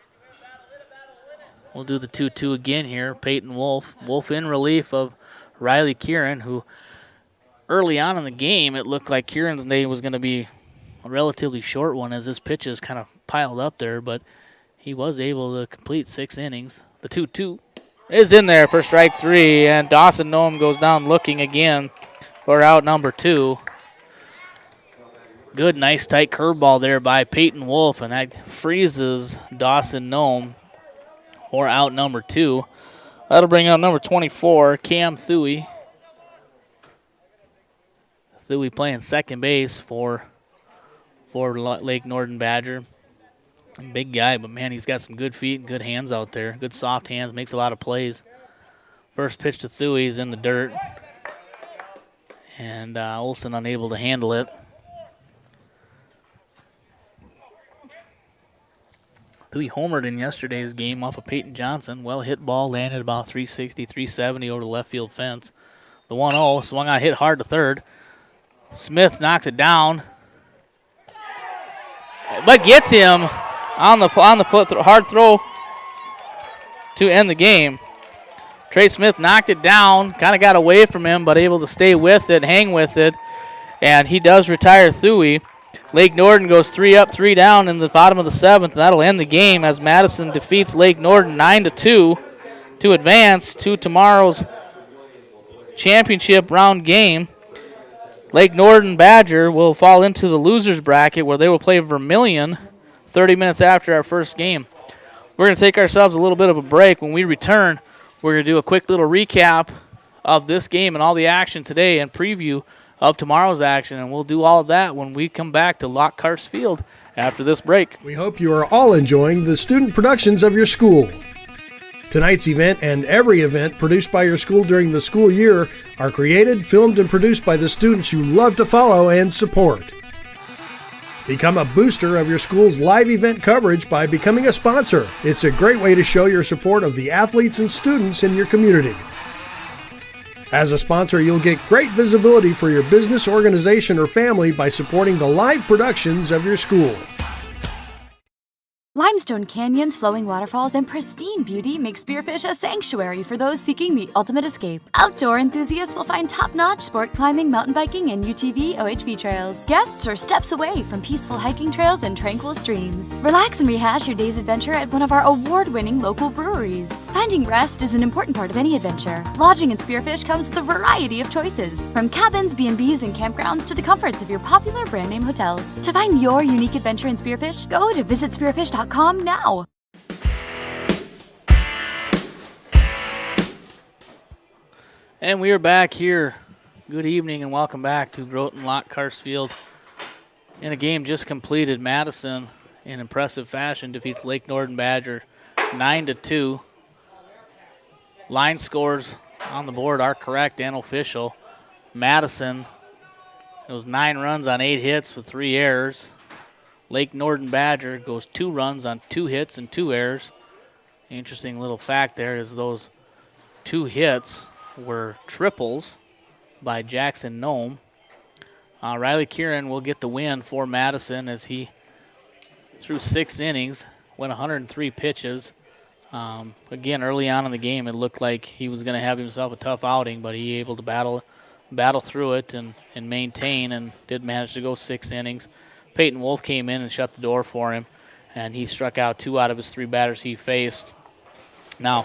[SPEAKER 4] We'll do the 2-2 again here. Peyton Wolf. Wolf in relief of Riley Kieran, who early on in the game, it looked like Kieran's day was going to be a relatively short one as his pitches kind of piled up there, but he was able to complete 6 innings. The 2-2 is in there for strike 3, and Dawson Nome goes down looking again for out number 2. Good, nice, tight curveball there by Peyton Wolf, and that freezes Dawson Nome for out number 2. That'll bring up number 24, Cam Thuey. Thuey playing second base for Lake Norden Badger. Big guy, but man, he's got some good feet and good hands out there. Good soft hands, makes a lot of plays. First pitch to Thuey is in the dirt. And Olsen unable to handle it. Thuey homered in yesterday's game off of Peyton Johnson. Well hit ball, landed about 360, 370 over the left field fence. The 1-0 swung out, hit hard to third. Smith knocks it down, but gets him on the hard throw to end the game. Trey Smith knocked it down, kind of got away from him, but able to stay with it, hang with it, and he does retire Thuey. Lake Norden goes 3 up, 3 down in the bottom of the 7th, and that'll end the game as Madison defeats Lake Norden 9-2 to advance to tomorrow's championship round game. Lake Norden Badger will fall into the losers bracket where they will play Vermilion 30 minutes after our first game. We're going to take ourselves a little bit of a break. When we return, we're going to do a quick little recap of this game and all the action today and preview of tomorrow's action, and we'll do all of that when we come back to Lockhart Field after this break.
[SPEAKER 1] We hope you are all enjoying the student productions of your school. Tonight's event and every event produced by your school during the school year are created, filmed, and produced by the students you love to follow and support. Become a booster of your school's live event coverage by becoming a sponsor. It's a great way to show your support of the athletes and students in your community. As a sponsor, you'll get great visibility for your business, organization, or family by supporting the live productions of your school.
[SPEAKER 2] Limestone canyons, flowing waterfalls, and pristine beauty make Spearfish a sanctuary for those seeking the ultimate escape. Outdoor enthusiasts will find top-notch sport climbing, mountain biking, and UTV OHV trails. Guests are steps away from peaceful hiking trails and tranquil streams. Relax and rehash your day's adventure at one of our award-winning local breweries. Finding rest is an important part of any adventure. Lodging in Spearfish comes with a variety of choices, from cabins, B&Bs, and campgrounds to the comforts of your popular brand-name hotels. To find your unique adventure in Spearfish, go to visitspearfish.com now.
[SPEAKER 4] And we are back here. Good evening and welcome back to Groton Lockhart Field. In a game just completed, Madison, in impressive fashion, defeats Lake Norden Badger 9-2. Line scores on the board are correct and official. Madison, it was 9 runs on 8 hits with 3 errors. Lake Norden Badger goes 2 runs on 2 hits and 2 errors. Interesting little fact there is those 2 hits were triples by Jackson Nome. Riley Kieran will get the win for Madison as he threw 6 innings, went 103 pitches. Again, early on in the game, it looked like he was going to have himself a tough outing, but he able to battle through it and maintain, and did manage to go 6 innings. Peyton Wolf came in and shut the door for him, and he struck out 2 out of his 3 batters he faced. Now,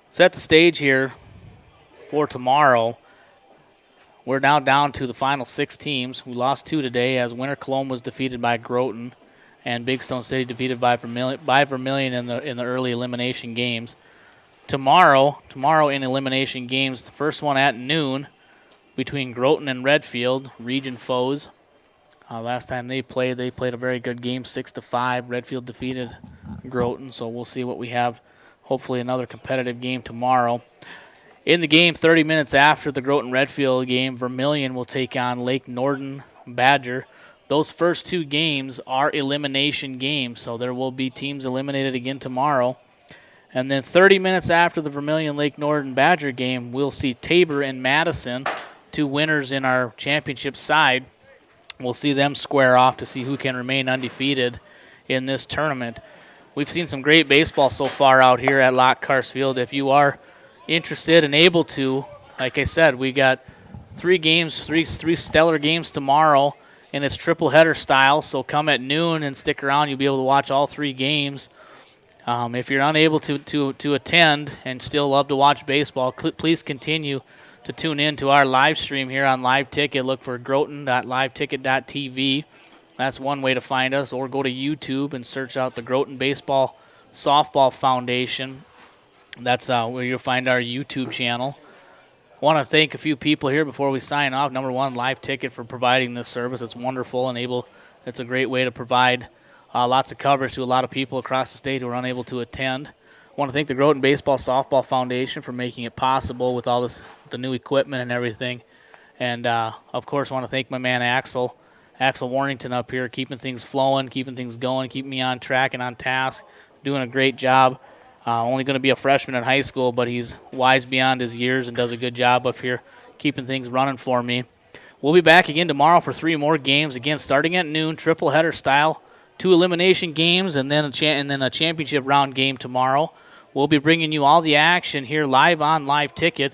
[SPEAKER 4] set the stage here for tomorrow. We're now down to the final 6 teams. We lost 2 today as Winter Cologne was defeated by Groton and Big Stone City defeated by Vermilion in the early elimination games. Tomorrow in elimination games, the first one at noon, between Groton and Redfield, region foes. Last time they played a very good game, 6-5. Redfield defeated Groton, so we'll see what we have. Hopefully another competitive game tomorrow. In the game, 30 minutes after the Groton-Redfield game, Vermilion will take on Lake Norden Badger. Those first 2 games are elimination games, so there will be teams eliminated again tomorrow. And then 30 minutes after the Vermilion-Lake Norden Badger game, we'll see Tabor and Madison, 2 winners in our championship side. We'll see them square off to see who can remain undefeated in this tournament. We've seen some great baseball so far out here at Lockhart Field. If you are interested and able to, like I said, we got 3 games, three stellar games tomorrow, and it's triple header style, so come at noon and stick around. You'll be able to watch all 3 games. If you're unable to attend and still love to watch baseball, please continue to tune in to our live stream here on Live Ticket. Look for groton.liveticket.tv. That's one way to find us, or go to YouTube and search out the Groton Baseball Softball Foundation. That's where you'll find our YouTube channel. I want to thank a few people here before we sign off. Number one, Live Ticket for providing this service. It's wonderful and it's a great way to provide lots of coverage to a lot of people across the state who are unable to attend. I want to thank the Groton Baseball Softball Foundation for making it possible with all the new equipment and everything. And, of course, I want to thank my man Axel Warrington up here, keeping things flowing, keeping things going, keeping me on track and on task, doing a great job. Only going to be a freshman in high school, but he's wise beyond his years and does a good job up here keeping things running for me. We'll be back again tomorrow for 3 more games, again starting at noon, triple header style, 2 elimination games, and then a championship round game tomorrow. We'll be bringing you all the action here live on Live Ticket.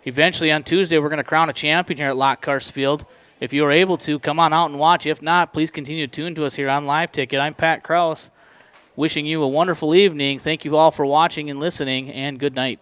[SPEAKER 4] Eventually on Tuesday, we're going to crown a champion here at Lockhurst Field. If you are able to, come on out and watch. If not, please continue to tune to us here on Live Ticket. I'm Pat Kraus. Wishing you a wonderful evening. Thank you all for watching and listening, and good night.